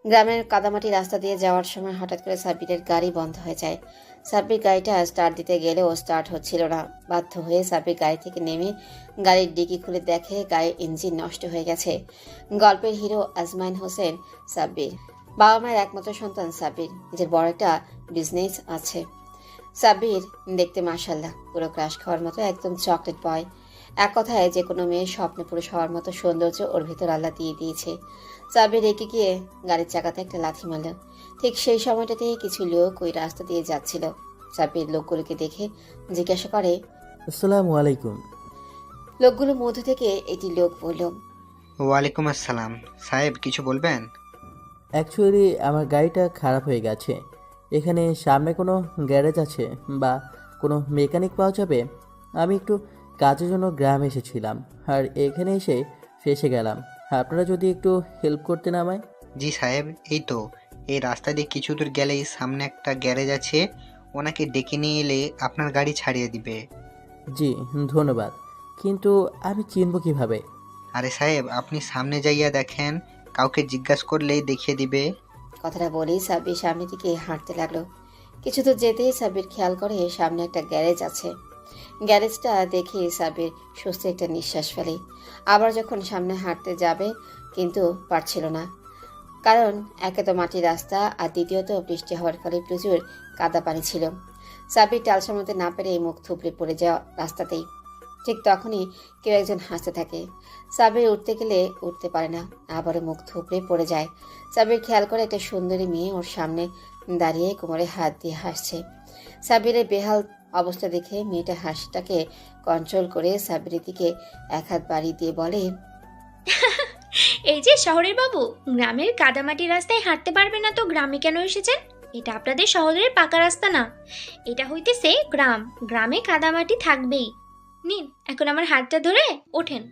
গ্রামের কাদামাটি রাস্তা দিয়ে যাওয়ার সময় হঠাৎ করে সাব্বিরের গাড়ি বন্ধ হয়ে যায়। সাব্বির গাড়িটা স্টার্ট দিতে গেলেও স্টার্ট হচ্ছিল না। বাধ্য হয়ে সাব্বির গাড়ি থেকে নেমে গাড়ির ডিকি খুলে দেখে গাড়ির ইঞ্জিন নষ্ট হয়ে গেছে। গল্পের হিরো আজমাইন হোসেন সাব্বির। বাবা মায়ের একমাত্র সন্তান সাব্বির। নিজের বড় একটা বিজনেস আছে। সাব্বির দেখতে মাশাআল্লাহ পুরো ক্রাশ খাওয়ার মতো, একদম চকলেট বয়। এক কথায় যে কোনো মেয়ের স্বপ্নে পুরুষ হওয়ার মতো সৌন্দর্য ওর ভিতর আল্লাহ দিয়ে দিয়েছে। সাব্বির রেগে গিয়ে গাড়ির চাকাতে একটা লাথি মারল। ঠিক সেই সময়টাতে কিছু লোক ওই রাস্তা দিয়ে যাচ্ছিল। সাব্বির লোকগুলোকে দেখে জিজ্ঞাসা করে, আসসালামু আলাইকুম। লোকগুলোর মধ্যে থেকে একটি লোক বলল, ওয়ালাইকুম আসসালাম। সাহেব কিছু বলবেন? অ্যাকচুয়ালি আমার গাড়িটা খারাপ হয়ে গেছে। এখানে সামনে কোনো গ্যারেজ আছে বা কোনো মেকানিক পাওয়া যাবে? আমি একটু কাজের জন্য গ্রামে এসেছিলাম, আর এখানে এসে ফেঁসে গেলাম। আপনারা যদি একটু হেল্প করতেন আমায়। জি সাহেব, এই তো এই রাস্তা দিয়ে কিছু দূর গেলেই সামনে একটা গ্যারেজ আছে, ওনাকে ডেকে নিয়ে এলে আপনার গাড়ি ছাড়িয়ে দিবে। জি, ধন্যবাদ। কিন্তু আমি চিনব কিভাবে? আরে সাহেব, আপনি সামনে যাইয়া দেখেন, কাউকে জিজ্ঞাসা করলেই দেখিয়ে দিবে। কথাটা বলেই সাব্বির সামনের দিকে হাঁটতে লাগলো। কিছু দূর যেতেই সাব্বির খেয়াল করে সামনে একটা গ্যারেজ আছে। গ্যারেজটা দেখে সাব্বির স্বস্তি একটা নিঃশ্বাস ফেলে। আবার যখন সামনে হাঁটতে যাবে কিন্তু পারছিল না, কারণ একে তো মাটির রাস্তা, আর দ্বিতীয়ত বৃষ্টি হওয়ার ফলে প্রচুর কাদা পানি ছিল। সাব্বির টাল সামলাতে না পেরে মুখ থুবড়ে পড়ে যাওয়া রাস্তাতেই। ঠিক তখনই কেউ একজন হাসতে থাকে। সাব্বির উঠতে গেলে উঠতে পারে না, আবারও মুখ থুবড়ে পড়ে যায়। সাব্বির খেয়াল করে একটা সুন্দরী মেয়ে ওর সামনে দাঁড়িয়ে কোমরে হাত দিয়ে হাসছে। সাব্বিরের বেহাল অবস্থা দেখে মেয়েটা হাসিটাকে কন্ট্রোল করে সাব্বিরের দিকে এক হাত বাড়িয়ে দিয়ে বলে, এই যে শহরের বাবু, গ্রামের কাদামাটি রাস্তায় হাঁটতে পারবে না তো গ্রামে কেন এসেছেন? এটা আপনাদের শহরের পাকা রাস্তা না, এটা হইতেছে গ্রাম। গ্রামে কাদামাটি থাকবেই। নিন, এখন আমার হাতটা ধরে ওঠেন।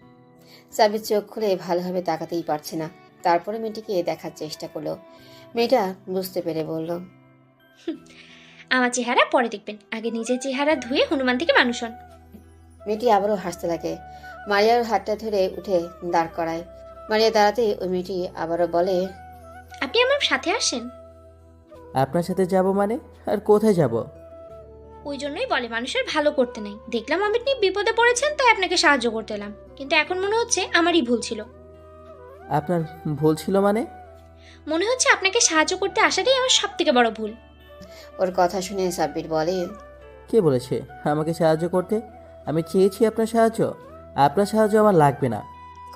সাব্বির চোখ খুলে ভালোভাবে তাকাতেই পারছে না। তারপরে মেয়েটিকে দেখার চেষ্টা করলো। মেয়েটা বুঝতে পেরে বলল, আমার চেহারা পরে দেখবেন, আগে নিজের চেহারা ধুয়ে হনুমান থেকে মানুষ হন। মেয়েটি আবারও হাসতে লাগে। মারিয়ার হাতটা ধরে উঠে দাঁড় করায়। মারিয়া দাঁড়াতে ওই মেয়েটি আবারও বলে, আপনি আমার সাথে আসেন। আপনার সাথে যাব মানে? আর কোথায় যাব? ওই জন্যই বলে মানুষের ভালো করতে নাই। দেখলাম আপনি বিপদে পড়েছেন, তাই আপনাকে সাহায্য করতে এলাম, কিন্তু এখন মনে হচ্ছে আমারই ভুল ছিল। আপনার ভুল ছিল মানে? মনে হচ্ছে আপনাকে সাহায্য করতে আসাটাই আমার সব থেকে বড় ভুল। ওর কথা শুনে সাব্বির বলে, কে বলেছে আমাকে সাহায্য করতে? আমি চেয়েছি আপনার সাহায্য। আপনার সাহায্য আমার লাগবে না।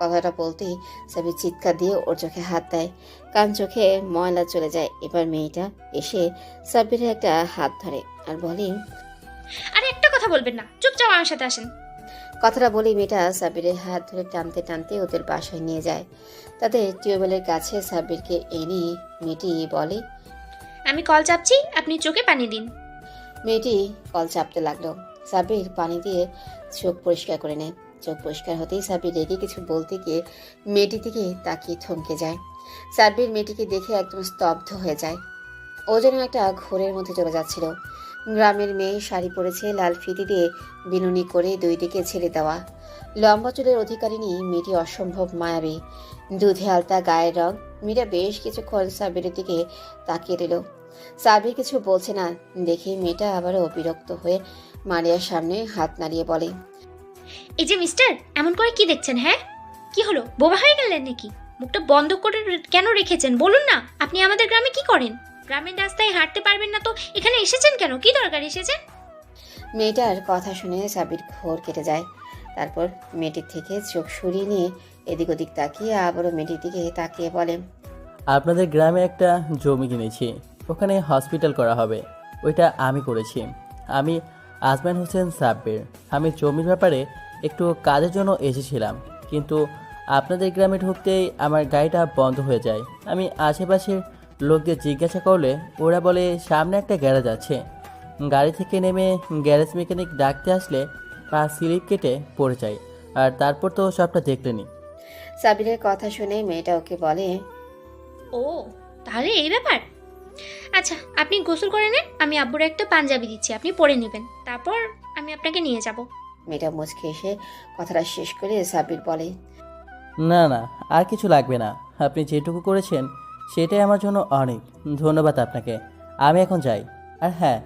কথাটা বলতেই সাব্বির চিৎকার দিয়ে ওর চোখে হাত দেয়। কান চোখে ময়লা চলে যায়। এবার মেয়েটা এসে সাব্বিরের একটা হাত ধরে আর বলে, আরে একটা কথা বলবেন না, চুপচাপ আমার সাথে আসেন। কথাটা বলেই মেয়েটা সাব্বিরের হাত ধরে টানতে টানতে ওদের বাসায় নিয়ে যায়। তাদের টিউবওয়েলের কাছে সাব্বিরকে এনে মেয়েটি বলে, আমি কল চাপছি, আপনি চোখে পানি দিন। মেয়েটি কল চাপতে লাগলো। সাব্বির পানি দিয়ে চোখ পরিষ্কার করে নেয়। চোখ পরিষ্কার হতেই সাব্বির রেগে কিছু বলতে গিয়ে মেয়েটি দিকে তাকিয়ে থমকে যায়। সাব্বির মেয়েটিকে দেখে একদম স্তব্ধ হয়ে যায়। ও যেন একটা ঘোরের মধ্যে চলে যাচ্ছিল। গ্রামের মেয়ে, শাড়ি পরেছে, লাল ফিতি দিয়ে বিনুনি করে দুই দিকে ছেড়ে দেওয়া। লম্বা চুলের অধিকারিণী মেয়েটি অসম্ভব মায়াবী। দুধে আলতা গায়ের রং। মেয়েটা বেশ কিছুক্ষণ সাব্বিরের দিকে তাকিয়ে দিল। সাব্বির কিছু বলছে না দেখে মেয়েটা আবারও বিরক্ত হয়ে মারিয়ার সামনে হাত নাড়িয়ে বলে, এই যে মিস্টার, এমন করে কি দেখছেন? হ্যাঁ, কি হলো, বোবা হয়ে গেলেন নাকি? মুখটা বন্ধ করে কেন রেখেছেন বলুন না। আপনি আমাদের গ্রামে কি করেন? গ্রামের রাস্তায় হাঁটতে পারবেন না তো এখানে এসেছেন কেন? কি দরকার এসেছেন? মেয়েটার কথা শুনে সাব্বির ঘোর কেটে যায়। তারপর মেয়েটির থেকে চোখ সরিয়ে নিয়ে এদিক ওদিক তাকিয়ে আবারও মেয়েটির দিকে তাকিয়ে বলে, আপনাদের গ্রামে একটা জমি কিনেছি, ওখানে হসপিটাল করা হবে। ওইটা আমি করেছি। আমি আজমান হোসেন সাব্বির। আমি জমির ব্যাপারে একটু কাজের জন্য এসেছিলাম, কিন্তু আপনাদের গ্রামে ঢুকতেই আমার গাড়িটা বন্ধ হয়ে যায়। আমি আশেপাশের লোকদের জিজ্ঞাসা করলে ওরা বলে সামনে একটা গ্যারেজ আছে। গাড়ি থেকে নেমে গ্যারেজ মেকানিক ডাকতে আসলে পা স্লিপ কেটে পড়ে যায়। আর তারপর তো সবটা দেখলেনি। সাব্বিরের কথা শুনে মেয়েটা ওকে বলে, ও, তাহলে এই ব্যাপার। আচ্ছা, আপনি গোসল করে নেন, আমি আব্বুর একটা পাঞ্জাবি দিচ্ছি, আপনি পরে নেবেন, তারপর আমি আপনাকে নিয়ে যাব। মেয়েটা মুচকে এসে কথাটা শেষ করে সাব্বির বলে, না না, আর কিছু লাগবে না। আপনি যেটুকু করেছেন সেটাই আমার জন্য অনেক। ধন্যবাদ আপনাকে। আমি এখন যাই। আর হ্যাঁ,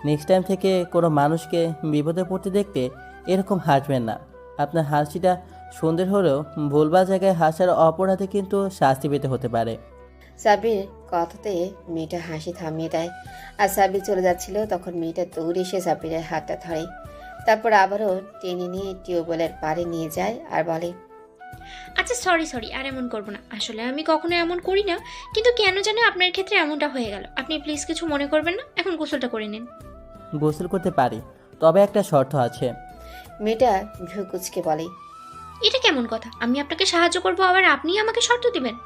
নেক্সট টাইম থেকে কোনো মানুষকে বিপদে পড়তে দেখতে এরকম হাসবেন না। আপনার হাসিটা সুন্দর হলেও ভুলভাল জায়গায় হাসার অপরাধে কিন্তু শাস্তি পেতে হতে পারে। সাব্বির কথাতে মেয়েটা হাসি থামিয়ে দেয়। আর সাব্বির চলে যাচ্ছিল তখন মেয়েটা দৌড়ে এসে সাব্বিরের হাতটা ধরে, তারপর আবারও টেনে নিয়ে টিউবওয়েলের পাড়ে নিয়ে যায় আর বলে, আচ্ছা সরি আর এমন করবো না, আসলে আমি কখনো এমন করি না, কিন্তু কেন জানি আপনার ক্ষেত্রে এমনটা হয়ে গেল। আপনি প্লিজ কিছু মনে করবেন না, এখন গোসলটা করে নিন। গোসল করতে পারি, তবে একটা শর্ত আছে। মেয়েটা ভ্রু কুচকে বলে, এটা কেমন কথা? আমি আপনাকে সাহায্য করবো আবার আপনি আমাকে শর্ত দিবেন?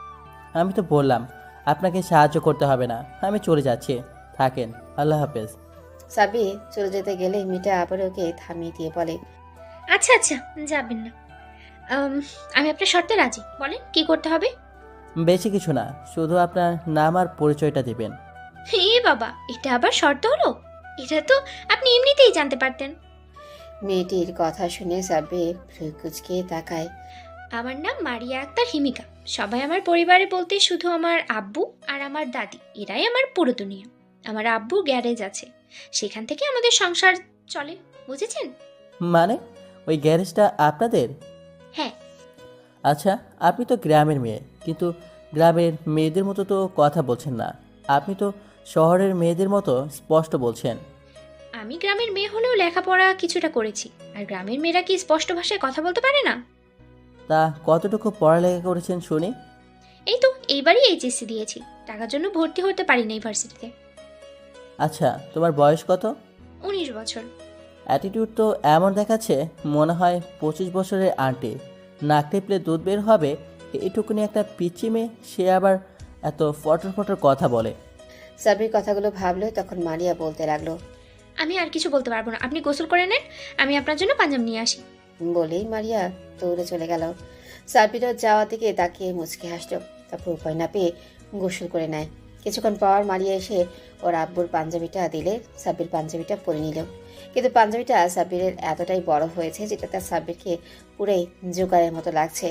আমি তো বললাম আপনাকে সাহায্য করতে হবে না, আমি চলে যাচ্ছি। থাকেন, আল্লাহ হাফেজ। সাব্বির চলে যেতে গেলে মেয়েটা আবার ওকে থামিয়ে দিয়ে বলে, আচ্ছা যাবেন না। আমি আপনার শর্তে রাজি, বলেন কি করতে হবে? বেশি কিছু না, শুধু আপনার নাম আর পরিচয়টা দিবেন। হে বাবা, এটা আবার শর্ত হলো? এটা তো আপনি এমনিতেই জানতে পারতেন। মেয়েটির কথা শুনে সাব্বির ভ্রু কুচকে তাকায়। আমার নাম মারিয়া আক্তার হিমিকা। সবাই আমার পরিবারে বলতে শুধু আমার আব্বু আর আমার দাদি, এরাই আমার পুরো দুনিয়া। আমার আব্বু গ্যারেজ আছে, সেখান থেকে আমাদের সংসার চলে, বুঝেছেন? মানে ওই গ্যারেজটা আপনাদের? হ্যাঁ। আচ্ছা, আপনি তো গ্রামের মেয়ে, কিন্তু গ্রামের মেয়েদের মতো তো কথা বলছেন না। আপনি তো শহরের মেয়েদের মতো স্পষ্ট বলছেন। আমি গ্রামের মেয়ে হলেও লেখাপড়া কিছুটা করেছি, আর গ্রামের মেয়েরা কি স্পষ্ট ভাষায় কথা বলতে পারে না? তা কতটুকু পড়ালেখা করেছেন শুনি? এই তো এইবারই এইচএসসি দিয়েছি, টাকার জন্য ভর্তি হতে পারি না ইউনিভার্সিটিতে। আচ্ছা, তোমার বয়স কত? 19 বছর। অ্যাটিটিউড তো এমন দেখাচ্ছে মনে হয় 25 বছরের আন্টি। নাক টেপলে দুধ বের হবে এইটুকুনি একটা পিচ্চি মেয়ে, সে আবার এত ফটর ফটর কথা বলে। সাব্বির কথাগুলো ভাবলো, তখন মারিয়া বলতে লাগলো, আমি আর কিছু বলতে পারবো না, আপনি গোসল করে নেন, আমি আপনার জন্য পাঞ্জাব নিয়ে আসি। বলেই মারিয়া দৌড়ে চলে গেল। সাব্বিরও যাওয়া দিকে তাকিয়ে মুচকে হাসলো, তারপর উপায় না পেয়ে গোসল করে নেয়। কিছুক্ষণ পর মারিয়া এসে ওর আব্বুর পাঞ্জাবিটা দিলে সাব্বির পাঞ্জাবিটা পরে নিল। কিন্তু পাঞ্জাবিটা সাব্বিরের এতটাই বড় হয়েছে যেটা তার সাব্বিরকে পুরাই জোগাড়ের মতো লাগছে।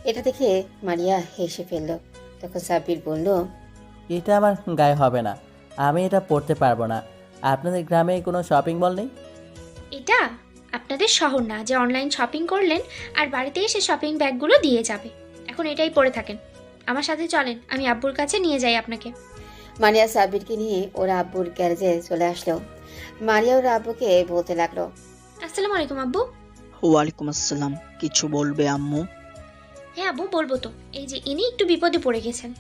এটা দেখে মারিয়া হেসে ফেললো। তখন সাব্বির বলল, এটা আমার গায়ে হবে না, আমি এটা পড়তে পারবো না। আপনাদের গ্রামে কোনো শপিং মল নেই? এটা আপনাদের শহর না যে অনলাইন শপিং করলেন আর বাড়িতে এসে শপিং ব্যাগগুলো দিয়ে যাবে। এখন এটাই পরে থাকেন, আমার সাথে চলেন, আমি আব্বুর কাছে নিয়ে যাই আপনাকে। মারিয়া সাব্বিরকে নিয়ে ওরা আব্বুর গ্যারেজে চলে আসলো। মারিয়া ওর আব্বুকে বলতে লাগলো, আসসালামু আলাইকুম আব্বু। ওয়ালাইকুম আসসালাম। কিছু বলবে আম্মু? হ্যাঁ আব্বু বলবো তো, এই যে ইনি একটু বিপদে পড়ে গেছেন।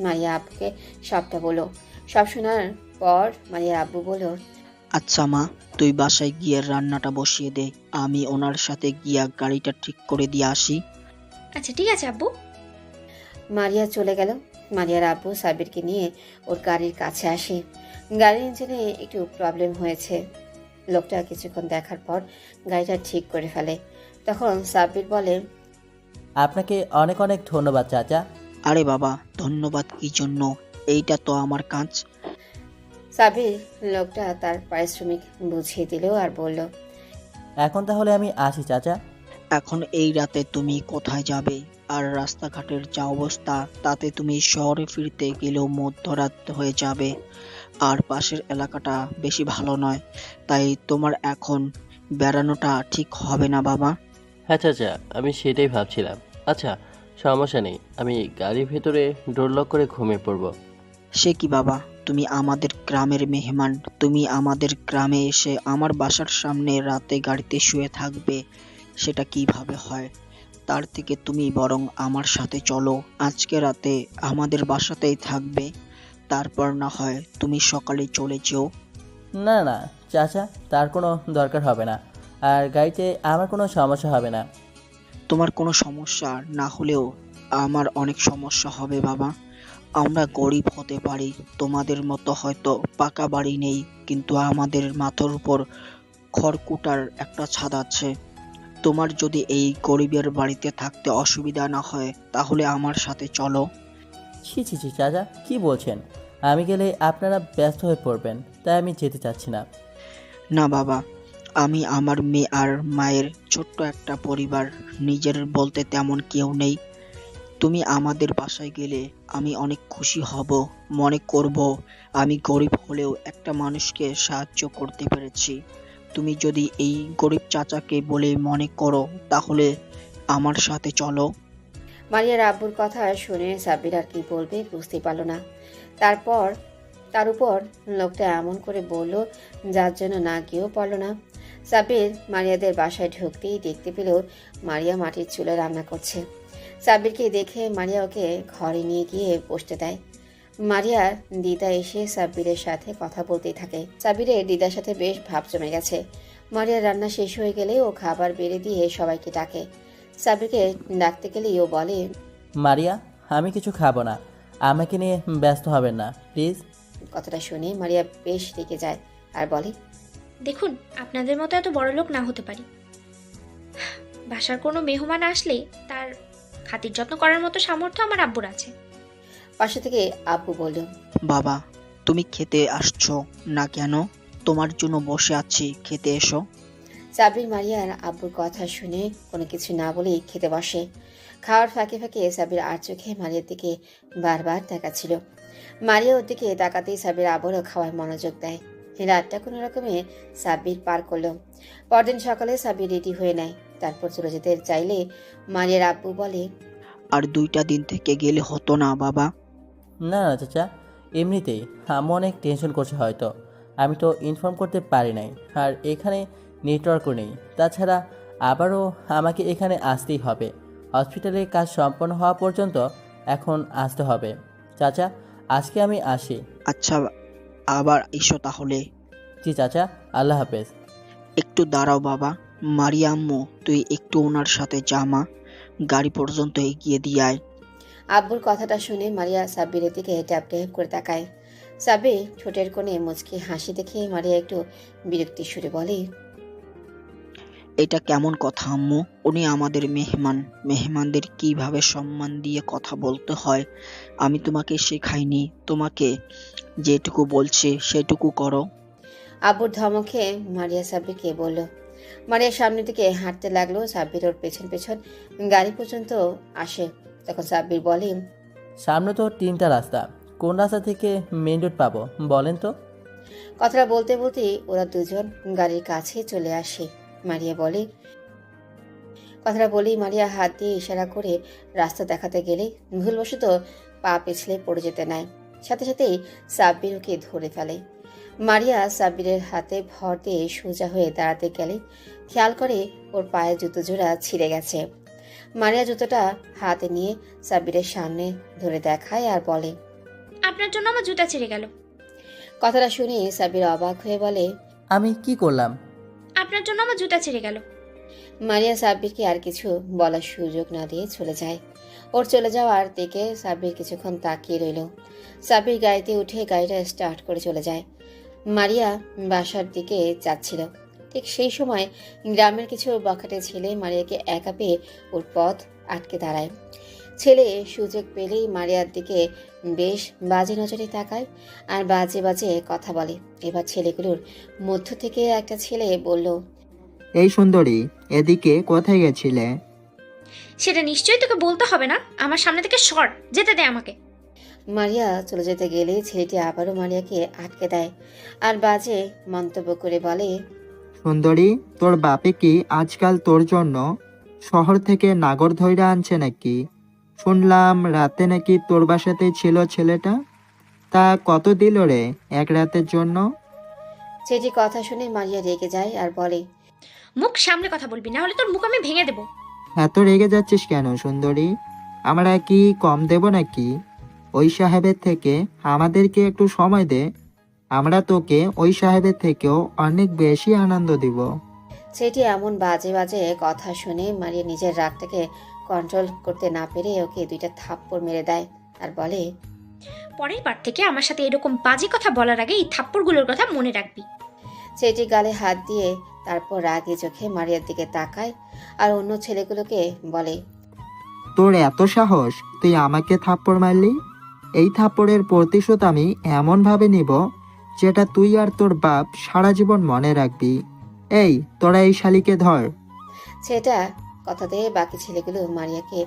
মারিয়া আব্বুকে সবটা বলো। সব শোনার পর মারিয়ার আব্বু বলল, আচ্ছা মা, তুই বাসায় গিয়ে রান্নাটা বসিয়ে দে, আমি ওনার সাথে গিয়া গাড়িটা ঠিক করে দিয়ে আসি। আচ্ছা ঠিক আছে আব্বু। মারিয়া চলে গেল। মারিয়ার আব্বু সাব্বিরকে নিয়ে ওর গাড়ির কাছে আসে। গাড়ির ইঞ্জিনে একটু প্রবলেম হয়েছে। লোকটা কিছুক্ষণ দেখার পর গাড়িটা ঠিক করে ফেলে। তখন সাব্বির বলে, আপনাকে অনেক অনেক ধন্যবাদ চাচা। আরে বাবা, ধন্যবাদ কি জন্য? এইটা তো আমার কাজ। সাব্বির লোকটা তার পারিশ্রমিক বুঝিয়ে দিল আর বলল, এখন তাহলে আমি আসি চাচা। এখন এই রাতে তুমি কোথায় যাবে? আর রাস্তাঘাটের যা অবস্থা, তাতে তুমি শহরে ফিরতে গেলেও মধ্যরাত হয়ে যাবে। আর পাশের এলাকাটা বেশি ভালো নয়, তাই তোমার এখন বেড়ানোটা ঠিক হবে না বাবা। হ্যাঁ চাচা, আমি সেটাই ভাবছিলাম। আচ্ছা, সমস্যা নেই, আমি গাড়ির ভেতরে ডোর লক করে ঘুমিয়ে পড়বো। সে কি বাবা, তুমি আমাদের গ্রামের মেহমান, তুমি আমাদের গ্রামে এসে আমার বাসার সামনে রাতে গাড়িতে শুয়ে থাকবে? সেটা কিভাবে হয়? তার থেকে তুমি বরং আমার সাথে চলো, আজকে রাতে আমাদের বাসাতেই থাকবে, তারপর না হয় তুমি সকালে চলে যেও। না না চাচা, তার কোনো দরকার হবে না। আর গাড়িতে আমার কোনো সমস্যা হবে না। তোমার কোনো সমস্যা না হলেও আমার অনেক সমস্যা হবে বাবা। আমরা গরিব হতে পারি, তোমাদের মতো হয়তো পাকা বাড়ি নেই, কিন্তু আমাদের মাথার উপর খড়কুটার একটা ছাদ আছে। তোমার যদি এই গরিবের বাড়িতে থাকতে অসুবিধা না হয় তাহলে আমার সাথে চলো। ছি ছি ছি চাচা, কি বলছেন? আমি গেলে আপনারা ব্যস্ত হয়ে পড়বেন, তাই আমি যেতে চাচ্ছি না। না বাবা, আমি আমার মেয়ে আর মায়ের ছোট্ট একটা পরিবার, নিজের বলতে তেমন কেউ নেই। তুমি আমাদের বাসায় গেলে আমি অনেক খুশি হব। মনে করব আমি গরিব হলেও একটা মানুষকে সাহায্য করতে পেরেছি। তুমি যদি এই গরিব চাচাকে বলে মনে করো তাহলে আমার সাথে চলো। মারিয়ার আব্বুর কথা শুনে সাব্বির আর কি বলবে বুঝতে পারল না। তার উপর লোকটা এমন করে বলল যার জন্য না গিয়েও পারল না। সাব্বির মারিয়াদের বাসায় ঢুকতেই দেখতে পেল মারিয়া মাটির চুলে রান্না করছে। সাব্বিরকে দেখে মারিয়া ওকে ঘরে নিয়ে গিয়ে বসতে দেয়। মারিয়ার দিদা এসে সাব্বিরের সাথে কথা বলতেই থাকে। সাব্বিরের দিদার সাথে বেশ ভাব জমে গেছে। মারিয়ার রান্না শেষ হয়ে গেলে ও খাবার বেড়ে দিয়ে সবাইকে ডাকে। সাব্বিরকে ডাকতে গেলেই ও বলে, মারিয়া, আমি কিছু খাবো না, আমাকে নিয়ে ব্যস্ত হবেন না প্লিজ। কথাটা শুনে মারিয়া বেশ রেগে যায় আর বলে, দেখুন, আপনাদের মতো এত বড় লোক না হতে পারি। বাসার কোনো মেহমান আসলে তার খাতির যত্ন করার মতো সামর্থ্য আমার আব্বুর আছে। পাশে থেকে আব্বু বলল, বাবা, তুমি খেতে আসছো না কেন? তোমার জন্য বসে আছি, খেতে এসো। সাব্বির মারিয়ার আব্বুর কথা শুনে কোনো কিছু না বলেই খেতে বসে। খাওয়ার ফাঁকে ফাঁকে সাব্বির আর চোখে মারিয়ার দিকে বারবার তাকাচ্ছিল। মারিয়া ওর দিকে তাকাতেই সাব্বির আবারও খাওয়ায় মনোযোগ দেয়। রাতটা কোনো রকমে সাব্বির পার করলো। পরদিন সকালে সাব্বির রেডি হয়ে নেয়। তারপর চলে যেতে চাইলে মারিয়ার আব্বু বলে, আর 2টা দিন থেকে গেলে হতো না বাবা? না না চাচা, এমনিতেই আম্মু অনেক টেনশন করছে হয়তো, আমি তো ইনফর্ম করতে পারি নাই, আর এখানে নেটওয়ার্কও নেই। তাছাড়া আবারও আমাকে এখানে আসতেই হবে, হসপিটালে কাজ সম্পন্ন হওয়া পর্যন্ত এখন আসতে হবে। চাচা, আজকে আমি আসি। আচ্ছা, আবার এসো তাহলে। জি চাচা, আল্লাহ হাফেজ। একটু দাঁড়াও বাবা। মারিয়া আম্মু, তুই একটু ওনার সাথে জামা গাড়ি পর্যন্ত এগিয়ে দিয়ে আয়। আব্বুর কথাটা শুনে মারিয়া সাব্বিরের দিকে ট্যাপ ট্যাপ করে তাকায়। সাব্বির ঠোঁটের কোণে মুচকি হাসি দেখে মারিয়া একটু বিরক্তি সুরে বলে, এটা কেমন কথা আম্মু? উনি আমাদের মেহমান, মেহমানদের কিভাবে সম্মান দিয়ে কথা বলতে হয় আমি তোমাকে শেখাইনি। তোমাকে যেটুকু বলছে সেটুকু করো। আব্বুর ধমকে মারিয়া সাব্বিরকে বলল। মারিয়া সামনের দিকে হাঁটতে লাগলো। সাব্বির ওর পেছন পেছন গাড়ি পর্যন্ত আসে। তখন সাব্বির বলে, সামনে তো 3টা রাস্তা, কোন রাস্তা থেকে মেন রোড পাবো বলেন তো? কথাটা বলতে বলতেই ওরা দুজন গাড়ির কাছে চলে আসে। মারিয়া বলে, কথাটা বলেই মারিয়া হাত দিয়ে ইশারা করে রাস্তা দেখাতে গেলে ভুলবশত পা পিছলে পড়ে যেতে নেয়। সাথে সাথেই সাব্বির ওকে ধরে ফেলে। মারিয়া সাব্বিরের হাতে ভর দিয়ে সোজা হয়ে দাঁড়াতে গেলে খেয়াল করে ওর পায়ের জুতো জোড়া ছিঁড়ে গেছে। মারিয়া জুতোটা হাতে নিয়ে সাব্বিরের সামনে ধরে দেখায় আর বলে, আপনার জন্য আমার জুতা ছিঁড়ে গেল। কথাটা শুনে সাব্বির অবাক হয়ে বলে, আমি কি করলাম? আপনার জন্য আমার জুতা ছিঁড়ে গেল। মারিয়া সাব্বিরকে আর কিছু বলার সুযোগ না দিয়ে চলে যায়। ওর চলে যাওয়ার দিকে সাব্বির কিছুক্ষণ তাকিয়ে রইল। সাব্বির গাড়িতে উঠে গাড়িটা স্টার্ট করে চলে যায়। মারিয়া বাসার দিকে যাচ্ছিল। ঠিক সেই সময় গ্রামের কিছু বখাটে ছেলে মারিয়াকে একা পেয়ে ওর পথ আটকে দাঁড়ায়। ছেলে সুযোগ পেলেই মারিয়ার দিকে বেশ বাজে নজরে তাকায় আর বাজে বাজে কথা বলে। এবার ছেলেগুলোর মধ্য থেকে একটা ছেলে বলল, এই সুন্দরী, এদিকে কোথায় গেছিলে? সেটা নিশ্চয়ই তোকে বলতে হবে না। আমার সামনে থেকে সর, যেতে দে আমাকে। মারিয়া চলে যেতে গেলে ছেলেটি আবারও মারিয়াকে আটকে দেয় আর বাজে মন্তব্য করে বলে, সুন্দরী, তোর বাপে কি আজকাল তোর জন্য শহর থেকে নাগর ধইরা আনছে নাকি? শুনলাম রাতে নাকি তোর বাসাতেই ছিল ছেলেটা। তা কত দিল রে এক রাতের জন্য? ছেলেটি কথা শুনে মারিয়া রেগে যায় আর বলে, মুখ সামনে কথা বলবি, না হলে তোর মুখ আমি ভেঙে দেবো। এত রেগে যাচ্ছিস কেন সুন্দরী? আমরা কি কম দেব নাকি? ওই সাহেবের থেকে আমাদেরকে একটু সময় দে, আমরা তোকে ওই সাহেবের থেকেও অনেক বেশি আনন্দ দিব। ছেলেটি এমন বাজে বাজে কথা শুনে মারিয়া নিজের রাগটাকে কন্ট্রোল করতে না পেরে ওকে 2টা থাপ্পড় মেরে দেয় আর বলে, পরের বার থেকে আমার সাথে এরকম বাজে কথা বলার আগে এই থাপ্পড়গুলোর কথা মনে রাখবি। ছেলেটি গালে হাত দিয়ে তারপর রাগে চোখে মারিয়ার দিকে তাকায় আর অন্য ছেলেগুলোকে বলে, তোর এত সাহস, তুই আমাকে থাপ্পড় মারলি? এই থাপ্পড়ের প্রতিশোধ আমি এমনভাবে নিব যেটা তুই আর তোর বাপ সারা জীবন মনে রাখবি। এই, তোরা এই শালিকে ধর। ছেলেটা কথাতে বাকি ছেলেগুলো মারিয়াকে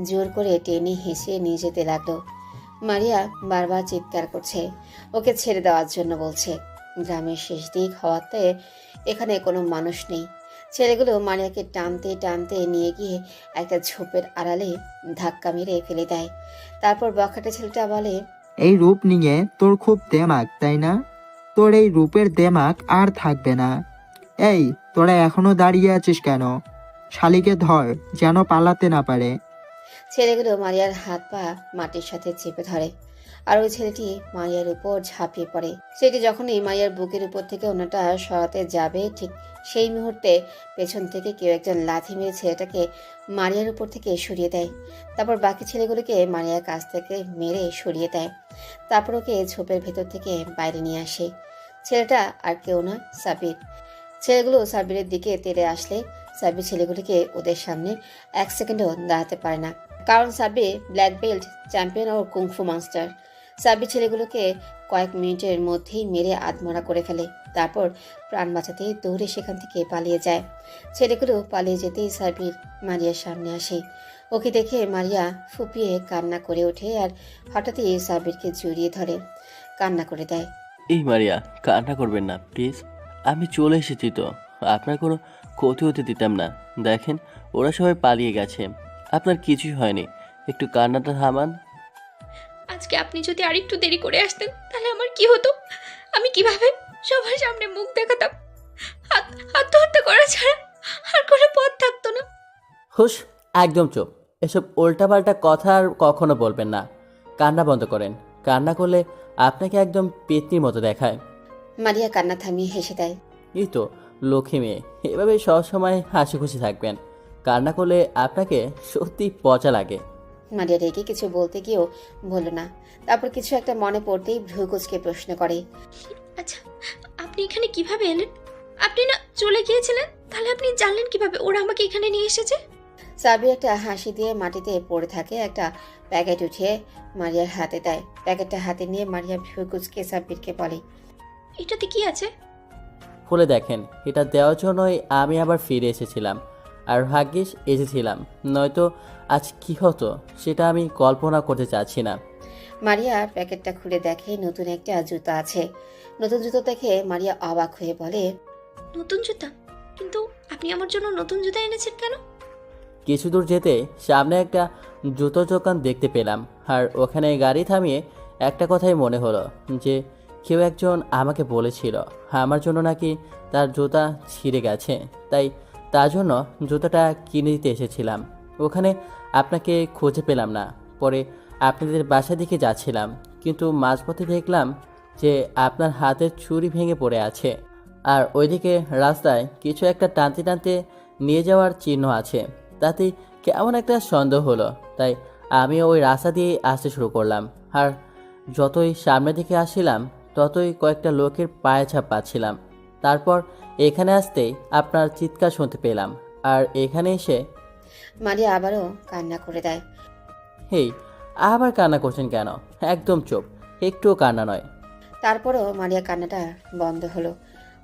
জোর করে টেনে হেসে নিয়ে যেতে লাগলো। মারিয়া বারবার চিৎকার করছে, ওকে ছেড়ে দেওয়ার জন্য বলছে। গ্রামের শেষ দিক হওয়াতে এখানে কোনো মানুষ নেই। ছেলেগুলো মারিয়াকে টানতে টানতে নিয়ে গিয়ে একটা ঝোপের আড়ালে ধাক্কা মেরে ফেলে দেয়। তারপর বখাটে ছেলেটা বলে, এই রূপ নিয়ে তোর খুব দেমাক, তাই না? তোর এই রূপের দেমাক আর থাকবে না। এই, তোরা এখনো দাঁড়িয়ে আছিস কেন? শালিকে ধর, যেন পালাতে না পারে। ছেলেগুলো মারিয়ার হাত পা মাটির সাথে চেপে ধরে, আর ওই ছেলেটি মারিয়ার উপর ঝাঁপিয়ে পড়ে। সেটি যখনই মারিয়ার বুকের উপর থেকে অন্যটা সরাতে যাবে, ঠিক সেই মুহূর্তে পেছন থেকে কেউ একজন লাথি মেরে ছেলেটাকে মারিয়ার উপর থেকে সরিয়ে দেয়। তারপর বাকি ছেলেগুলোকে মারিয়ার কাছ থেকে মেরে সরিয়ে দেয়। তারপর ওকে ঝোপের ভেতর থেকে বাইরে নিয়ে আসে। ছেলেটা আর কেউ না, সাবির। ছেলেগুলো সাবিরের দিকে তেড়ে আসলে সাবির ছেলেগুলিকে ওদের সামনে এক সেকেন্ডও দাঁড়াতে পারে না, কারণ সাবির ব্ল্যাক বেল্ট চ্যাম্পিয়ন ও কুংফু মাস্টার। সাবির ছেলেগুলোকে কয়েক মিনিটের মধ্যেই মেরে আধমরা করে ফেলে। তারপর প্রাণ বাঁচাতে দৌড়ে সেখান থেকে পালিয়ে যায়। ছেলেগুলো পালিয়ে যেতেই সাবির মারিয়ার সামনে আসে। ওকে দেখে মারিয়া ফুপিয়ে কান্না করে ওঠে আর হঠাৎই সাবিরকে জড়িয়ে ধরে কান্না করে দেয়। এই মারিয়া, কান্না করবেন না প্লিজ। আমি চলে এসেছি তো, আপনার কোনো ক্ষতি হতে দিতাম না। দেখেন, ওরা সবাই পালিয়ে গেছে, আপনার কিছুই হয়নি। একটু কান্নাটা থামান। আজকে আপনি যদি আরেকটু দেরি করে আসতেন তাহলে আমার কি হতো? আমি কিভাবে সবার সামনে মুখ দেখাতাম? আত্মহত্যা করা ছাড়া আর কোনো পথ থাকতো না। হুশ, একদম চুপ। এসব উল্টাপাল্টা কথা আর কখনো বলবেন না। কান্না বন্ধ করেন। কান্না করলে আপনাকে একদম পেতনির মতো দেখায়। মারিয়া কান্না থামিয়ে হেসে দেয়। এই তো লক্ষ্মী মেয়ে, এভাবে সবসময় হাসি খুশি থাকবেন। কান্না করলে আপনাকে সত্যি পচা লাগে। মারিয়া রেগে কিছু বলতে গিয়েও বলল না। তারপর কিছু একটা মনে পড়তেই ভ্রুকুচকে প্রশ্ন করে, আচ্ছা, আপনি এখানে কিভাবে এলেন? আপনি না চলে গিয়েছিলেন, তাহলে আপনি জানলেন কিভাবে ওরা আমাকে এখানে নিয়ে এসেছে? সাবির একটা হাসি দিয়ে মাটিতে পড়ে থাকে একটা প্যাকেট উঠিয়ে মারিয়ার হাতে দেয়। প্যাকেটটা হাতে নিয়ে মারিয়া ভ্রুকুচকে সাব্বিরকে বলে, এটাতে কি আছে? খুলে দেখেন। এটা দেওয়ার জন্যই আমি আবার ফিরে এসেছিলাম। আর ভাগ্যিস এসেছিলাম, নয়তো আজ কি হতো সেটা আমি কল্পনা করতে চাচ্ছি না। মারিয়া প্যাকেটটা খুলে দেখে নতুন একটা জুতা আছে। নতুন জুতো দেখে মারিয়া অবাক হয়ে বলে, নতুন জুতা? কিন্তু আপনি আমার জন্য নতুন জুতা এনেছেন কেন? কিছু দূর যেতে সামনে একটা জুতোর দোকান দেখতে পেলাম, আর ওখানে গাড়ি থামিয়ে একটা কথাই মনে হলো যে কেউ একজন আমাকে বলেছিল আমার জন্য নাকি তার জুতা ছিঁড়ে গেছে, তাই তার জন্য জুতাটা কিনে দিতে এসেছিলাম। ওখানে আপনাকে খুঁজে পেলাম না। পরে আপনাদের বাসা দিকে যাচ্ছিলাম, কিন্তু মাঝপথে দেখলাম যে আপনার হাতের ছুরি ভেঙে পড়ে আছে, আর ওইদিকে রাস্তায় কিছু একটা টানতে টানতে নিয়ে যাওয়ার চিহ্ন আছে। তাতে কেমন একটা সন্দেহ হলো, তাই আমি ওই রাস্তা দিয়ে আসতে শুরু করলাম। আর যতই সামনের দিকে আসছিলাম ততই কয়েকটা লোকের পায়ে ছাপ পাচ্ছিলাম। তারপর এখানে আসতেই আপনার চিৎকার শুনতে পেলাম, আর এখানে এসে মারিয়া আবারও কান্না করে দেয়। হেই, আবার কান্না করছেন কেন? একদম চুপ, একটুও কান্না নয়। তারপরও মারিয়া কান্নাটা বন্ধ হলো।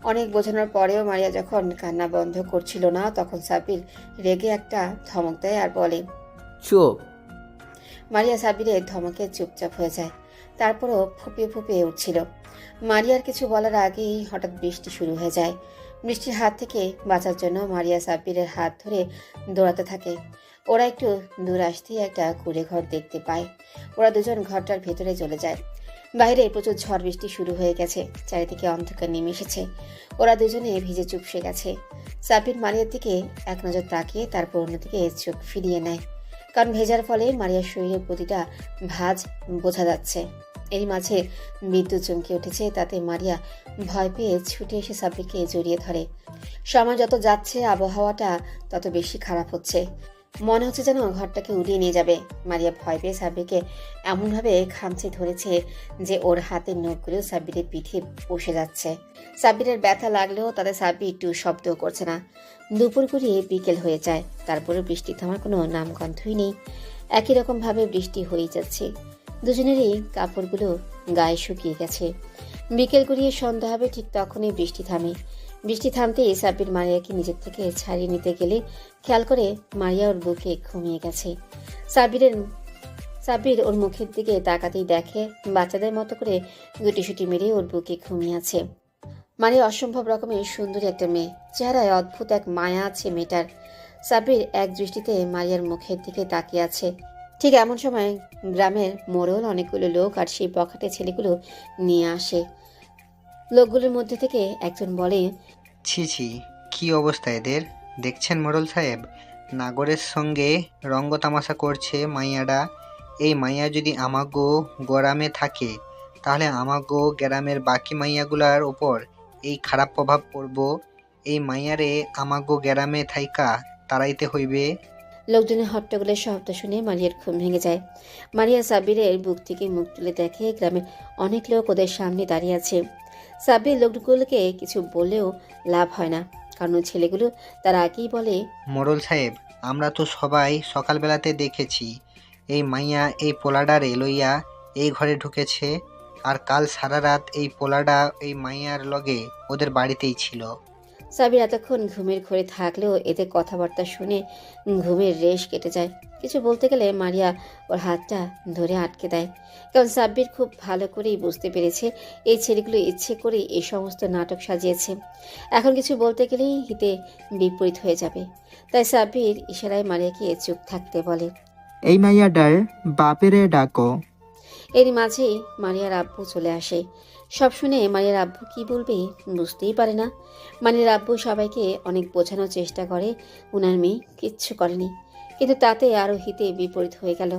অনেক বোঝানোর পরেও মারিয়া যখন কান্না বন্ধ করছিল না, তখন সাবির রেগে একটা ধমক দেয় আর বলে, চুপ। মারিয়া সাবিরের ধমকে চুপচাপ হয়ে যায়। তারপরও ফুপিয়ে ফুপিয়ে উঠছিল। মারিয়ার কিছু বলার আগেই হঠাৎ বৃষ্টি শুরু হয়ে যায়। বৃষ্টির হাত থেকে বাঁচার জন্য মারিয়া সাব্বিরের হাত ধরে দৌড়াতে থাকে। ওরা একটু দূর আসতেই একটা কুড়ে ঘর দেখতে পায়। ওরা দুজন ঘরটার ভেতরে চলে যায়। বাইরে প্রচুর ঝড় বৃষ্টি শুরু হয়ে গেছে, চারিদিকে অন্ধকার নেমে এসেছে। ওরা দুজনে ভিজে চুপসে গেছে। সাব্বির মারিয়ার দিকে এক নজর তাকিয়ে তারপর অন্যদিকে চোখ ফিরিয়ে নেয়, কারণ ভেজার ফলে মারিয়ার শরীরের প্রতিটা ভাঁজ বোঝা যাচ্ছে। এরই মাঝে বিদ্যুৎ চমকে উঠেছে, তাতে মারিয়া ভয় পেয়ে ছুটে এসে সাব্বিরকে জড়িয়ে ধরে। সময় যত যাচ্ছে আবহাওয়াটা তত বেশি খারাপ হচ্ছে। মনে হচ্ছে যেন ঘরটাকে উড়িয়ে নিয়ে যাবে। মারিয়া ভয় পেয়ে সাব্বিরকে এমনভাবে খামচে ধরেছে যে ওর হাতের নখগুলো সাব্বিরের পিঠে বসে যাচ্ছে। সাব্বিরের ব্যথা লাগলেও তাতে সাব্বির একটু শব্দও করছে না। দুপুর গড়িয়ে বিকেল হয়ে যায়, তারপরে বৃষ্টি থামার কোনো নামগন্ধই নেই। একই রকমভাবে বৃষ্টি হয়েই যাচ্ছে। দুজনেরই কাপড়গুলো গায়ে শুকিয়ে গেছে। বিকেল গড়িয়ে সন্ধ্যা হবে, ঠিক তখনই বৃষ্টি থামে। বৃষ্টি থামতেই সাব্বির মারিয়াকে নিজের থেকে ছাড়িয়ে নিতে গেলে খেয়াল করে মারিয়া ওর বুকে ঘুমিয়ে গেছে। সাব্বির ওর মুখের দিকে তাকাতেই দেখে বাচ্চাদের মতো করে গুটিসুটি মেরে ওর বুকে ঘুমিয়ে আছে। মারিয়া অসম্ভব রকমের সুন্দরী একটা মেয়ে, চেহারায় অদ্ভুত এক মায়া আছে মেয়েটার। সাব্বির এক দৃষ্টিতে মারিয়ার মুখের দিকে তাকিয়ে আছে। ঠিক এমন সময় গ্রামের মোড়ল অনেকগুলো লোক আর সেই বখাটে ছেলেগুলো নিয়ে আসে। লোকগুলোর মধ্যে থেকে একজন বলে, ছি ছি, কি অবস্থা এদের! দেখছেন মোড়ল সাহেব, নাগরের সঙ্গে রঙ্গ তামাশা করছে মাইয়াডা। এই মাইয়া যদি আমাগো গ্রামে থাকে তাহলে আমাগো গ্রামের বাকি মাইয়াগুলার ওপর এই খারাপ প্রভাব পড়ব। এই মাইয়ারে আমাগো গ্রামে থাইকা তাড়াইতে হইবে। লোকজনের হট্টগোলের শব্দ শুনে মারিয়ার ঘুম ভেঙে যায়। মারিয়া সাব্বিরের বুক থেকে মুখ তুলে দেখে গ্রামের অনেক লোক ওদের সামনে দাঁড়িয়ে আছে। সাব্বির লোকগুলোকে কিছু বললেও লাভ হয় না, কারণ ছেলেগুলো তার আগেই বলে, মোড়ল সাহেব, আমরা তো সবাই সকালবেলাতে দেখেছি এই মাইয়া এই পোলাডারে লইয়া এই ঘরে ঢুকেছে, আর কাল সারা রাত এই পোলাডা এই মাইয়ার লগে ওদের বাড়িতেই ছিল। সাব্বির এতক্ষণ ঘুমের ঘরে থাকলেও এদের কথাবার্তা শুনে ঘুমের রেশ কেটে যায়। কিছু বলতে গেলে মারিয়া ওর হাতটা ধরে আটকে দেয়, কারণ সাব্বির খুব ভালো করেই বুঝতে পেরেছে এই ছেলেগুলো ইচ্ছে করে এই সমস্ত নাটক সাজিয়েছে। এখন কিছু বলতে গেলেই হিতে বিপরীত হয়ে যাবে, তাই সাব্বির ইশারায় মারিয়াকে চুপ থাকতে বলে। এই মাইয়াডার বাপেরে ডাকো। এরই মাঝেই মারিয়ার আব্বু চলে আসে। সব শুনে মারিয়ার আব্বু কি বলবে বুঝতেই পারে না। মারিয়ার আব্বু সবাইকে অনেক বোঝানোর চেষ্টা করে উনার মেয়ে কিচ্ছু করেনি, কিন্তু তাতে আরও হিতে বিপরীত হয়ে গেল।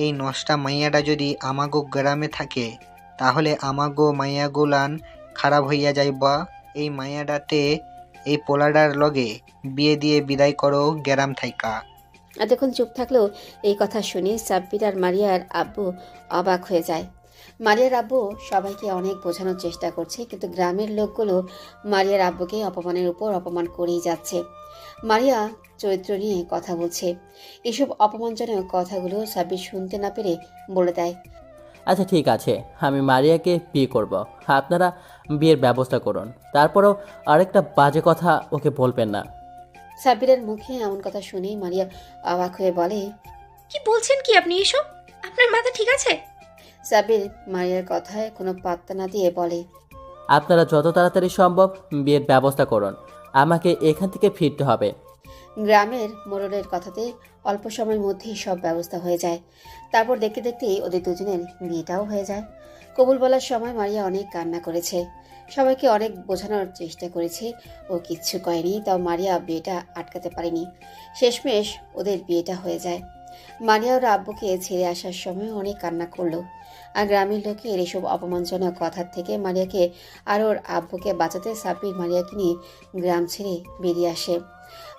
এই নষ্টা মাইয়াটা যদি আমাগো গ্রামে থাকে তাহলে আমাগো মাইয়াগুলান খারাপ হইয়া যাইবা। এই মাইয়াডাতে এই পোলাডার লগে বিয়ে দিয়ে বিদায় করো গ্রাম থাইকা। এতক্ষণ চুপ থাকলেও এই কথা শুনে সাব্বির আর মারিয়ার আব্বু অবাক হয়ে যায়। মারিয়ার আব্বু সবাইকে অনেক বোঝানোর চেষ্টা করছে, কিন্তু গ্রামের লোকগুলো মারিয়ার আব্বুকে অপমানের উপর অপমান করেই যাচ্ছে। মারিয়া চরিত্র নিয়ে কথা বলছে। এসব অপমানজনক কথাগুলো সাব্বির শুনতে না পেরে বলে দেয়, আচ্ছা ঠিক আছে, আমি মারিয়াকে বিয়ে করব, আপনারা বিয়ের ব্যবস্থা করুন। তারপরও আরেকটা বাজে কথা ওকে বলবেন না। সাব্বিরের মুখে এমন কথা শুনে মারিয়া অবাক হয়ে বলে, কি বলছেন কি আপনি এসব? আপনার মাথা ঠিক আছে? সাব্বির মারিয়ার কথায় কোনো পাত্তা না দিয়ে বলে, আপনারা যত তাড়াতাড়ি সম্ভব বিয়ের ব্যবস্থা করুন, আমাকে এখান থেকে ফিরতে হবে। গ্রামের মোড়লের কথাতে অল্প সময়ের মধ্যেই সব ব্যবস্থা হয়ে যায়। তারপর দেখতে দেখতেই ওদের দুজনের বিয়েটাও হয়ে যায়। কবুল বলার সময় মারিয়া অনেক কান্না করেছে, সবাইকে অনেক বোঝানোর চেষ্টা করেছে, ও কিচ্ছু করেনি, তাও মারিয়া বিয়েটা আটকাতে পারেনি। শেষমেশ ওদের বিয়েটা হয়ে যায়। মারিয়া ওর আব্বুকে ছেড়ে আসার সময় অনেক কান্না করলো, আর গ্রামের লোকের এসব অপমানজনক কথার থেকে মারিয়াকে আর ওর আব্বুকে বাঁচাতে সাব্বির মারিয়াকে নিয়ে গ্রাম ছেড়ে বেরিয়ে আসে।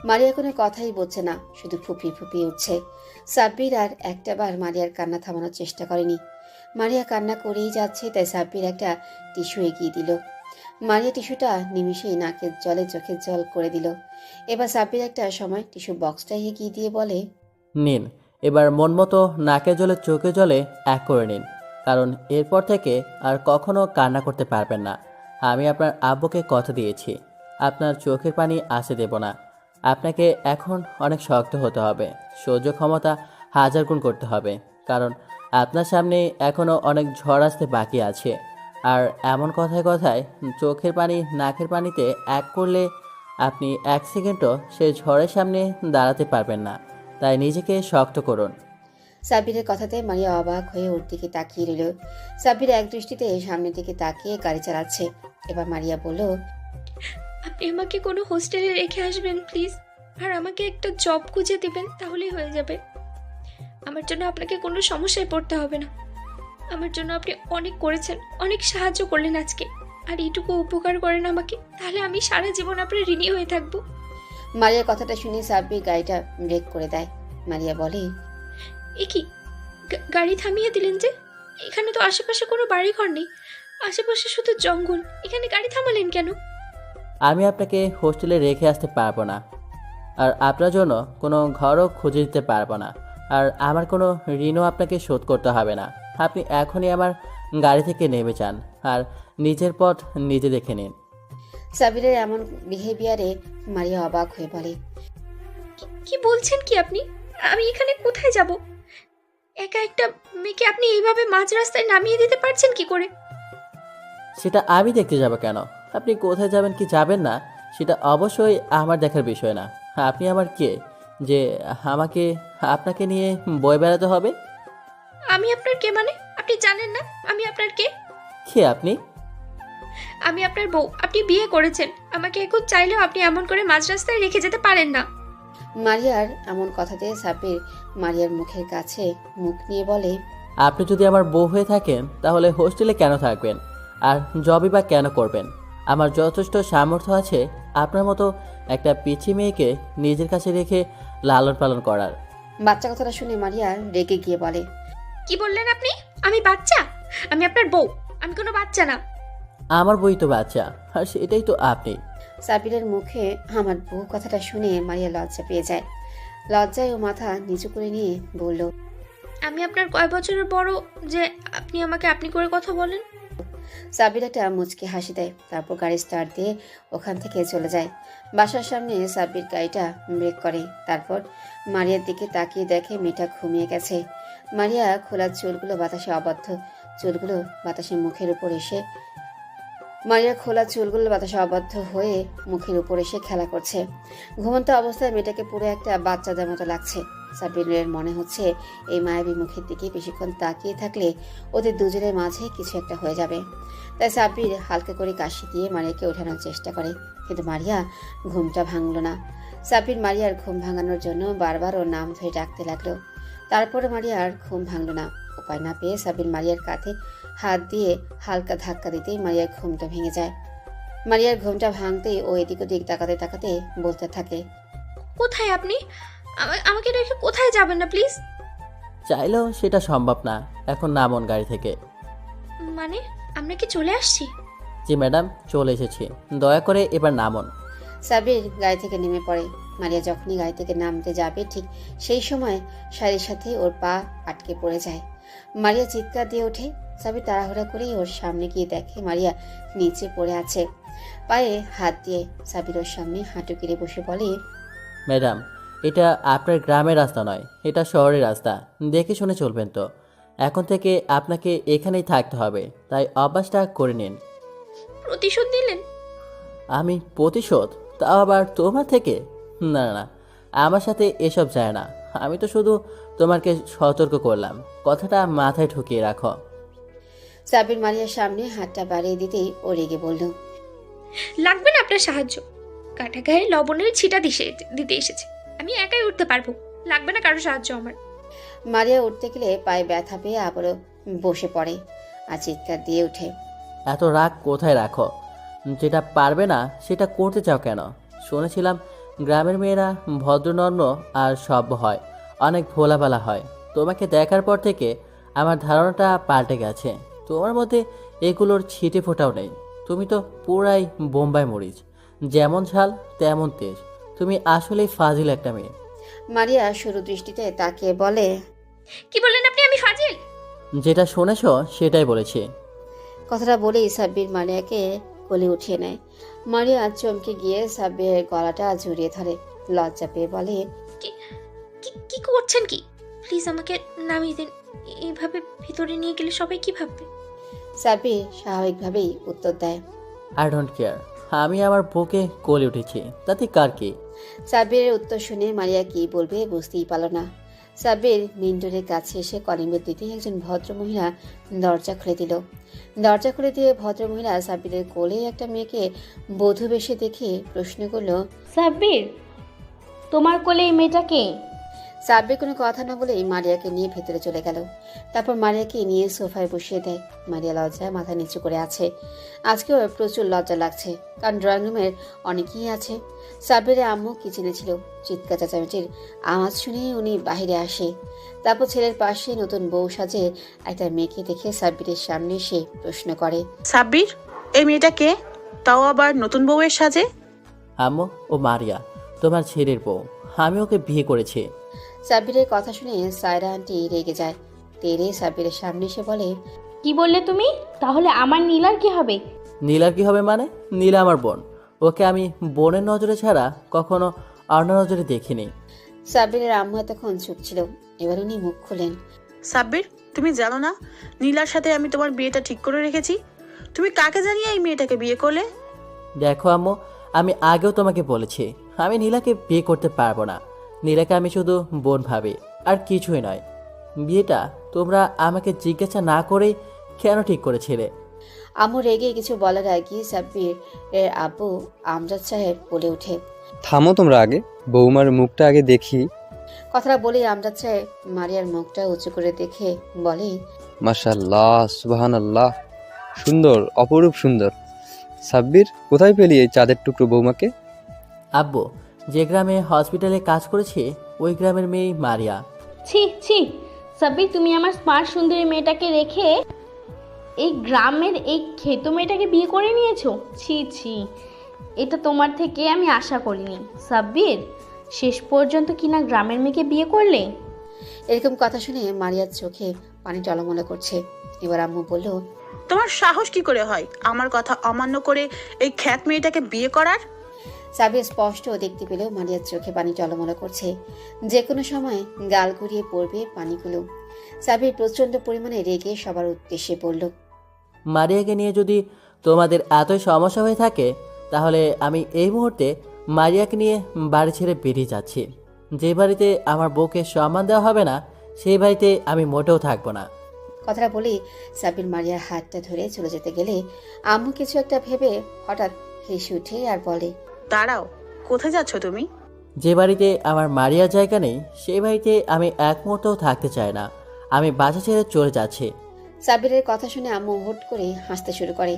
মারিয়া কোনো কথাই বলছে না, শুধু ফুপিয়ে ফুপিয়ে উঠছে। সাব্বির আর একটাবার মারিয়ার কান্না থামানোর চেষ্টা করেনি। মারিয়া কান্না করেই যাচ্ছে, তাই সাব্বির একটা টিস্যু এগিয়ে দিল। মারিয়া টিস্যুটা নিমিষেই নাকের জলে চোখের জল করে দিল। এবার সাব্বির একটা সময় টিস্যু বক্সটা এগিয়ে দিয়ে বলে, নিন, এবার মন মতো নাকে জলে চোখে জলে এক করে নিন, কারণ এরপর থেকে আর কখনো কান্না করতে পারবেন না। আমি আপনার আব্বুকে কথা দিয়েছি, আপনার চোখের পানি আসতে দেব না। আপনাকে এখন অনেক শক্ত হতে হবে, সহ্য ক্ষমতা 1000 গুণ করতে হবে, কারণ আপনার সামনে এখনও অনেক ঝড় আসতে বাকি আছে। আর এমন কথায় কথায় চোখের পানি নাকের পানিতে এক করলে আপনি 1 সেকেন্ডও সেই ঝড়ের সামনে দাঁড়াতে পারবেন না, তাই নিজেকে শক্ত করুন। সাব্বিরের কথাতে মারিয়া অবাক হয়ে ওর দিকে তাকিয়ে রইল। সাব্বির এক দৃষ্টিতে সামনের দিকে তাকিয়ে গাড়ি চালাচ্ছে। এবার মারিয়া বলল, আপনি আমাকে কোনো হোস্টেলে রেখে আসবেন প্লিজ, আর আমাকে একটা জব খুঁজে দিবেন, তাহলেই হয়ে যাবে। আমার জন্য আপনাকে কোনো সমস্যায় পড়তে হবে না। আমার জন্য আপনি অনেক করেছেন, অনেক সাহায্য করলেন আজকে, আর এইটুকু উপকার করেন আমাকে, তাহলে আমি সারা জীবন আপনার ঋণী হয়ে থাকবো। মারিয়ার কথাটা শুনে সাব্বির গাড়িটা ব্রেক করে দেয়। মারিয়া বলে, এ কি, গাড়ি থামিয়ে দিলেন যে? এখানে তো আশেপাশে কোনো বাড়িঘর নেই, আশেপাশে শুধু জঙ্গল, এখানে গাড়ি থামালেন কেন? আমি আপনাকে হোস্টেলে রেখে আসতে পারবো না, আর আপনার জন্য কোনো ঘরও খুঁজে দিতে পারবো না, আর আমার কোনো ঋণও আপনাকে শোধ করতে হবে না। আপনি এখনই আমার গাড়ি থেকে নেমে যান আর নিজের পথ নিজে দেখে নিন। সাবিরের এমন বিহেভিয়ারে মারিয়া অবাক হয়ে বলে, কি বলছেন কি আপনি? আমি এখানে কোথায় যাব? একা একটা মেয়েকে আপনি এইভাবে মাঝ রাস্তায় নামিয়ে দিতে পারছেন কি করে? সেটা আমি দেখতে যাব কেন? আপনি কোথায় যাবেন কি যাবেন না সেটা অবশ্যই আমার দেখার বিষয় না। আপনি আমার কে যে আমাকে আপনাকে নিয়ে বয়ে বেড়াতে হবে? আমি আপনার কে মানে? আপনি জানেন না আমি আপনার কে? কে আপনি? আমি আপনার বউ। আপনি বিয়ে করেছেন। আমাকে এখন চাইলেও আপনি এমন করে মাঝ রাস্তায় রেখে যেতে পারেন না। মারিয়ার এমন কথাতে সাব্বির মারিয়ার মুখের কাছে মুখ নিয়ে বলে, আপনি যদি আমার বউ হয়ে থাকেন তাহলে হোস্টেলে কেন থাকবেন আর জবই বা কেন করবেন? আমার যথেষ্ট সামর্থ্য আছে আপনার মতো একটা পিচ্ছি মেয়েকে নিজের কাছে রেখে লালন পালন করার। বাচ্চা কথাটা শুনে মারিয়া রেগে গিয়ে বলে, কি বললেন আপনি? আমি বাচ্চা? আমি আপনার বউ। আমি কোনো বাচ্চা না। আমার বই তো বাচ্চা, আর সেটাই তো আপনি। সাবিরের মুখে আমার বউ কথাটা শুনে মারিয়া লজ্জা পেয়ে যায়। লজ্জায় ও মাথা নিচু করে নিয়ে বলল, আমি আপনার কয় বছরের বড় যে আপনি আমাকে আপনি করে কথা বলেন? সাবির একটা মুচকি হাসি দেয়, তারপর গাড়ি স্টার্ট দিয়ে ওখান থেকে চলে যায়। বাসার সামনে সাবির গাড়িটা ব্রেক করে, তারপর মারিয়ার দিকে তাকিয়ে দেখে মেয়েটা ঘুমিয়ে গেছে। মারিয়া খোলা চুলগুলো বাতাসে আবদ্ধ, চুলগুলো বাতাসে মুখের উপর এসে মারিয়ার খোলা চুলগুলো বাতাসে আবদ্ধ হয়ে মুখের উপর এসে খেলা করছে। ঘুমন্ত অবস্থায় মেয়েটাকে পুরো একটা বাচ্চাদের মতো লাগছে। সাবিরের মনে হচ্ছে এই মায়াবী মুখের দিকে বেশিক্ষণ তাকিয়ে থাকলে ওদের দুজনের মাঝে কিছু একটা হয়ে যাবে। তাই সাবির হালকা করে কাশি দিয়ে মারিয়াকে ওঠানোর চেষ্টা করে, কিন্তু মারিয়া ঘুমটা ভাঙল না। সাবির মারিয়ার ঘুম ভাঙানোর জন্য বারবার ওর নাম ধরে ডাকতে লাগলো। তারপরে মারিয়ার ঘুম ভাঙল না। উপায় না পেয়ে সাবির মারিয়ার কাঁধে হাত দিয়ে হালকা ধাক্কা দিতেই মারিয়ার ঘুমটা ভেঙে যায়। মারিয়ার ঘুমটা ভাঙতেই ও এদিক ওদিক তাকাতে তাকাতে বলতে থাকে, কোথায় আপনি? আমাকে রেখে কোথায় যাবেন না প্লিজ। চাইলেও সেটা সম্ভব না। এখন নামুন গাড়ি থেকে। মানে আমরা কি চলে আসছি? জি ম্যাডাম, চলে এসেছি। দয়া করে এবার নামুন। সাবির গাড়ি থেকে নেমে পড়ে। মারিয়া যখনই গাড়ি থেকে নামতে যাবে ঠিক সেই সময় শাড়ির সাথে ওর পা আটকে পড়ে যায়। মারিয়া চিৎকার দিয়ে ওঠে। সাবির তাড়াহুড়া করেই ওর সামনে গিয়ে দেখে মারিয়া নিচে পড়ে আছে। পায়ে হাত দিয়ে সাবির ওর সামনে হাঁটু কেড়ে বসে বলে, ম্যাডাম, এটা আপনার গ্রামের রাস্তা নয়, এটা শহরের রাস্তা। দেখে শুনে চলবেন তো। এখন থেকে আপনাকে এখানেই থাকতে হবে, তাই অভ্যাসটা করে নিন। প্রতিশোধ দিলেন? আমি প্রতিশোধ? তাও আবার তোমার থেকে? না না না, আমার সাথে এসব যায় না। আমি তো শুধু তোমাকে সতর্ক করলাম, কথাটা মাথায় ঢুকিয়ে রাখো। সাবির মারিয়ার সামনে হাতটা বাড়িয়ে দিতেই ও রেগে বলল, লাগবে না আপনার সাহায্য। কাটা গায়ে লবণের ছিটা দিতে এসেছে। আমি একাই উঠতে পারবো। লাগবে না কারো সাহায্য আমার। মারিয়া উঠতে গেলে পায়ে ব্যথা পেয়ে আবারও বসে পড়ে আর চিৎকার দিয়ে ওঠে। এত রাগ কোথায় রাখো? যেটা পারবে না সেটা করতে চাও কেন? শুনেছিলাম গ্রামের মেয়েরা ভদ্রনম্র আর সভ্য হয়, অনেক ভোলাভালা হয়। তোমাকে দেখার পর থেকে আমার ধারণাটা পাল্টে গেছে। তোমার মধ্যে এগুলোর ছিটে ফোটাও নেই। তুমি তো পুরাই বোম্বাই মরিচ, যেমন ঝাল তেমন তেজ। তুমি আসলেই ফাজিল একটা মেয়ে। মারিয়া সরু দৃষ্টিতে তাকিয়ে বলে, কি বললেন আপনি? আমি ফাজিল? যেটা শুনেছ সেটাই বলেছি। কথাটা বলেই সাব্বির মারিয়াকে কোলে উঠিয়ে নেয়। মারিয়া চমকে গিয়ে সাব্বিরের গলাটা জড়িয়ে ধরে। লজ্জা পেয়ে বলে, কি কি করছেন কি? প্লিজ আমাকে নামিয়ে দিন। এইভাবে ভিতরে নিয়ে গেলে সবাই কি ভাববে? সাব্বির স্বাভাবিকভাবেই উত্তর দেয়। I don't care. আমি আমার বউকে কোলে উঠেছি, তাতে কার কি? সাব্বিরের উত্তর শুনে মারিয়া কি বলবে বুঝতেই পারল না। সাব্বির মিন্টুরের কাছে এসে কলিং বেল দিতেই একজন ভদ্রমহিলা দরজা খুলে দিল। দরজা খুলে দিয়ে ভদ্রমহিলা সাব্বিরের কোলে একটা মেয়েকে বধূ বেশে দেখে প্রশ্ন করল, সাব্বির, তোমার কোলে এই মেয়েটাকে? সাব্বির কোনো কথা না বলেই মারিয়াকে নিয়ে ভেতরে চলে গেল। তারপর মারিয়াকে নিয়ে সোফায় বসিয়ে দেয়। মারিয়া লজ্জায় মাথা নিচু করে আছে। আজকেও প্রচুর লজ্জা লাগছে, কারণ ড্রয়িং রুমের অনেকেই আছে। সাব্বিরের আম্মু কিচেনে ছিল। চিৎকার চেঁচামেচির আওয়াজ শুনেই উনি বাহিরে আসে। তারপর ছেলের পাশে নতুন বউ সাজে একটা মেয়েকে দেখে সাব্বিরের সামনে এসে প্রশ্ন করে, সাব্বির, এই মেয়েটা কে? তাও আবার নতুন বউয়ের সাজে? আম্মু, ও মারিয়া, তোমার ছেলের বউ। আমি ওকে বিয়ে করেছি। সাব্বিরের কথা শুনে সায়রা আন্টি রেগে যায়। তেরে সাব্বিরের সামনে এসে বলে, কি বললে তুমি? তাহলে আমার নীলার কি হবে? নীলার কি হবে মানে? নীলা আমার বোন। ওকে আমি বোনের নজরে ছাড়া কখনো অন্য নজরে দেখিনি। সাব্বিরের আম্মু এতক্ষণ চুপ ছিল, এবার উনি মুখ খুলেন। সাব্বির, তুমি জানো না নীলার সাথে আমি তোমার বিয়েটা ঠিক করে রেখেছি? তুমি কাকে জানিয়ে এই মেয়েটাকে বিয়ে করলে? দেখো আম্মু, আমি আগেও তোমাকে বলেছি আমি নীলাকে বিয়ে করতে পারবো না। নীলাকে আমি শুধু বোন ভাবি, আর কিছুই নয়। বিয়েটা তোমরা আমাকে জিজ্ঞাসা না করেই কেন ঠিক করেছিলে? আম্মু রেগে কিছু বলার আগে সাব্বির এর আব্বু আমজাদ সাহেব বলে ওঠে। থামো তোমরা, আগে বৌমার মুখটা আগে দেখি। কথাটা বলেই আমজাদ সাহেব মারিয়ার মুখটা উঁচু করে দেখে বলে, মাশাআল্লাহ, সুবহানাল্লাহ, সুন্দর, অপরূপ সুন্দর। সাব্বির, কোথায় পেলি এই চাঁদের টুকরো বৌমাকে? আব্বু, যে গ্রামে হসপিটালে কাজ করেছি ওই গ্রামের মেয়ে মারিয়া। ছি ছি সাব্বির, তুমি আমার স্মার্ট সুন্দরী মেয়েটাকে রেখে এই গ্রামের এই খেতো মেয়েটাকে বিয়ে করে নিয়েছো? ছি ছি, এটা তোমার থেকে আমি আশা করিনি। সাব্বির, শেষ পর্যন্ত কিনা গ্রামের মেয়েকে বিয়ে করলে? এরকম কথা শুনে মারিয়ার চোখে পানি টলমল করছে। এবার আম্মু বলল, তোমার সাহস কি করে হয় আমার কথা অমান্য করে এই খ্যাত মেয়েটাকে বিয়ে করার? সাব্বির স্পষ্ট দেখতে পেলেও মারিয়ার চোখে পানি টলমল করছে, যে কোনো সময় গাল গড়িয়ে পড়বে পানিগুলো। সাব্বির প্রচন্ড পরিমাণে রেগে সবার উদ্দেশ্যে বলল, মারিয়াকে নিয়ে যদি তোমাদের এতই সমস্যা হয়ে থাকে তাহলে আমি এই মুহূর্তে মারিয়াকে নিয়ে বাড়ি ছেড়ে বেরিয়ে যাচ্ছি। যে বাড়িতে আমার বউকে সম্মান দেওয়া হবে না সেই বাড়িতে আমি মোটেও থাকবো না। কথাটা বলেই সাব্বির মারিয়ার হাতটা ধরে চলে যেতে গেলে আম্মু কিছু একটা ভেবে হঠাৎ হেসে উঠে আর বলে, দাঁড়াও, কোথায় যাচ্ছ তুমি? যে বাড়িতে আমার মারিয়ার জায়গা নেই সেই বাড়িতে আমি এক মুহূর্তও থাকতে চাই না। আমি বাসা ছেড়ে চলে যাচ্ছি। সাব্বিরের কথা শুনে আম্মু হুট করে হাসতে শুরু করে।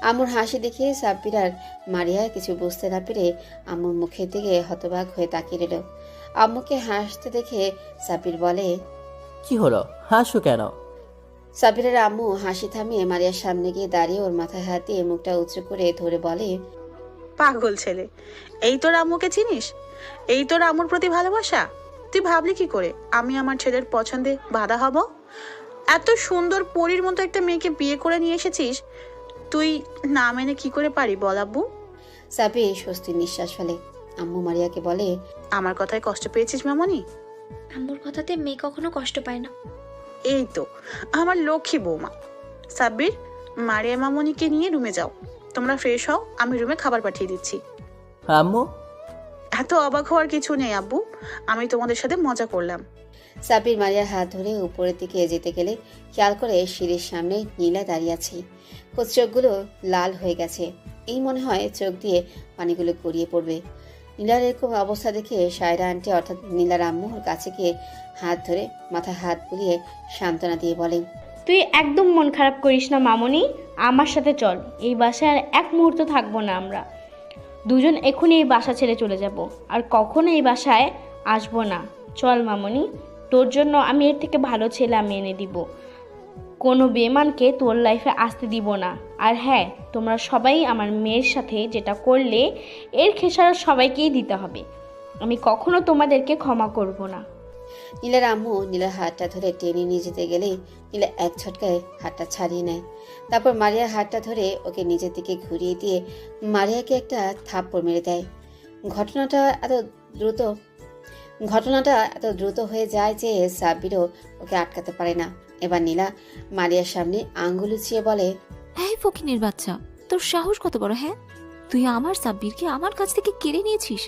আম্মুর হাসি দেখে সাব্বির আর মারিয়া কিছু বুঝতে না পেরে আম্মুর মুখের দিকে হতবাক হয়ে তাকিয়ে রইল। আম্মুকে হাসতে দেখে সাব্বির বলে, কি হলো, হাসো কেন? সাব্বিরের আম্মু হাসি থামিয়ে মারিয়ার সামনে গিয়ে দাঁড়িয়ে ওর মাথায় হাত দিয়ে মুখটা উঁচু করে ধরে বলে, পাগল ছেলে, এই তোর আম্মুকে চিনিস? এই তোর আম্মুর প্রতি ভালোবাসা? তুই ভাবলি কি করে আমি আমার ছেলের পছন্দে বাধা হব? এত সুন্দর পরীর মতো একটা মেয়েকে বিয়ে করে নিয়ে এসেছিস, তুই না মেনে কি করে পারি বল আব্বু? সাব্বির স্বস্তির নিঃশ্বাস ফেলে। আম্মু মারিয়াকে বলে, আমার কথায় কষ্ট পেয়েছিস মামনি? আম্মুর কথাতে মেয়ে কখনো কষ্ট পায় না। এই তো আমার লক্ষ্মী বৌমা। সাব্বির, মারিয়া মামনিকে নিয়ে রুমে যাও, তোমরা ফ্রেশ হও, আমি রুমে খাবার পাঠিয়ে দিচ্ছি। আম্মু, এত অবাক হওয়ার কিছু নেই আব্বু, আমি তোমাদের সাথে মজা করলাম। সাব্বির মারিয়ার হাত ধরে উপরের দিকে যেতে গেলে খেয়াল করে সিঁড়ির সামনে নীলা দাঁড়িয়ে আছে। ওর চোখগুলো লাল হয়ে গেছে, এই মনে হয় চোখ দিয়ে পানিগুলো গড়িয়ে পড়বে। নীলার এরকম অবস্থা দেখে সায়রা আন্টি অর্থাৎ নীলার আম্মুর কাছে গিয়ে হাত ধরে মাথায় হাত বুলিয়ে সান্ত্বনা দিয়ে বলে, তুই একদম মন খারাপ করিস না মামনি, আমার সাথে চল। এই বাসায় আর এক মুহূর্ত থাকবো না আমরা দুজন, এখনই এই বাসা ছেড়ে চলে যাব, আর কখনো এই বাসায় আসবো না। চল মামনি, তোর জন্য আমি এর থেকে ভালো ছেলে আমি এনে দিব। কোনো বেমানকে তোর লাইফে আসতে দিব না। আর হ্যাঁ, তোমরা সবাই আমার মেয়ের সাথে যেটা করলে এর খেসারত সবাইকেই দিতে হবে। আমি কখনো তোমাদেরকে ক্ষমা করব না। নীলার আম্মু নীলার হাতটা ধরে টেনে নিয়ে যেতে গেলেই নীলা এক ঝটকায় হাতটা ছাড়িয়ে নেয়। তারপর মারিয়ার হাতটা ধরে ওকে নিজের দিকে ঘুরিয়ে দিয়ে মারিয়াকে একটা থাপ্পড় মেরে দেয়। ঘটনাটা এত দ্রুত হয়ে যায় যে সাব্বিরও ওকে আটকাতে পারে না। এবার নীলা মারিয়ার সামনে আঙ্গুল উঁচিয়ে বলে, এই ফকিনের বাচ্চা, তোর সাহস কত বড়! হ্যাঁ, তুই আমার সাব্বিরকে আমার কাছ থেকে কেড়ে নিয়েছিস।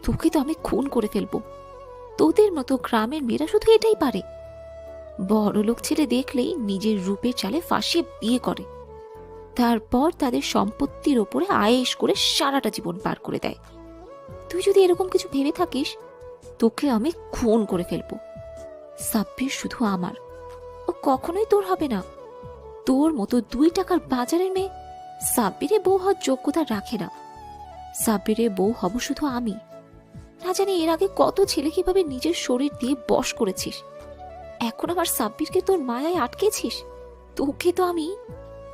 তোকে তো আমি খুন করে ফেলবো। তোদের মতো গ্রামের মেয়েরা শুধু এটাই পারে, বড় লোক ছেলে দেখলেই নিজের রূপের চালে ফাঁসিয়ে বিয়ে করে, তারপর তাদের সম্পত্তির ওপরে আয়েশ করে সারাটা জীবন পার করে দেয়। তুই যদি এরকম কিছু ভেবে থাকিস, তোকে আমি খুন করে ফেলবো। সাব্বির শুধু আমার, ও কখনোই তোর হবে না। তোর মতো 2 টাকার বাজারের মেয়ে সাব্বিরে বউ হওয়ার যোগ্যতা রাখে না। সাব্বিরে বউ হব শুধু আমি। না জানি এর আগে কত ছেলে কিভাবে নিজের শরীর দিয়ে বশ করেছিস, এখন আমার সাব্বিরকে তোর মায়ায় আটকেছিস। তোকে তো আমি।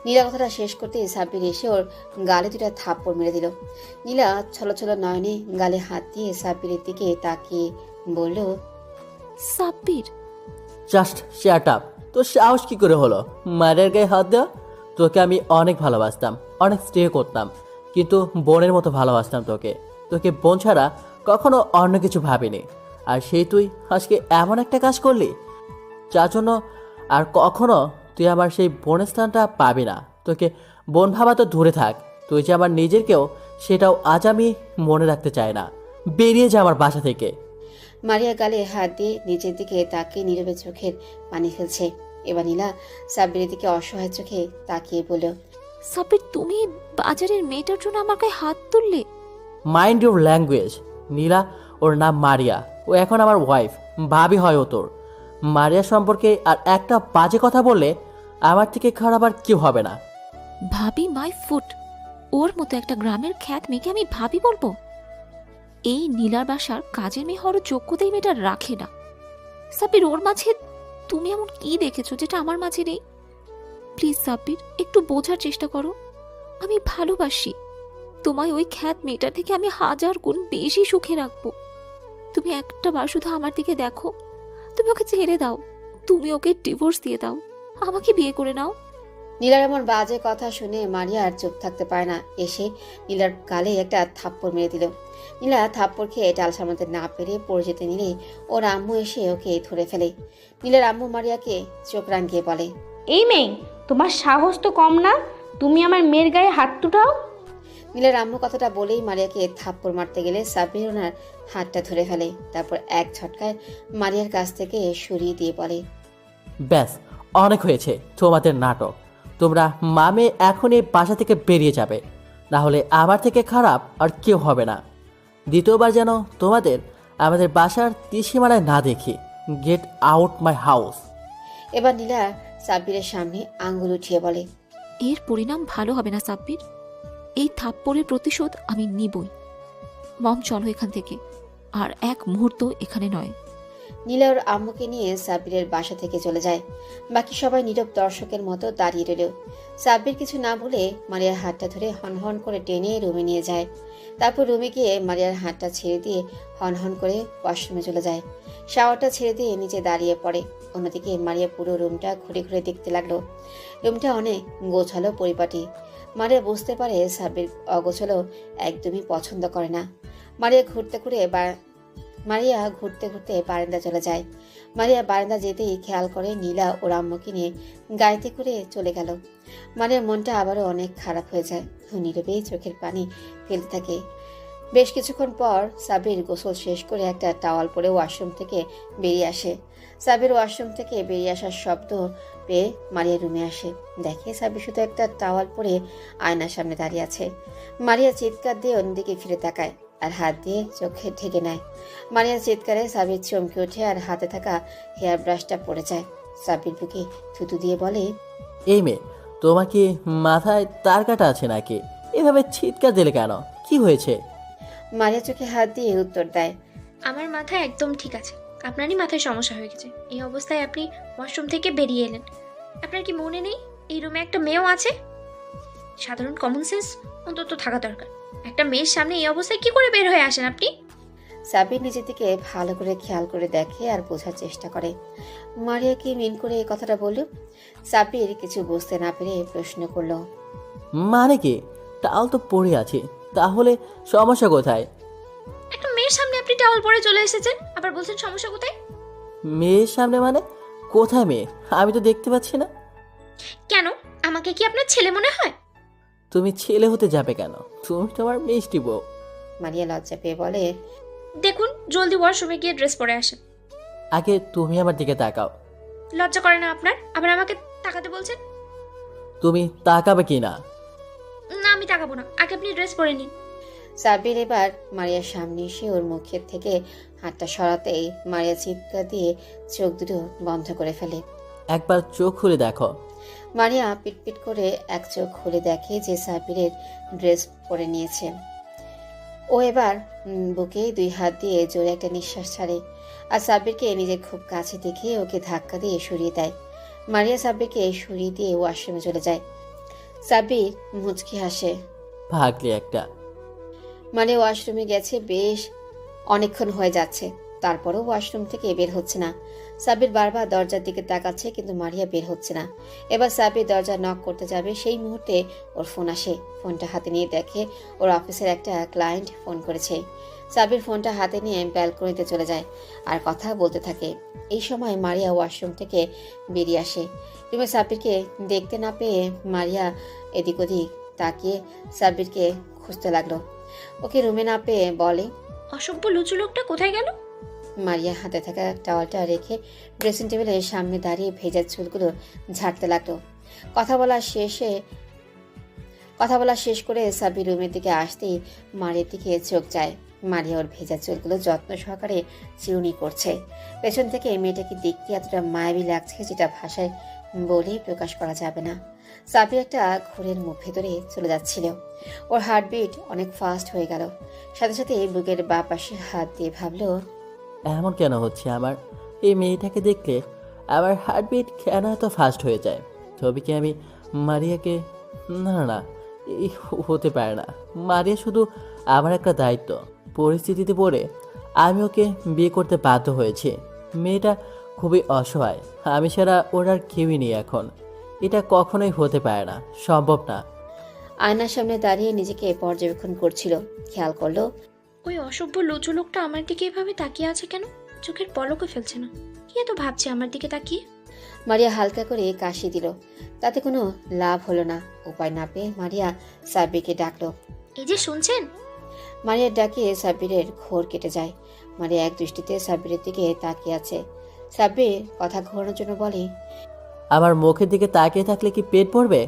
নীলা কথাটা শেষ করতে সাব্বির এসে ওর গালে 2টা থাপ্পড় মেরে দিল। নীলা ছলছল নয়নে গালে হাত দিয়ে সাব্বিরের দিকে তাকিয়ে বলল, সাব্বির, জাস্ট শ্যাট আপ। তোর সাহস কি করে হলো মায়ের গায়ে হাত দেওয়া? তোকে আমি অনেক ভালোবাসতাম, অনেক স্টে করতাম, কিন্তু বোনের মতো ভালোবাসতাম তোকে। তোকে বোন ছাড়া কখনো অন্য কিছু ভাবিনি। আর সেই তুই আজকে এমন একটা কাজ করলি যার জন্য আর কখনো তুই আমার সেই বোনের স্থানটা পাবি না। তোকে বোন ভাবা তো দূরে থাক, তুই যে আমার নিজের কেউ সেটাও আজ আমি মনে রাখতে চাই না। বেরিয়ে যা আমার বাসা থেকে। মারিয়া গালে হাত দিয়ে নিজের দিকে তাকিয়ে নীরবে চোখের পানি ফেলছে। এবার নীলা সাব্বিরের দিকে অসহায় চোখে তাকিয়ে বলল, সাব্বির, তুমি বাজারের মেয়েটার জন্য আমার গায়ে হাত তুললে? Mind your language. নীলা ওর নাম মারিয়া, ও এখন আমার ওয়াইফ, ভাবি হয় ও তোর। মারিয়া সম্পর্কে আর একটা বাজে কথা বললে আমার থেকে খারাপ আর কেউ হবে না। ভাবি মাই ফুট। ওর মতো একটা গ্রামের খ্যাত মেয়েকে আমি ভাবি বলবো? এই নীলার বাসার কাজের মেয়ে হওয়ার যোগ্যতাই মেয়েটা রাখে না। সাব্বির, ওর মাঝে তুমি এমন কি দেখেছো যেটা আমার মাঝে নেই? প্লিজ সাব্বির, একটু বোঝার চেষ্টা করো। আমি ভালোবাসি তোমায়। ওই খ্যাত মেয়েটার থেকে আমি 1000 গুণ বেশি সুখে রাখবো। তুমি একটা বার শুধু আমার দিকে দেখো। তুমি ওকে ছেড়ে দাও, তুমি ওকে ডিভোর্স দিয়ে দাও, আমাকে বিয়ে করে নাও। নীলার এমন বাজে কথা শুনে মারিয়া আর চুপ থাকতে পারে না, এসে নীলার গালে একটা থাপ্পড় মেরে দিল। নীলা থাপ্পড় খেয়ে ডাল সামলাতে না পেরে পড়ে যেতে নিলে ওর আম্মু এসে ওকে ধরে ফেলে। নীলার আম্মু মারিয়াকে চোখ রাঙিয়ে বলে, এই মেয়ে, তোমার সাহস তো কম না, তুমি আমার মেয়ের গায়ে হাত তুটাও। নীলার আম্মু কথাটা বলেই মারিয়াকে থাপ্পড় মারতে গেলে সাব্বির ওনার হাতটা ধরে ফেলে। তারপর এক ঝটকায় মারিয়ার কাছ থেকে সরিয়ে দিয়ে বলে, ব্যাস, অনেক হয়েছে তোমাদের নাটক। তোমরা মামে এখন এই বাসা থেকে বেরিয়ে যাবে, না হলে আমার থেকে খারাপ আর কেউ হবে না। দ্বিতীয়বার যেন তোমাদের আমাদের বাসার ত্রিসীমানায় না দেখি। Get out my house. এবার নীলা সাব্বিরের সামনে আঙ্গুল উঠিয়ে বলে, এর পরিণাম ভালো হবে না সাব্বির। এই থাপ্পড়ের প্রতিশোধ আমি নিবই। মম, চলো এখান থেকে, আর এক মুহূর্ত এখানে নয়। নীলা ওর আম্মুকে নিয়ে সাব্বিরের বাসা থেকে চলে যায়। বাকি সবাই নীরব দর্শকের মতো দাঁড়িয়ে রইল। সাব্বির কিছু না বলে মারিয়ার হাতটা ধরে হনহন করে টেনে রুমে নিয়ে যায়। তারপর রুমে গিয়ে মারিয়ার হাতটা ছেড়ে দিয়ে হনহন করে ওয়াশরুমে চলে যায়। শাওয়ারটা ছেড়ে দিয়ে নিচে দাঁড়িয়ে পড়ে। অন্যদিকে মারিয়া পুরো রুমটা ঘুরে ঘুরে দেখতে লাগলো। রুমটা অনেক গোছালো পরিপাটি। মারিয়া বুঝতে পারে সাব্বির অগোছালো একদমই পছন্দ করে না। মারিয়া ঘুরতে ঘুরতে বারান্দা চলে যায়। মারিয়া বারান্দা যেতেই খেয়াল করে নীলা ওর আম্মুকে নিয়ে গাড়িতে করে চলে গেল। মারিয়ার মনটা আবারও অনেক খারাপ হয়ে যায়। নীরবেই চোখের পানি ফেলতে থাকে। বেশ কিছুক্ষণ পর সাবির গোসল শেষ করে একটা টাওয়াল পরে ওয়াশরুম থেকে বেরিয়ে আসে। সাবির ওয়াশরুম থেকে বেরিয়ে আসার শব্দ পেয়ে মারিয়া রুমে আসে। দেখে সাবির শুধু একটা টাওয়াল পরে আয়নার সামনে দাঁড়িয়ে আছে। মারিয়া চিৎকার দিয়ে অন্যদিকে ফিরে তাকায় আর হাত দিয়ে চোখে ঢেকে নেয়। মারিয়ার চিৎকারে সাবির চমকে ওঠে আর হাতে থাকা হেয়ার ব্রাশটা পড়ে যায়। সাবির বুকে থুতু দিয়ে বলে, এই মেয়ে, তোমার কি মাথায় তার কাটা আছে নাকি? এভাবে চিৎকার দিলে কেন? কি হয়েছে? মারিয়া চোখে হাত দিয়ে উত্তর দেয়, আমার মাথা একদম ঠিক আছে, আপনারই মাথায় সমস্যা হয়ে গেছে। এই অবস্থায় আপনি ওয়াশরুম থেকে বেরিয়ে এলেন। আপনার কি মনে নেই এই রুমে একটা মেয়েও আছে? সাধারণ কমন সেন্স অন্তত থাকা দরকার। একটা মেয়ের সামনে এই অবস্থায় কি করে বের হয়ে আসেন আপনি? সাবির নিজের দিকে ভালো করে খেয়াল করে দেখে আর বোঝার চেষ্টা করে মারিয়া কি মিন করে এই কথাটা বলল। সাবির কিছু বুঝতে না পেরে প্রশ্ন করলো, মানে কি? টাল তো পড়ে আছে, তাহলে সমস্যা কোথায়? একটা মেয়ের সামনে আপনি টাওয়াল পরে চলে এসেছেন, আবার বলছেন সমস্যা কোথায়? মেয়ের সামনে মানে? কোথায় মেয়ে? আমি তো দেখতে পাচ্ছি না। কেন, আমাকে কি আপনার ছেলে মনে হয়? তুমি ছেলে হতে যাবে কেন? তুমি তোমার মিষ্টি বউ। মারিয়া লজ্জা পেয়ে বলে, দেখুন, জলদি ওয়াশরুমে গিয়ে ড্রেস পরে আসেন। আগে তুমি আমার দিকে তাকাও। লজ্জা করে না আপনার? আবার আমাকে তাকাতে বলছেন? তুমি তাকাবে কি না? না, আমি তাকাবো না, আগে আপনি ড্রেস পরে নিন। সাবির এবার মারিয়ার সামনে এসে ওর মুখের থেকে হাতটা সরাতেই মারিয়া চিৎকার দিয়ে চোখ দুটো বন্ধ করে ফেলে। একবার চোখ খুলে দেখো। মারিয়া পিটপিট করে এক চোখ খুলে দেখে যে সাবিরের ড্রেস পরে নিয়েছে। ও এবার বুকে 2 হাত দিয়ে জোরে একটা নিঃশ্বাস ছাড়ে আর সাবিরকে নিজের খুব কাছে দেখে ওকে ধাক্কা দিয়ে সরিয়ে দেয়। মারিয়া সাবিরকে সরিয়ে দিয়ে ওয়াশরুমে চলে যায়। সাবির মুচকি হাসে। ভাগলি একটা। মানে ওয়াশরুমে গেছে বেশ অনেকক্ষণ হয়ে যাচ্ছে, তারপরও ওয়াশরুম থেকে বের হচ্ছে না। সাব্বির বারবার দরজার দিকে তাকাচ্ছে, কিন্তু মারিয়া বের হচ্ছে না। এবার সাব্বির দরজা নক করতে যাবে, সেই মুহূর্তে ওর ফোন আসে। ফোনটা হাতে নিয়ে দেখে ওর অফিসের একটা ক্লায়েন্ট ফোন করেছে। সাব্বির ফোনটা হাতে নিয়ে ব্যালকনিতে চলে যায় আর কথা বলতে থাকে। এই সময় মারিয়া ওয়াশরুম থেকে বেরিয়ে আসে। রুমে সাব্বিরকে দেখতে না পেয়ে মারিয়া এদিক ওদিক তাকিয়ে সাব্বিরকে খুঁজতে লাগলো। ওকে রুমে না পেয়ে বলে, অসভ্য লুচু লোকটা কোথায় গেল? মারিয়া হাতে থাকা টাওয়ালটা রেখে ড্রেসিং টেবিলের সামনে দাঁড়িয়ে ভেজা চুলগুলো ঝাড়তে লাগলো। কথা বলা শেষ করে সাব্বির রুমের দিকে আসতেই মারিয়ার দিকে চোখ যায়। মারিয়া ওর ভেজা চুলগুলো যত্ন সহকারে চিরুনি করছে। পেছন থেকে মেয়েটাকে দেখতে এতটা মায়াবী লাগছে যেটা ভাষায় বলে প্রকাশ করা যাবে না। সাব্বির একটা ঘোরের মুখ ভেতরে চলে যাচ্ছিল। ওর হার্টবিট অনেক ফাস্ট হয়ে গেল। সাথে সাথে বুকের বাঁ পাশে হাত দিয়ে ভাবলো, এমন কেন হচ্ছে আমার? এই মেয়েটাকে দেখলে আমার হার্টবিট কেন এত ফাস্ট হয়ে যায়? তবে কি আমি মারিয়াকে... না না না, এই হতে পারে না। মারিয়া শুধু আমার একটা দায়িত্ব। পরিস্থিতিতে পড়ে আমি ওকে বিয়ে করতে বাধ্য হয়েছি। মেয়েটা খুবই অসহায়, আমি ছাড়া ওর আর কেউই নেই এখন। এটা কখনোই হতে পারে না, সম্ভব না। আয়নার সামনে দাঁড়িয়ে নিজেকে পর্যবেক্ষণ করছিল। খেয়াল করলো ওই অসভ্য লুচু লোকটা আমার দিকে এভাবে তাকিয়ে আছে কেন? চোখের পলকও ফেলছে না। কি এত ভাবছে আমার দিকে তাকিয়ে? মারিয়া হালকা করে কাশি দিল। তাতে কোনো লাভ হলো না। উপায় না পেয়ে মারিয়া সাব্বিরকে ডাকলো। এই যে শুনছেন? মারিয়ার ডাকে সাব্বিরের ঘোর কেটে যায়। মারিয়া এক দৃষ্টিতে সাব্বিরের দিকে তাকিয়ে আছে। সাব্বির কথা ঘোরানোর জন্য বলে, আমার মুখের দিকে তাকিয়ে থাকলে কি পেট ভরবে?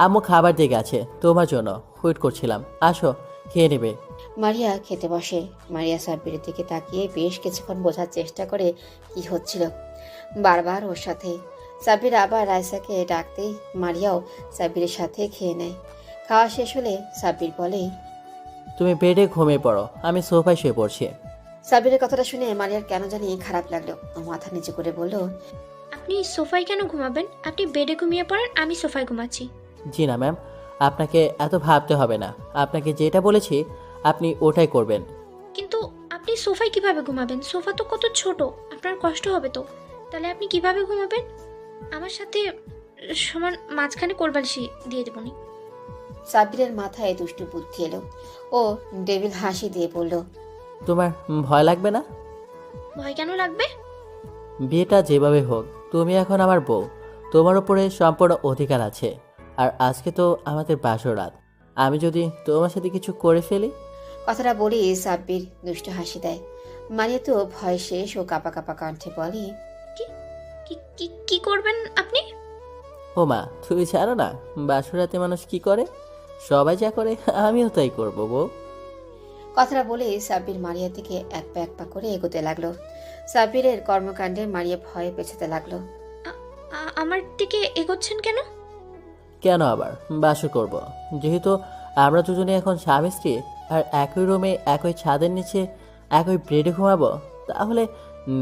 আম্মু খাবার দিয়ে গেছে তোমার জন্য, ওয়েট করছিলাম, আসো খেয়ে নেবে। মারিয়া খেতে বসে। মারিয়া সাব্বিরের দিকে তাকিয়ে বেশ কিছুক্ষণ বোঝার চেষ্টা করে কি হচ্ছিল বারবার ওর সাথে। সাব্বির আবার রাইসাকে ডাকতেই মারিয়াও সাব্বিরের সাথে খেয়ে নেয়। খাওয়া শেষ হলে সাব্বির বলে, তুমি বেডে ঘুমিয়ে পড়ো, আমি সোফায় শুয়ে পড়ছি। সাব্বিরের কথাটা শুনে মারিয়ার কেন জানি খারাপ লাগলো। ও মাথা নিচু করে বলল, আপনি সোফায় কেন ঘুমাবেন? আপনি বেডে ঘুমিয়ে পড়েন, আমি সোফায় ঘুমাচ্ছি। জি না ম্যাম, আপনাকে এত ভাবতে হবে না। আপনাকে যেটা বলেছি আপনি ওটাই করবেন। কিন্তু আপনি সোফায় কিভাবে ঘুমাবেন? সোফা তো কত ছোট, আপনার কষ্ট হবে তো। তাহলে আপনি কিভাবে ঘুমাবেন? আমার সাথে সমান মাঝখানে কোলবালিশি দিয়ে দেবনি। সাব্বিরের মাথায় দুষ্টু বুদ্ধি এলো। ও ডেভিল হাসি দিয়ে বলল, তোমার ভয় লাগবে না? ভয় কেন লাগবে? বিয়েটা যেভাবে হোক, তুমি এখন আমার বউ, তোমার উপরে সম্পূর্ণ অধিকার আছে। আর আজকে তো আমাদের বাসর রাত, আমি যদি তোমার সাথে কিছু করে ফেলি? কথাটা বলি সাব্বির দুষ্ট হাসি দেয়। মারিয়া তো ভয় শেষ ও কাঁপা কাঁপা কণ্ঠে বলে, কি কি কি করবেন আপনি? ও মা, তুমি জানো না বাসর রাতে মানুষ কি করে? সবাই যা করে আমিও তাই করবো বউ। কথাটা বলে সাব্বির মারিয়ার দিকে এক পা করে এগোতে লাগলো। সাব্বিরের কর্মকাণ্ডে মারিয়া ভয়ে পেছাতে লাগলো। আমার দিকে এগোচ্ছেন কেন? কেন আবার বাসর করব? যেহেতু আমরা দুজনে এখন স্বামী স্ত্রী আর একই রুমে একই ছাদের নিচে একই বেডে ঘুমাবো, তাহলে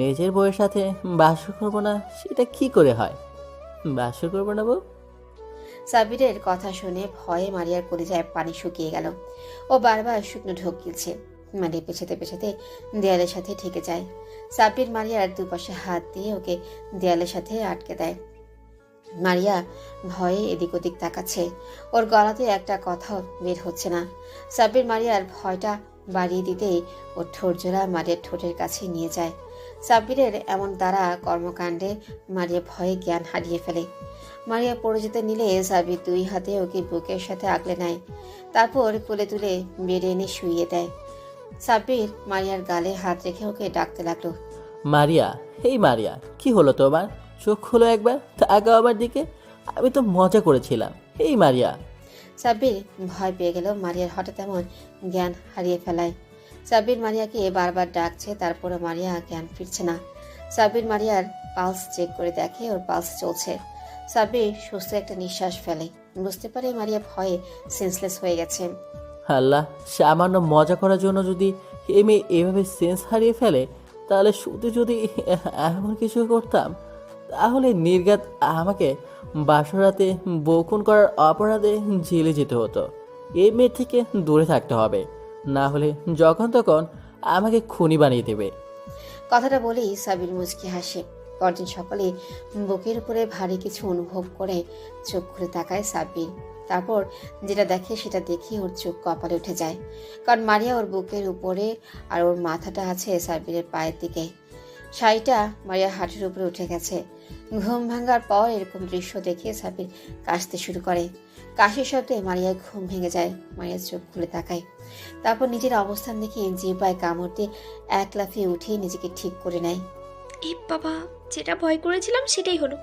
নিজের বউয়ের সাথে বাসর করবো না সেটা কি করে হয়? বাসর করবো না বউ? সাব্বিরের কথা শুনে ভয়ে মারিয়ার কলিজায় পানি শুকিয়ে গেল। ও বারবার শুকনো ঢোক গিলছে। মারিয়া পেছাতে পেছাতে দেয়ালের সাথে ঠেকে যায়। সাব্বির মারিয়ার দুপাশে হাত দিয়ে ওকে দেয়ালের সাথে আটকে দেয়। মারিয়া ভয়ে এদিক ওদিক তাকাচ্ছে। ওর গলাতে একটা কথাও বের হচ্ছে না। সাব্বির মারিয়ার ভয়টা বাড়িয়ে দিতেই ওর ঠোঁট জোড়া মারিয়ার ঠোঁটের কাছে নিয়ে যায়। সাব্বিরের এমন দ্বারা কর্মকাণ্ডে মারিয়া ভয়ে জ্ঞান হারিয়ে ফেলে। মারিয়া পড়ে যেতে নিলে সাব্বির দুই হাতে ওকে বুকের সাথে আগলে নেয়। তারপর কোলে তুলে বেড়ে এনে শুইয়ে দেয়। সাব্বির মারিয়ার গালে হাত রেখে ওকে ডাকতে লাগলো, মারিয়া, এই মারিয়া, কি হলো তোমার? চোখ খুলো একবার, তাকাও আমার দিকে। আমি তো মজা করেছিলাম। এই মারিয়া। সাব্বির ভয় পেয়ে গেল মারিয়ার হঠাৎ এমন জ্ঞান হারিয়ে ফেলায়। সাব্বির মারিয়াকে বারবার ডাকছে, তারপরে মারিয়া জ্ঞান ফিরছে না। সাব্বির মারিয়ার পালস চেক করে দেখে ওর পালস চলছে। সাব্বির সুস্থ একটা নিঃশ্বাস ফেলে। বুঝতে পারে মারিয়া ভয়ে সেন্সলেস হয়ে গেছে। আল্লাহ, সামান্য মজা করার জন্য যদি এই মেয়ে এভাবে সেন্স হারিয়ে ফেলে, তাহলে শুধু যদি এমন কিছু করতাম, তাহলে নির্ঘাত আমাকে বাসরাতে বউখুন করার অপরাধে জেলে যেতে হতো। এই মেয়ে থেকে দূরে থাকতে হবে, না হলে যখন তখন আমাকে খুনি বানিয়ে দেবে। কথাটা বলেই সাবির মুচকি হাসে। পরদিন সকালে বুকের উপরে ভারী কিছু অনুভব করে চোখ খুলে তাকায় সাব্বির। তারপর যেটা দেখে সেটা দেখে ওর চোখ কপালে উঠে যায়, কারণ মারিয়া ওর বুকের উপরে আর ওর মাথাটা আছে সাব্বিরের পায়ের দিকে। শাড়িটা মারিয়ার হাঁটুর উপরে উঠে গেছে। ঘুম ভাঙার পর এরকম দৃশ্য দেখে সাব্বির কাশতে শুরু করে। কাশির শব্দে মারিয়ার ঘুম ভেঙে যায়। মারিয়ার চোখ খুলে তাকায়, তারপর নিজের অবস্থান দেখে জিহ্বায় কামড় দিয়ে এক লাফিয়ে উঠে নিজেকে ঠিক করে নেয়। এ বাবা, যেটা ভয় করেছিলাম সেটাই হলো।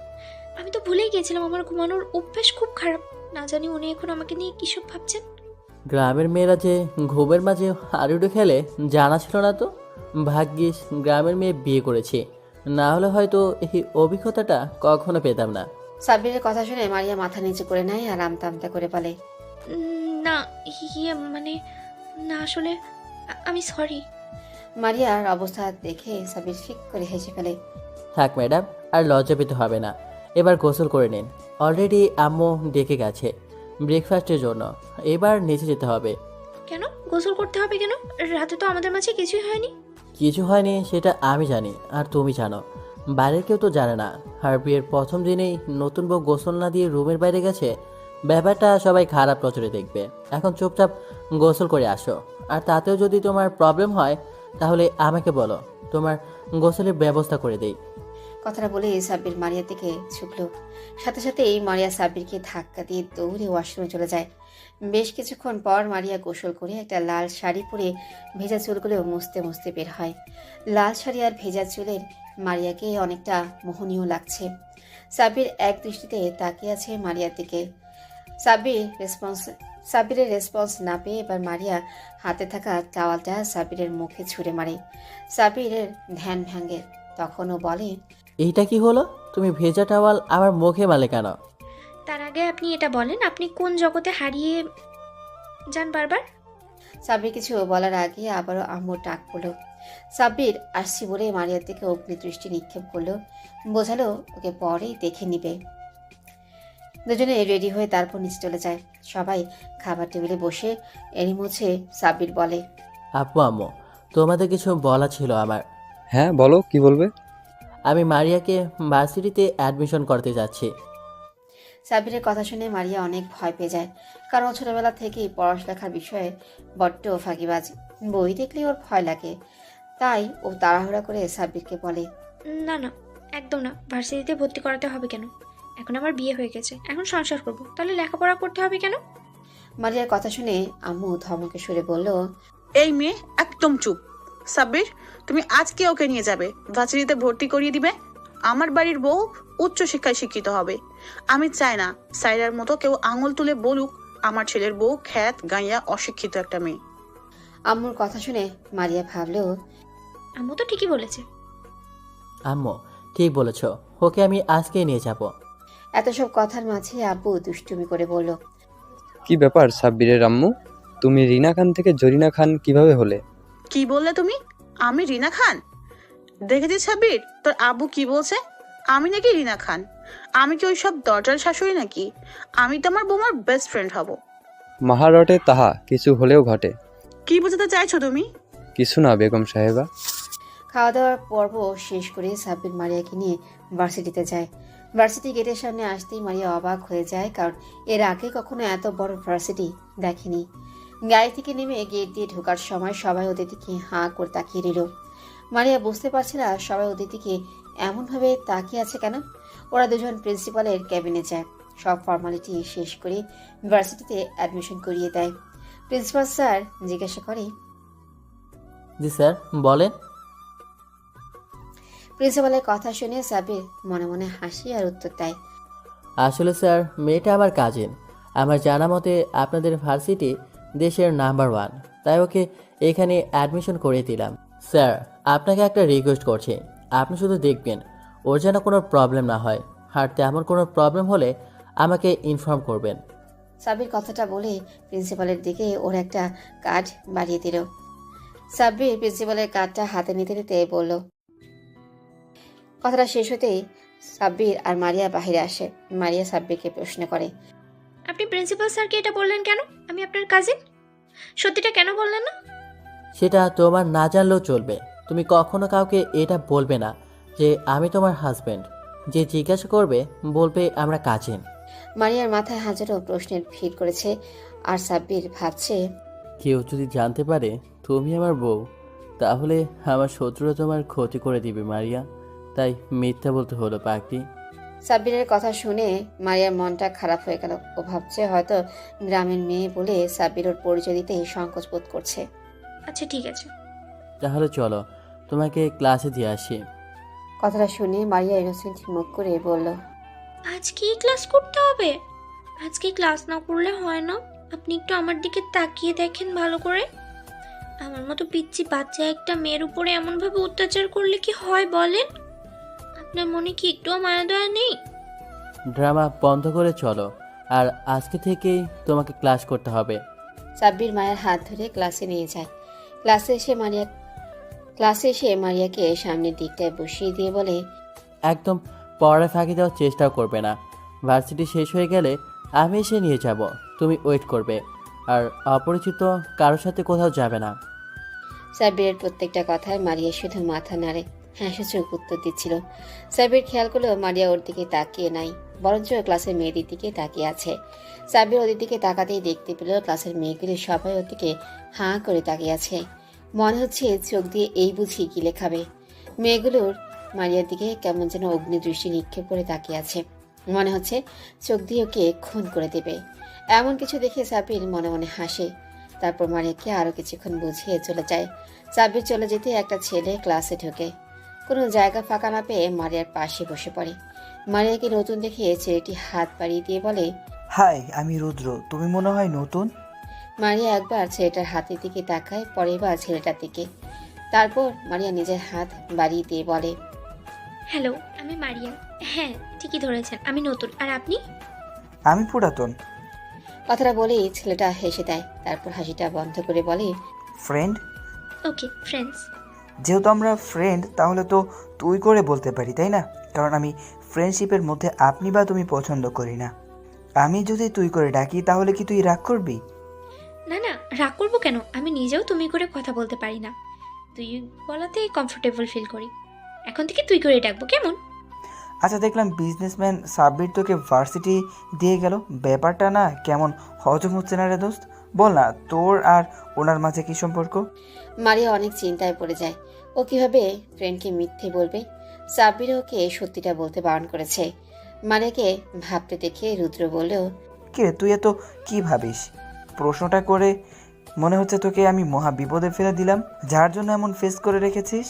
আমি তো ভুলেই গিয়েছিলাম আমার ঘুমানোর অভ্যাস খুব খারাপ। না জানি উনি এখন আমাকে নিয়ে কিসব ভাবছেন। গ্রামের মেয়েরা যে ঘুমের মাঝে হাডুডু খেলে জানা ছিল না তো। ভাগ্যিস গ্রামের মেয়ে বিয়ে করেছি, না হলে হয়তো এই অভিজ্ঞতাটা কখনো পেতাম না। সাব্বিরের কথা শুনে মারিয়া মাথা নিচু করে নেয় আর আমতা আমতা করে বলে, না, মানে না, আসলে আমি সরি। মারিয়ার অবস্থা দেখে সাব্বির ফিক করে হেসে ফেলে। থাক ম্যাডাম, আর লজ্জা পেতে হবে না। এবার গোসল করে নিন। অলরেডি আম্মু ডেকে গেছে ব্রেকফাস্টের জন্য। এবার নিচে যেতে হবে। কেন গোসল করতে হবে কেন? রাতে তো আমাদের মাঝে কিছুই হয়নি। কিছু হয়নি সেটা আমি জানি, আর তুমি জানো। বাইরের কেউ তো জানে না। আর বিয়ের প্রথম দিনেই নতুন বউ গোসল না দিয়ে রুমের বাইরে গেছে, ব্যাপারটা সবাই খারাপ নজরে দেখবে। এখন চুপচাপ গোসল করে আসো। আর তাতেও যদি তোমার প্রবলেম হয় তাহলে আমাকে বলো, তোমার গোসলের ব্যবস্থা করে দেই। কথাটা বলে সাব্বির মারিয়ার দিকে ঝুঁকল। সাথে সাথেই মারিয়া সাব্বিরকে ধাক্কা দিয়ে দৌড়ে ওয়াশরুমে চলে যায়। বেশ কিছুক্ষণ পর মারিয়া গোসল করে একটা লাল শাড়ি পরে ভেজা চুলগুলো মুছতে মুছতে বের হয়। লাল শাড়ি আর ভেজা চুলের মারিয়াকে অনেকটা মোহনীয় লাগছে। সাব্বির এক দৃষ্টিতে তাকিয়ে আছে মারিয়ার দিকে। সাব্বিরের রেসপন্স না পেয়ে এবার মারিয়া হাতে থাকা টাওয়ালটা সাব্বিরের মুখে ছুঁড়ে মারে। সাব্বিরের ধ্যান ভাঙে। তখনও বলে, এইটা কি হলো? তুমি ভেজা টাওয়াল আমার মুখে মারলে কেন? তার আগে আপনি এটা বলেন, আপনি কোন জগতে হারিয়ে যান বারবার? সাব্বির কিছু বলার আগে আবারও আম্মুর ডাক পড়ল। সাব্বির আসছি বলে মারিয়ার দিকে অগ্নি দৃষ্টি নিক্ষেপ করলো, বোঝালো ওকে পরেই দেখে নিবে। দুজনে রেডি হয়ে তারপর নিচে চলে যায়। সবাই খাবার টেবিলে বসে এরই মধ্যে সাব্বির বলে, আপু আম্মু, তোমাদের কিছু বলা ছিল আমার। হ্যাঁ বলো, কি বলবে? আমি মারিয়াকে ভার্সিটিতে অ্যাডমিশন করতে যাচ্ছি। সাব্বিরের কথা শুনে মারিয়া অনেক ভয় পেয়ে যায়, কারণ ছোটবেলা থেকেই পড়াশোনার বিষয়ে বড্ড ফাঁকিবাজ। বই দেখলে ওর ভয় লাগে। তাই ও তাড়াহুড়া করে সাব্বিরকে বলে, না না, একদম না। ভার্সিটিতে ভর্তি করাতে হবে কেন? এখন আমার বিয়ে হয়ে গেছে, এখন সংসার করব, তাহলে লেখাপড়া করতে হবে কেন? মারিয়ার কথা শুনে আম্মু ধমকে সুরে বলল, এই মেয়ে একদম চুপ। সাব্বির, তুমি আজকে ওকে নিয়ে যাবে, ভার্সিটিতে ভর্তি করিয়ে দিবে। আমার বাড়ির বউ উচ্চ শিক্ষায় শিক্ষিত হবে। আমি চাই না সাইরার মতো কেউ আঙুল তুলে বলুক আমার ছেলের বউ খ্যাত গাইয়া অশিক্ষিত একটা মেয়ে। আম্মুর কথা শুনে মারিয়া ভাবলো, আম্মু তো ঠিকই বলেছে। আম্মু ঠিক বলেছ, ওকে আমি আজকেই নিয়ে যাব। এত সব কথার মাঝে আব্বু দুষ্টুমি করে বলল, কি ব্যাপার সাব্বিরের আম্মু, তুমি রিনা খান থেকে জরিনা খান কিভাবে হলে? কি বললে তুমি? আমি রিনা খান? দেখেছিস সাব্বির, তোর আব্বু কি বলছে? আমি নাকি রিনা খান? আমি কি ওই সব দরজার শাশুড়ি নাকি? আমি তো আমার বৌমার বেস্ট ফ্রেন্ড হব। মাহারটে তাহা কিছু হলেও ঘটে। কি বোঝাতে চাইছো তুমি? কিছু না বেগম সাহেবা। খাওয়া দাওয়ার পর্ব শেষ করে সাব্বির মারিয়াকে নিয়ে ভার্সিটিতে যায়। ভার্সিটি গেটের সামনে আসতেই মারিয়া অবাক হয়ে যায়, কারণ এর আগে কখনো এত বড় ভার্সিটি দেখেনি। গাড়ি থেকে নেমে গেট দিয়ে ঢোকার সময় সবাই ওদের দিকে হাঁ করে তাকিয়ে রইল। মারিয়া বুঝতে পারছে না সবাই ওদের দিকে এমনভাবে তাকিয়ে আছে কেন। ওরা দুজন প্রিন্সিপালের ক্যাবিনে যায়। সব ফর্মালিটি শেষ করে ভার্সিটিতে অ্যাডমিশন করিয়ে দেয়। প্রিন্সিপাল স্যার জিজ্ঞাসা করে, জি স্যার বলেন। প্রিন্সিপালের কথা শুনে সাব্বির মনে মনে হাসি আর উত্তর দেয়, আসলে স্যার মেয়েটা আমার কাজিন। আমার জানা মতে আপনাদের ভার্সিটি দেশের নাম্বার 1, তাই ওকে এখানে অ্যাডমিশন করে দিলাম। স্যার আপনাকে একটা রিকোয়েস্ট করছি, আপনি শুধু দেখবেন ওর যেন কোনো প্রবলেম না হয়, আর তেমন কোনো প্রবলেম হলে আমাকে ইনফর্ম করবেন। সাব্বির কথাটা বলে প্রিন্সিপালের দিকে ওর একটা কার্ড বাড়িয়ে দিল। সাব্বির প্রিন্সিপালের কার্ডটা হাতে নিতে নিতে বলল, কথাটা শেষ হতেই সাব্বির আর মারিয়া বাহিরে আসে। মারিয়া সাব্বিরকে প্রশ্ন করে, আপনি প্রিন্সিপাল স্যারকে এটা বললেন কেন? আমি আপনার কাজিন। সত্যিটা কেন বললেন না? সেটা তোমার না জানলেও চলবে। তুমি কখনো কাউকে এটা বলবে না যে আমি তোমার হাজব্যান্ড। যে জিজ্ঞাসা করবে বলবে আমরা কাজিন। মারিয়ার মাথায় হাজারো প্রশ্নের ভিড় করেছে, আর সাব্বির ভাবছে কেউ যদি জানতে পারে তুমি আমার বউ, তাহলে আমার শত্রুরা তোমার ক্ষতি করে দিবে মারিয়া। তাই মিথ্যা বলতে হলো পাখি। সাব্বিরের কথা শুনে মারিয়ার মনটা খারাপ হয়ে গেল। ও ভাবছে হয়তো গ্রামের মেয়ে বলে সাব্বির ওর পরিচয় দিতে সংকোচ বোধ করছে। আচ্ছা ঠিক আছে। তাহলে চলো তোমাকে ক্লাসে দিয়ে আসি। কথাটা শুনে মারিয়া ইনোসেন্ট মুখ করে বলল, আজকেই ক্লাস করতে হবে? আজকে ক্লাস না করলে হয় না? আপনি একটু আমার দিকে তাকিয়ে দেখেন ভালো করে। আমার মতো পিচ্চি বাচ্চা একটা মেয়ের উপরে এমনভাবে অত্যাচার করলে কি হয় বলেন? আপনার মনে কি একটুও মায়া দয়া নেই? ড্রামা বন্ধ করে চলো, আর আজকে থেকেই তোমাকে ক্লাস করতে হবে। সাব্বির মায়ের হাত ধরে ক্লাসে নিয়ে যায়। ক্লাসে এসে মারিয়াকে সামনের দিকটায় বসিয়ে দিয়ে বলে, একদম পড়ায় ফাঁকি দেওয়ার চেষ্টাও করবে না। ভার্সিটি শেষ হয়ে গেলে আমি এসে নিয়ে যাব, তুমি ওয়েট করবে। আর অপরিচিত কারোর সাথে কোথাও যাবে না। সাব্বিরের প্রত্যেকটা কথায় মারিয়া শুধু মাথা নাড়ে, হ্যাঁ সূচক উত্তর দিচ্ছিল। সাব্বির খেয়াল করলেও মারিয়া ওর দিকে তাকিয়ে নাই, বরঞ্চ ক্লাসের মেয়েদের দিকে তাকিয়ে আছে। সাব্বির ওদের দিকে তাকাতেই দেখতে পেল ক্লাসের মেয়েগুলি সবাই ওর দিকে হাঁ করে তাকিয়ে আছে। মনে হচ্ছে চোখ দিয়ে এই বুঝি গিলে খাবে। মেয়েগুলোর মারিয়ার দিকে কেমন যেন অগ্নিদৃষ্টি নিক্ষেপ করে তাকিয়ে আছে। মনে হচ্ছে চোখ দিয়ে ওকে খুন করে দেবে। এমন কিছু দেখে সাব্বির মনে মনে হাসে। তারপর মারিয়াকে আরো কিছুক্ষণ বুঝিয়ে চলে যায়। সাব্বির চলে যেতে একটা ছেলে ক্লাসে ঢোকে। কোনো জায়গা ফাঁকা না পেয়ে মারিয়ার পাশে বসে পড়ে। মারিয়াকে নতুন দেখে ছেলেটি হাত বাড়িয়ে দিয়ে বলে, হাই, আমি রুদ্র। তুমি মনে হয় নতুন। মারিয়া একবার ছেলেটার হাতের দিকে তাকায়, পরে বা ছেলেটার দিকে। তারপর মারিয়া নিজের হাত বাড়িয়ে দিয়ে বলে, হ্যালো, আমি মারিয়া। হ্যাঁ ঠিকই ধরেছেন, আমি নতুন। আর আপনি? আমি পুরাতন। কথাটা বলেই ছেলেটা হেসে দেয়। তারপর হাসিটা বন্ধ করে বলে, ফ্রেন্ড। ওকে, ফ্রেন্ডস। যেহেতু আমরা ফ্রেন্ড, তাহলে তো তুই করে বলতে পারি, তাই না? কারণ আমি ফ্রেন্ডশিপের মধ্যে আপনি বা তুমি পছন্দ করি না। আমি যদি তুই করে ডাকি তাহলে কি তুই রাগ করবি? না না, রাগ করবো কেন? আমি নিজেও তুমি করে কথা বলতে পারি না, তুই বলাতে কমফোর্টেবল ফিল করি। এখন থেকে তুই করে ডাকবো, কেমন? আচ্ছা, দেখলাম বিজনেসম্যান সাব্বির তোকে ভার্সিটি দিয়ে গেল। ব্যাপারটা না কেমন হজম হচ্ছে না রে দোস্ত। বল না, তোর আর ওনার মাঝে কি সম্পর্ক? মারিয়া অনেক চিন্তায় পড়ে যায়। ও কিভাবে ফ্রেন্ডকে মিথ্যে বলবে? সাব্বির ওকে সত্যিটা বলতে বারণ করেছে। মারিয়াকে ভাবতে দেখে রুদ্র বললেও, কে তুই এত কি ভাবিস? প্রশ্নটা করে মনে হচ্ছে তোকে আমি মহা বিপদে ফেলে দিলাম, যার জন্য এমন ফেস করে রেখেছিস।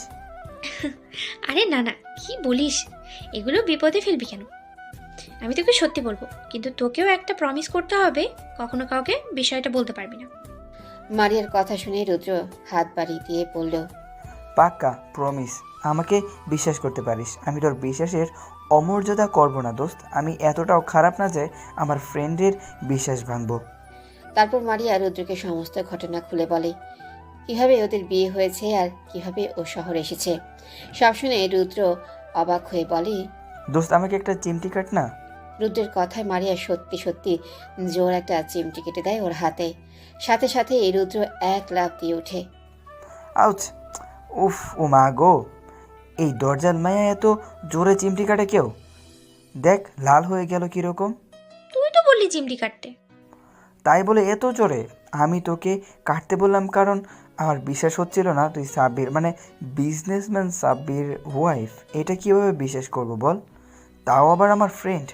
আরে না না, কি বলিস? এগুলো বিপদে ফেলবি কেন? আমি তোকে সত্যি বলবো, কিন্তু তোকেও একটা প্রমিস করতে হবে, কখনো কাউকে বিষয়টা বলতে পারবি না। মারিয়ার কথা শুনে রুদ্র হাত বাড়িয়ে দিয়ে বলল, পাক্কা প্রমিস। আমাকে বিশ্বাস করতে পারিস। আমি তোর বিশ্বাসের অমর্যাদা করব না দোস্ত। আমি এতটাও খারাপ না যে আমার ফ্রেন্ডের বিশ্বাস ভাঙবো। তারপর মারিয়া রুদ্রকে সমস্ত ঘটনা খুলে বলে, কিভাবে ওদের বিয়ে হয়েছে আর কিভাবে ও শহরে এসেছে। সব শুনে রুদ্র অবাক হয়ে বলে, দোস্ত আমাকে একটা চিমটি কাট না। রুদ্রের কথায় মারিয়া সত্যি সত্যি জোর একটা চিমটি কেটে দেয় ওর হাতে। সাথে সাথে রুদ্র এক লাফ দিয়ে ওঠে। আউচ! উফ, ও মা গো! এই দরজাল মায়া এত জোরে চিমটি কাটে কেউ? দেখ লাল হয়ে গেল কিরকম। তুই তো বললি চিমটি কাটতে। তাই বলে এত জোরে? আমি তোকে কাটতে বললাম কারণ আমার বিশ্বাস হচ্ছিল না তুই সাব্বির, মানে বিজনেসম্যান সাব্বির ওয়াইফ। এটা কিভাবে বিশ্বাস করব বল, তাও আবার আমার ফ্রেন্ড।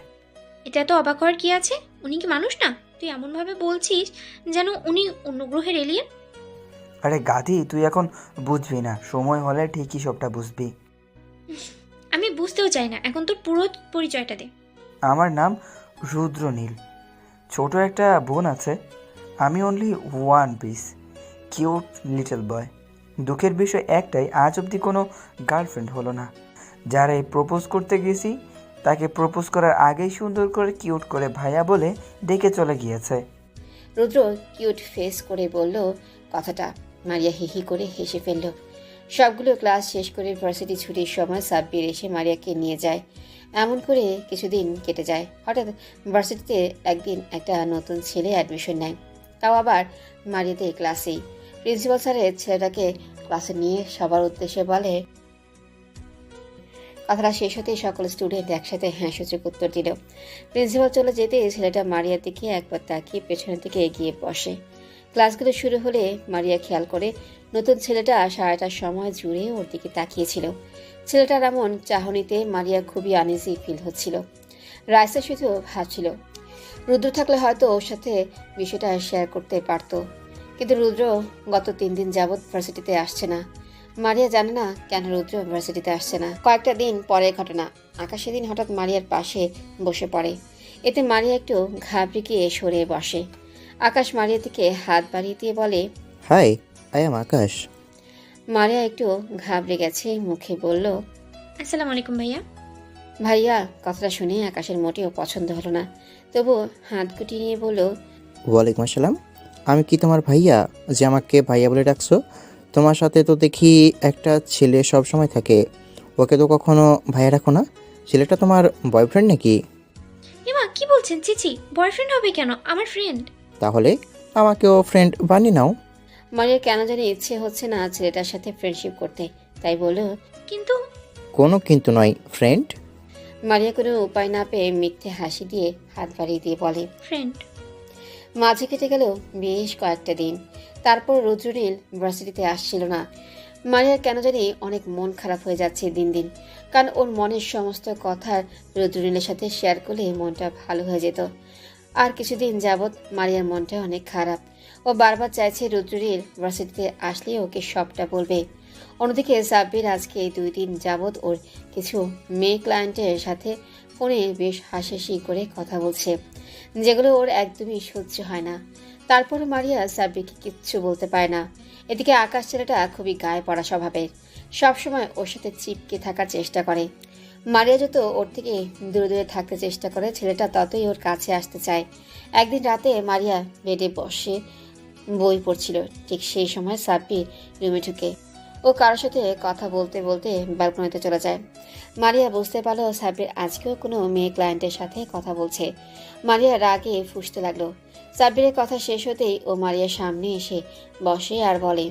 এটা তো অবাক হওয়ার কি আছে? উনি কি মানুষ না? তুই এমনভাবে বলছিস যেন উনি অন্য গ্রহের এলিয়েন। আরে গাধি, তুই এখন বুঝবি না, সময় হলে ঠিকই সবটা বুঝবি। আমি বুঝতেও চাই না, এখন তোর পুরো পরিচয়টা দে। আমার নাম রুদ্রনীল। ছোট একটা বোন আছে। আমি only one piece, cute little boy. দুঃখের বিষয় একটাই, আজ অবধি কোনো গার্লফ্রেন্ড হলো না। যারা প্রপোজ করতে গেছি তাকে প্রপোজ করার আগেই সুন্দর করে কিউট করে ভাইয়া বলে ডেকে চলে গিয়েছে। রুদ্র কিউট ফেস করে বলল কথাটা। মারিয়া হিহি করে হেসে ফেলল। সবগুলো ক্লাস শেষ করে ভার্সিটি ছুটির সময় সাব্বির এসে মারিয়াকে নিয়ে যায়। এমন করে কিছুদিন কেটে যায়। হঠাৎ ভার্সিটিতে একদিন একটা নতুন ছেলে অ্যাডমিশন নেয়, তাও আবার মারিয়াদের ক্লাসেই। প্রিন্সিপাল স্যারের ছেলেটাকে ক্লাসে নিয়ে সবার উদ্দেশ্যে বলে। কথাটা শেষ হতেই সকল স্টুডেন্ট একসাথে হ্যাঁ সূচক উত্তর দিল। প্রিন্সিপাল চলে যেতে ছেলেটা মারিয়ার দিকে একবার তাকিয়ে পেছনের দিকে এগিয়ে বসে। ক্লাসগুলো শুরু হলে মারিয়া খেয়াল করে নতুন ছেলেটা সারাটার সময় জুড়ে ওর দিকে তাকিয়েছিল। ছেলেটার এমন চাহনিতে মারিয়া খুবই আনইজি ফিল হচ্ছিল। রাইসা শুধু ভাবছিল রুদ্র থাকলে হয়তো ওর সাথে বিষয়টা শেয়ার করতে পারত, কিন্তু রুদ্র গত 3 দিন যাবৎ ভার্সিটিতে আসছে না। মারিয়া জানে না কেন রুদ্র ভার্সিটিতে আসছে না। কয়েকটা দিন পরের ঘটনা, আকাশ সেদিন হঠাৎ মারিয়ার পাশে বসে পড়ে। এতে মারিয়া একটু ঘাবড়ে গিয়ে সরে বসে। আকাশ মারিয়ার দিকে হাত বাড়িয়ে দিয়ে বলে, hi, I am Akash. Maria একটু ঘাবড়ে গেছে মুখে বলল, আসসালামু আলাইকুম ভাইয়া। ভাইয়া। কথাটা শুনে আকাশের মোটেও পছন্দ হলো না, তবু হাত গুটিয়ে নিয়ে বলল, ওয়ালাইকুম আসসালাম। আমি কি তোমার ভাইয়া যে আমাকে ভাইয়া বলে ডাকছো? তোমার সাথে তো দেখি একটা ছেলে সব সময় থাকে, ওকে তো কখনো ভাইয়া রাখো না। ছেলেটা তোমার বয়ফ্রেন্ড নাকি? এমা কি বলছেন? চিচি, বয়ফ্রেন্ড হবে কেন? আমার ফ্রেন্ড। তাহলে আমাকেও ফ্রেন্ড বানিয়ে নাও। মারিয়ার কেন জানি ইচ্ছে হচ্ছে না ছেলেটার সাথে ফ্রেন্ডশিপ করতে, তাই বলল, কিন্তু কোনো কিন্তু নয়, ফ্রেন্ড। মারিয়া কোনো উপায় না পেয়ে মিথ্যে হাসি দিয়ে হাত বাড়িয়ে দিয়ে বলে, ফ্রেন্ড। মাঝে কেটে গেল বেশ কয়েকটা দিন। তারপর রুদ্রনীল ভার্সিটিতে আসছিল না। মারিয়ার কেন জানি অনেক মন খারাপ হয়ে যাচ্ছে দিন দিন, কারণ ওর মনের সমস্ত কথা রুদ্রনীলের সাথে শেয়ার করলে মনটা ভালো হয়ে যেত। আর কিছুদিন যাবৎ মারিয়ার মনটা অনেক খারাপ। ও বারবার চাইছে রুদ্রনীল ভার্সিটিতে আসলে ওকে সবটা বলবে। অন্যদিকে সাব্বির আজকে 2 দিন যাবৎ ওর কিছু মেয়ে ক্লায়েন্টের সাথে ফোনে বেশ হাসাহাসি করে কথা বলছে, যেগুলো ওর একদমই সহ্য হয় না। তারপর মারিয়া সাব্বিরকে কিচ্ছু বলতে পারে না। এদিকে আকাশ ছেলেটা খুবই গায়ে পড়া স্বভাবের, সবসময় ওর সাথে চিপকে থাকার চেষ্টা করে। মারিয়া যত ওর থেকে দূরে দূরে থাকতে চেষ্টা করে, ছেলেটা ততই ওর কাছে আসতে চায়। একদিন রাতে মারিয়া বেডে বসে বই পড়ছিল, ঠিক সেই সময় সাব্বির রুমে ঢুকে। ও কারোর সাথে কথা বলতে বলতে ব্যালকনিতে চলে যায়। মারিয়া বুঝতে পারলো সাব্বির আজকেও কোনো মেয়ে ক্লায়েন্টের সাথে কথা বলছে। মারিয়া রাগে ফুঁসতে লাগলো। সাব্বিরের কথা শেষ হতেই ও মারিয়ার সামনে এসে বসে আর বলে,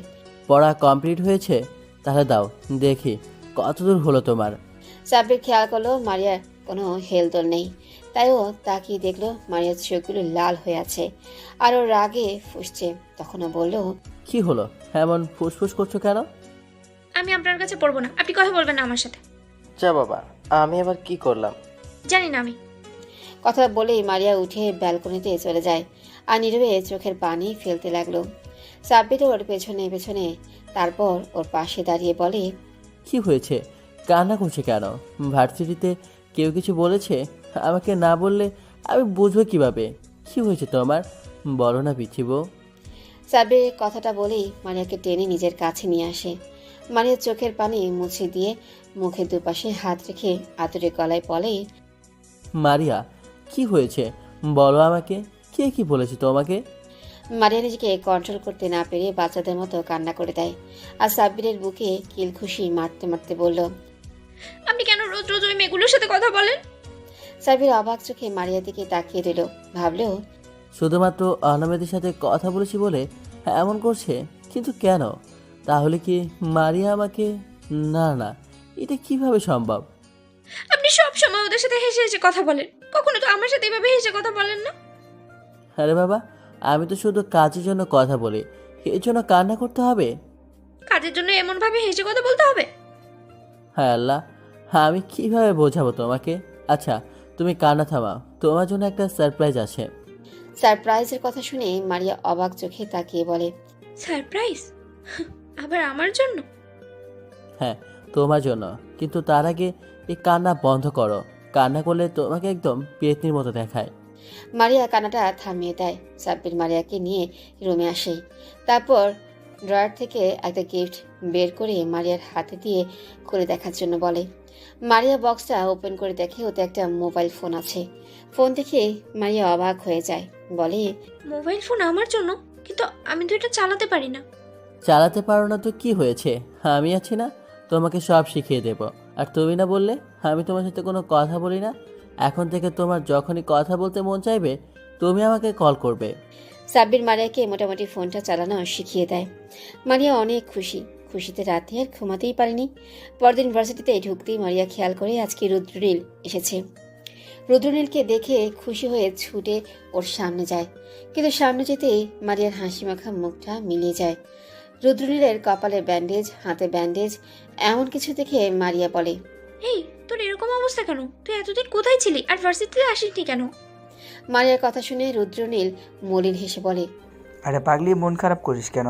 পড়া কমপ্লিট হয়েছে? তাহলে দাও দেখি কতদূর হলো তোমার। সাব্বির খেয়াল করলো মারিয়ার কোনো হেলদোল নেই, তাই ও তাকিয়ে দেখলো মারিয়ার চোখগুলো লাল হয়ে আছে আর ওর রাগে ফুঁসছে। তখনও বলল, কি হলো, এমন ফুসফুস করছো কেন? আমি আপনার কাছে পড়বো না, আপনি কথা বলবেন না আমার সাথে। যা বাবা, আমি আবার কি করলাম? জানি না আমি। কথা বলেই মারিয়া উঠে ব্যালকনিতে চলে যায় আর নীরবে চোখের পানি ফেলতে লাগলো। সাব্বির ওর পেছনে পেছনে তারপর ওর পাশে দাঁড়িয়ে বলে, কি হয়েছে, কান্না করছে কেন? ভার্সিটিতে কেউ কিছু বলেছে? আমাকে না বললে আমি বুঝবো কিভাবে? কি হয়েছে তোমার, বলো না পিচ্ছি বউ। সাব্বির কথাটা বলেই মারিয়াকে টেনে নিজের কাছে নিয়ে আসে। মারিয়ার চোখের পানি মুছে দিয়ে মুখের দুপাশে হাত রেখে আতুরে গলায় বলে, মারিয়া কি হয়েছে বলো আমাকে, কে কি বলেছে তোমাকে? মারিয়া নিজেকে কন্ট্রোল করতে না পেরে বাচ্চাদের মতো কান্না করে দেয় আর সাব্বিরের বুকে কিল খুশি মারতে মারতে বলল, আপনি কেন রোজ রোজ ওই মেয়েগুলোর সাথে কথা বলেন? সাব্বির অবাক চোখে মারিয়ার দিকে তাকিয়ে রইল। ভাবলো, শুধুমাত্র অনামেদের সাথে কথা বলেছি বলে এমন করছে, কিন্তু কেন? তাহলে কি মারিয়া আমাকে, না না, এটা কিভাবে সম্ভব? আপনি সব সময় ওদের সাথে হেসে হেসে কথা বলেন, কখনো তো আমার সাথে এভাবে হেসে কথা বলেন না। আরে বাবা, আমি তো শুধু কাজের জন্য কথা বলি, এর জন্য কান্না করতে হবে? কাজের জন্য এমন ভাবে হেসে কথা বলতে হবে? হ্যাঁ আল্লাহ, আমি কিভাবে বোঝাবো তোমাকে? আচ্ছা তুমি কান্না থামাও, তোমার জন্য একটা সারপ্রাইজ আছে। সারপ্রাইজের কথা শুনে মারিয়া অবাক চোখে তাকিয়ে বলে, সারপ্রাইজ? আবার আমার জন্য? হ্যাঁ তোমার জন্য, কিন্তু তার আগে এই কান্না বন্ধ করো। কান্না করলে তোমাকে একদম পেতনির মতো দেখায়। মারিয়া কান্নাটা থামিয়ে দেয়। সাব্বির মারিয়াকে নিয়ে রুমে আসে। তারপর ড্রয়ার থেকে একটা গিফট বের করে মারিয়ার হাতে দিয়ে খুলে দেখার জন্য বলে। মারিয়া বক্সটা ওপেন করে দেখে ওতে একটা মোবাইল ফোন আছে। ফোন দেখে মারিয়া অবাক হয়ে যায়, বলে, মোবাইল ফোন আমার জন্য? কিন্তু আমি তো এটা চালাতে পারি না। চালাতে পারো না তো কি হয়েছে, আমি আছি না, তোমাকে সব শিখিয়ে দেব। আর তুমি না বললে আমি তোমার সাথে কোনো কথা বলি না? এখন থেকে তোমার যখনই কথা বলতে মন চাইবে তুমি আমাকে কল করবে। সাব্বির মারিয়াকে মোটামুটি ফোনটা চালানো শিখিয়ে দেয়। মারিয়া অনেক খুশি। খুশিতে রাতে আর ঘুমাতেই পারেনি। পরদিন ভার্সিটিতে ঢুকতেই মারিয়া খেয়াল করে আজকে রুদ্রনীল এসেছে। রুদ্রনীলকে দেখে খুশি হয়ে ছুটে ওর সামনে যায়, কিন্তু সামনে যেতেই মারিয়ার হাসি মাখা মুখটা মিলিয়ে যায়। রুদ্রনীলের কপালে ব্যান্ডেজ, হাতে ব্যান্ডেজ, এমন কিছু দেখে মারিয়া বলে, এই তোর এরকম অবস্থা কেন? তুই এতদিন কোথায় ছিলি আর ভার্সিটিতে আসিসনি কেন? মারিয়ার কথা শুনে রুদ্রনীল মলিন হেসে বলে, আরে পাগলি, মন খারাপ করিস কেন?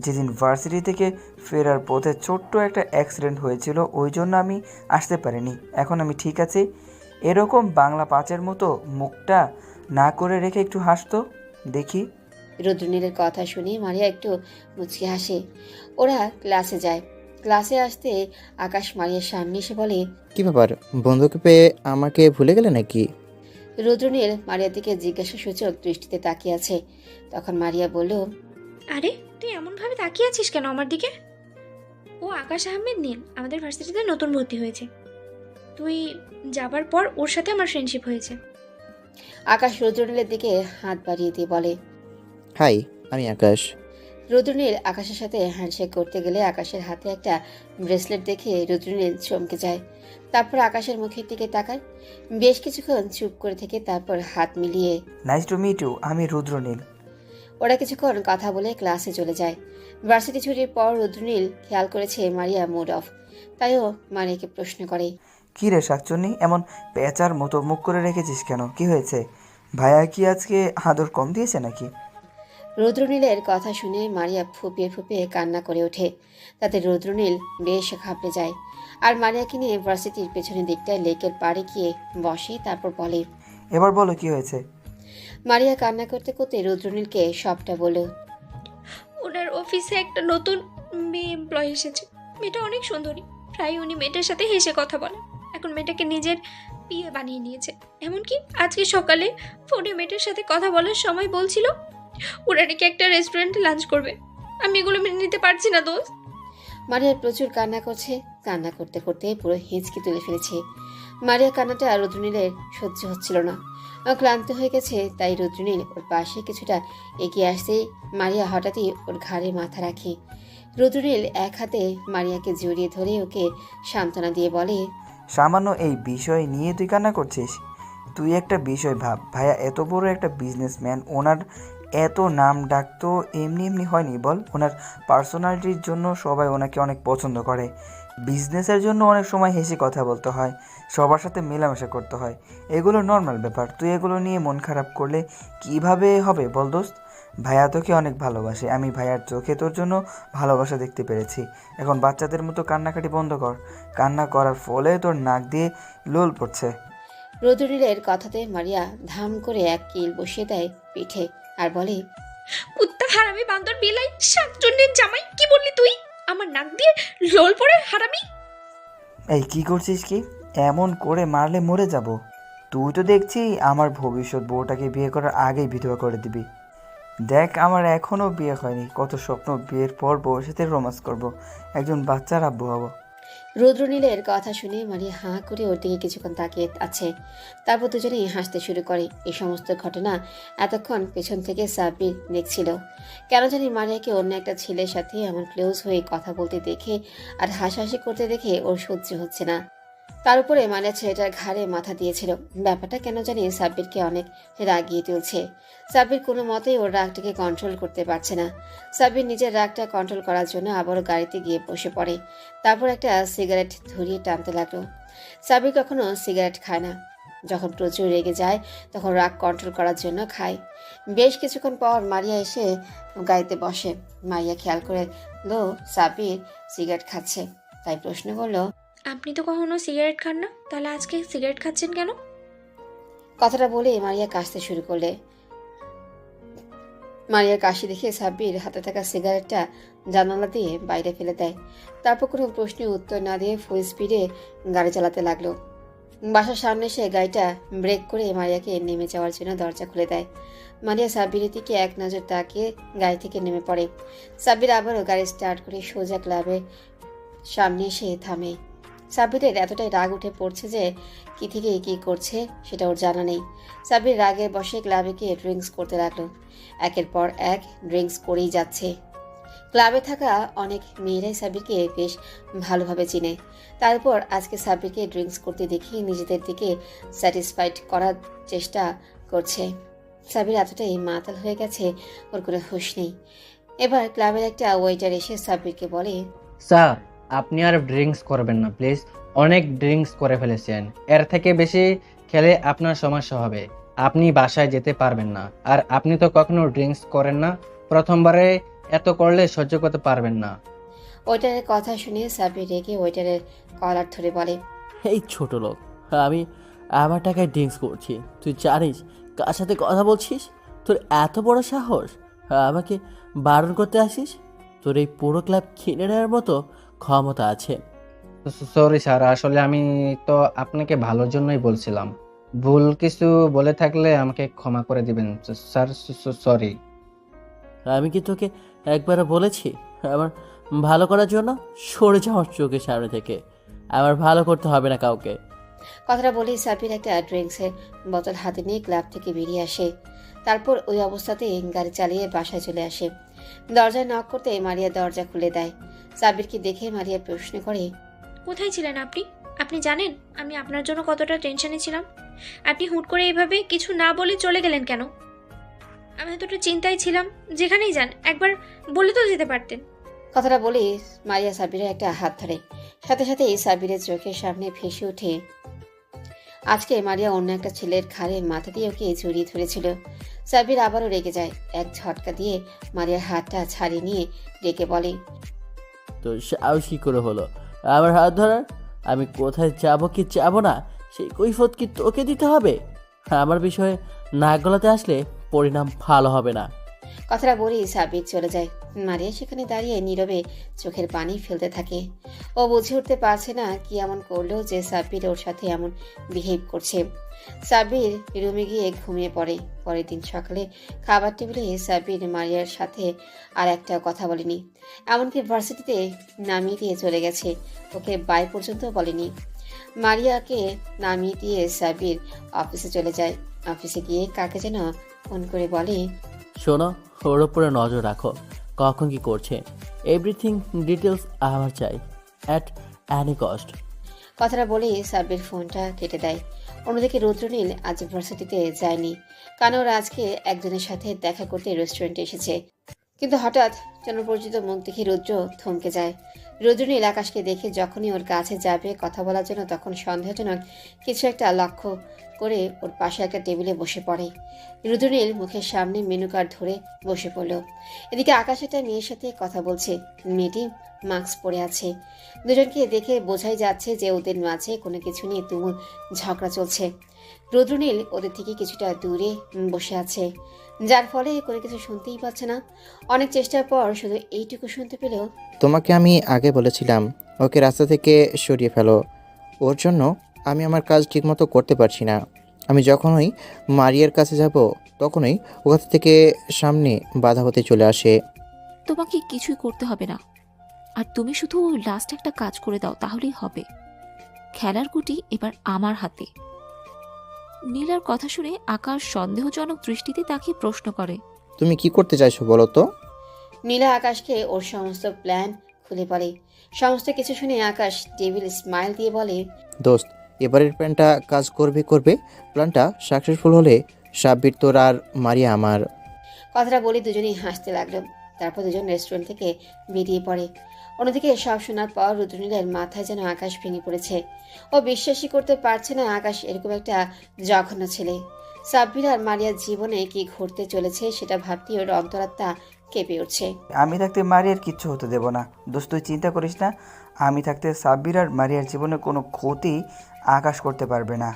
যেদিন ভার্সিটি থেকে ফেরার পথে ছোট্ট একটা অ্যাক্সিডেন্ট হয়েছিল, ওই জন্য আমি আসতে পারিনি। এখন আমি ঠিক আছি। এরকম বাংলা পাঁচের মতো মুখটা না করে রেখে একটু হাসতো দেখি। রুদ্রনীলের কথা শুনে মারিয়া একটু মুচকি হাসে। ওরা ক্লাসে যায়। ক্লাসে আসতে আকাশ মারিয়ার সামনে এসে বলে, কি ব্যাপার, বন্ধুকে পেয়ে আমাকে ভুলে গেলে নাকি? রুদ্রনীল মারিয়ার দিকে জিজ্ঞাসা সূচক দৃষ্টিতে তাকিয়ে আছে। তখন মারিয়া বলল, আরে তুই এমনভাবে তাকিয়ে আছিস কেন আমার দিকে? ও আকাশ আহমেদ নীল, আমাদের ভার্সিটিতে নতুন ভর্তি হয়েছে। তুই যাবার পর ওর সাথে আমার ফ্রেন্ডশিপ হয়েছে। আকাশ রুদ্রনীলের দিকে হাত বাড়িয়ে দিয়ে বলে, হাই, আমি আকাশ। রুদ্রনীল আকাশের সাথে হ্যান্ডশেক করতে গেলে আকাশের হাতে একটা ব্রেসলেট দেখে রুদ্রনীল চমকে যায়। তারপর আকাশের মুখের দিকে তাকায়। বেশ কিছুক্ষণ চুপ করে থেকে তারপর হাত মিলিয়ে, নাইস টু মিট ইউ, আমি রুদ্রনীল। ওরা কিছুক্ষণ কথা বলে ক্লাসে চলে যায়। ভার্সিটি ছুটির পর রুদ্রনীল খেয়াল করেছে মারিয়া মুড অফ, তাই ও মারিয়াকে প্রশ্ন করে, কি রে শাকচুন্নি, এমন পেঁচার মতো মুখ করে রেখেছিস কেন? কি হয়েছে? ভাইয়া কি আজকে আদর কম দিয়েছে নাকি? রুদ্রনীলের কথা শুনে মারিয়া ফুপিয়ে ফুপিয়ে কান্না করে ওঠে। তাতে রুদ্রনীল বেশ ঘাবড়ে যায় আর মারিয়াকে নিয়ে ভার্সিটির পেছনের দিকটায় লেকের পাড়ে গিয়ে বসে। তারপর বলে, এবার বলো কি হয়েছে? মারিয়া কান্না করতে করতে রুদ্রনীলকে সবটা বলল। ওনার অফিসে একটা নতুন মেয়ে এমপ্লয়ি এসেছে। মেয়েটা অনেক সুন্দরী, প্রায় উনি মেয়েটার সাথে হেসে কথা বলে। এখন মেয়েটাকে নিজের বিয়ে বানিয়ে নিয়েছে। এমনকি আজকে সকালে ফোনে মেয়েটার সাথে কথা বলার সময় বলছিল ওরা নাকি একটা রেস্টুরেন্টে লাঞ্চ করবে। আমি এগুলো মেনে নিতে পারছি না দোস্ত। মারিয়া প্রচুর কান্না করছে। কান্না করতে করতে পুরো হিঁচকি তুলে ফেলেছে। মারিয়া কান্নাটা রুদ্রনীলের সহ্য হচ্ছিল না। ক্লান্ত হয়ে গেছে, তাই রুদ্রনীল ওর পাশে কিছুটা এগিয়ে আসতেই মারিয়া হঠাৎই ওর ঘাড়ে মাথা রাখে। রুদ্রনীল এক হাতে মারিয়াকে জড়িয়ে ধরে ওকে সান্ত্বনা দিয়ে বলে, সামান্য এই বিষয় নিয়ে তুই কান্না করছিস? তুই একটা বিষয় ভাব, ভাইয়া এত বড় একটা বিজনেসম্যান, ওনার এত নাম ডাক তো এমনি এমনি হয়নি বল। ওনার পার্সোনালিটির জন্য সবাই ওনাকে অনেক পছন্দ করে। বিজনেসের জন্য অনেক সময় হেসে কথা বলতে হয়, সবার সাথে মেলামেশা করতে হয়, এগুলো নর্মাল ব্যাপার। তুই এগুলো নিয়ে মন খারাপ করলে কিভাবে হবে বল দোস্ত? ভাইয়া তোকে অনেক ভালোবাসে, আমি ভাইয়ার চোখে তোর জন্য ভালোবাসা দেখতে পেরেছি। এখন বাচ্চাদের মতো কান্নাকাটি বন্ধ কর। কান্না করার ফলে তোর নাক দিয়ে লোল পড়ছে। রুদ্রনীলের কথাতে মারিয়া ধাম করে এক কিল বসিয়ে দেয় পিঠে আর বলে, কুত্তা, হারামি, বান্দর, বিলাই, শাকচুন্নির জামাই, কি বললি তুই? আমার নাক দিয়ে লোল পড়ে হারামি? এই কি করছিস কি? এমন করে মারলে মরে যাব। তুই তো দেখছি আমার ভবিষ্যৎ বউটাকে বিয়ে করার আগেই বিধবা করে দিবি। দেখ, আমার এখনও বিয়ে হয়নি, কত স্বপ্ন বিয়ের পর বউয়ের সাথে রোম্যান্স করবো, একজন বাচ্চার আব্বু হবো। রুদ্রনীলের কথা শুনে মারিয়া হাঁ করে ওর দিকে কিছুক্ষণ তাকিয়ে আছে। তারপর দুজনেই হাসতে শুরু করে। এই সমস্ত ঘটনা এতক্ষণ পেছন থেকে সাব্বির দেখছিল। কেন জানি মারিয়াকে অন্য একটা ছেলের সাথে এমন ক্লোজ হয়ে কথা বলতে দেখে আর হাসাহাসি করতে দেখে ওর সহ্য হচ্ছে না। তার উপরে মারিয়া ছেলেটার ঘাড়ে মাথা দিয়েছিল। ব্যাপারটা কেন জানি সাব্বিরকে অনেক রাগিয়ে তুলছে। সাব্বির কোনো মতেই ওর রাগটাকে কন্ট্রোল করতে পারছে না। সাব্বির নিজের রাগটা কন্ট্রোল করার জন্য আবারও গাড়িতে গিয়ে বসে পড়ে। তারপর একটা সিগারেট ধরিয়ে টানতে লাগলো। সাব্বির কখনো সিগারেট খায় না। যখন প্রচুর রেগে যায় তখন রাগ কন্ট্রোল করার জন্য খায়। বেশ কিছুক্ষণ পর মারিয়া এসে গাড়িতে বসে। মারিয়া খেয়াল করে লো সাব্বির সিগারেট খাচ্ছে, তাই প্রশ্ন করলো, আপনি তো কখনো সিগারেট খান না, তাহলে আজকে সিগারেট খাচ্ছেন কেন? কথাটা বলে মারিয়া কাশতে শুরু করলে। মারিয়ার কাশি দেখে সাব্বির হাতে থাকা সিগারেটটা জানালা দিয়ে বাইরে ফেলে দেয়। তারপর কোনো প্রশ্নের উত্তর না দিয়ে ফুল স্পিডে গাড়ি চালাতে লাগলো। বাসার সামনে এসে গাড়িটা ব্রেক করে মারিয়াকে নেমে যাওয়ার জন্য দরজা খুলে দেয়। মারিয়া সাব্বিরের দিকে এক নজর তাকিয়ে গাড়ি থেকে নেমে পড়ে। সাব্বির আবারও গাড়ি স্টার্ট করে সোজা ক্লাবের সামনে এসে থামে। সাব্বিরের এতটাই রাগ উঠে পড়ছে যে কি থেকে কি করছে সেটা ওর জানা নেই। সাব্বির রাগে বসে ক্লাবে গিয়ে ড্রিঙ্কস করতে লাগলো। একের পর এক ড্রিঙ্কস করেই যাচ্ছে। ক্লাবে থাকা অনেক মেয়েরাই সাব্বিরকে বেশ ভালোভাবে চিনে। তারপর আজকে সাব্বিরকে ড্রিঙ্কস করতে দেখে নিজেদের দিকে স্যাটিসফাইড করার চেষ্টা করছে। সাব্বির এতটাই মাতাল হয়ে গেছে, ওর কোনো হুঁশ নেই। এবার ক্লাবের একটা ওয়েটার এসে সাব্বিরকে বলে, স্যার, আপনি আর ড্রিঙ্কস করবেন না প্লিজ। অনেক ড্রিঙ্কস করে ফেলেছেন, এর থেকে বেশি খেলে আপনার সমস্যা হবে। আপনি বাসায় যেতে পারবেন না। আর আপনি তো কখনো ড্রিঙ্কস করেন না, প্রথমবারে এত করলে সহ্য করতে পারবেন না। ওয়েটারের কথা শুনে সাব্বির রেগে ওয়েটারের কলার ধরে বলে, এই ছোট লোক, আমি আমার টাকায় ড্রিঙ্কস করছি, তুই জানিস কার সাথে কথা বলছিস? তোর এত বড় সাহস, আমাকে বারণ করতে আসিস? তোর এই পুরো ক্লাব কিনে নেওয়ার মতো ক্ষমতা আছে। সরি স্যার, আসলে আমি তো আপনাকে ভালোর জন্যই বলছিলাম। ভুল কিছু বলে থাকলে আমাকে ক্ষমা করে দিবেন স্যার। সরি। আমি কি তোকে একবারও বলেছি আমার ভালো করার জন্য? সরে যাওয়ার চোখের সামনে থেকে। আমার ভালো করতে হবে না কাউকে। কথাটা বলেই সাব্বির একটা ড্রিঙ্কসের বোতল হাতে নিয়ে ক্লাব থেকে বেরিয়ে আসে। তারপর ওই অবস্থাতেই গাড়ি চালিয়ে বাসায় চলে আসে। দরজায় নক করতে মারিয়া দরজা খুলে দেয়। সাব্বিরকে দেখে মারিয়া প্রশ্ন করে, কোথায় ছিলেন আপনি? আপনি জানেন আমি আপনার জন্য কতটা টেনশনে ছিলাম? আপনি হুট করে এভাবে কিছু না বলে চলে গেলেন কেন? আমি এতটা চিন্তায় ছিলাম। যেখানেই যান একবার বলে তো যেতে পারতেন। কথাটা বলে মারিয়া সাব্বিরের একটা হাত ধরে। সাথে সাথেই সাব্বিরের চোখের সামনে ভেসে ওঠে আজকে মারিয়া অন্য একটা ছেলের ঘাড়ে মাথা দিয়ে ওকে জড়িয়ে ধরেছিল। সাব্বির আবারও রেগে যায়। এক ঝটকা দিয়ে মারিয়ার হাতটা ছাড়িয়ে নিয়ে ডেকে বলে, তো সাহস কি করে হলো আমার হাত ধরার? আমি কোথায় যাব কি যাব না সেই কৈফিয়ত কি তোকে দিতে হবে? আমার বিষয়ে নাক গলাতে আসলে পরিণাম ভালো হবে না। কথাটা বলেই সাব্বির চলে যায়। মারিয়া সেখানে দাঁড়িয়ে নীরবে চোখের পানি ফেলতে থাকে। ও বুঝে উঠতে পারছে না কি এমন করলো যে সাব্বির ওর সাথে এমন বিহেভ করছে। সাব্বির রুমে গিয়ে ঘুমিয়ে পড়ে। পরের দিন সকালে খাবার টেবিলে সাব্বির মারিয়ার সাথে আর একটা কথা বলেনি, এমনকি ভার্সিটিতে নামিয়ে দিয়ে চলে গেছে, ওকে বাই পর্যন্ত বলেনি। মারিয়াকে নামিয়ে দিয়ে সাব্বির অফিসে চলে যায়। অফিসে গিয়ে কাকে যেন ফোন করে বলে, শোনো, ওর উপরে নজর রাখো, কখন কি করছে, এভরিথিং ডিটেলস আমার চাই, অ্যাট অ্যানি কস্ট। কথাটা বলেই সাব্বির ফোনটা কেটে দেয়। অন্যদিকে রুদ্রনীল আজ ভার্সিটিতে যায়নি, কারণ ওরা আজকে একজনের সাথে দেখা করতে রেস্টুরেন্টে এসেছে। কিন্তু হঠাৎ জনপরিচিত মুখ দেখে রুদ্র থমকে যায়। রুদ্রনীল আকাশকে দেখে যখনই ওর কাছে যাবে কথা বলার জন্য, তখন সন্দেহজনক কিছু একটা লক্ষ্য করে ওর পাশে একটা টেবিলে বসে পড়ে। রুদ্রনীল মুখের সামনে মেনু কার্ড ধরে বসে পড়ল। এদিকে আকাশ একটা মেয়ের সাথে কথা বলছে। মেয়েটি মাস্ক পরে আছে। দুজনকে দেখে বোঝাই যাচ্ছে যে ওদের মাঝে কোনো কিছু নিয়ে তুমুল ঝগড়া চলছে। রুদ্রনীল ওদের থেকে কিছুটা দূরে বসে আছে, যার ফলে কোনো কিছু শুনতেই পাচ্ছে না। অনেক চেষ্টার পর শুধু এইটুকু শুনতে পেলেও, তোমাকে আমি আগে বলেছিলাম ওকে রাস্তা থেকে সরিয়ে ফেলো, ওর জন্য আমি আমার কাজ ঠিকমতো করতে পারছি না। আমি যখনই মারিয়ার কাছে যাব তখনই ওখান থেকে সামনে বাধা হতে চলে আসে। তোমাকে কিছুই করতে হবে না, আর তুমি শুধু লাস্ট একটা কাজ করে দাও, তাহলেই হবে। খেলার গুটি এবার আমার হাতে। নীলার কথা শুনে আকাশ সন্দেহজনক দৃষ্টিতে তাকে প্রশ্ন করে, তুমি কি করতে চাইছো বলো তো? নীলা আকাশকে ওর সমস্ত প্ল্যান খুলে পড়ে। সমস্ত কিছু শুনে আকাশ টেবিল স্মাইল দিয়ে বলে, দোস্ত, এবারের প্ল্যানটা কাজ করবে করবে। প্ল্যানটা সাকসেসফুল হলে সাব্বির তোর আর মারিয়া আমার। কথাটা বলে দুজনেই হাসতে লাগলো। তারপর দুজন রেস্টুরেন্ট থেকে বেরিয়ে পড়ে। অন্যদিকে সব শোনার পর রুদ্রনীলের মাথায় যেন আকাশ ভেঙে পড়েছে। ও বিশ্বাসই করতে পারছে না আকাশ এরকম একটা জঘন্য ছেলে। সাব্বির আর মারিয়ার জীবনে কি ঘটতে চলেছে সেটা ভাবতেই ওর অন্তরাত্মা কেঁপে উঠছে। আমি থাকতে মারিয়ার কিচ্ছু হতে দেব না। দোস্ত, তুই চিন্তা করিস না, আমি থাকতে সাব্বির আর মারিয়ার জীবনে কোনো ক্ষতি আকাশ করতে পারবে না।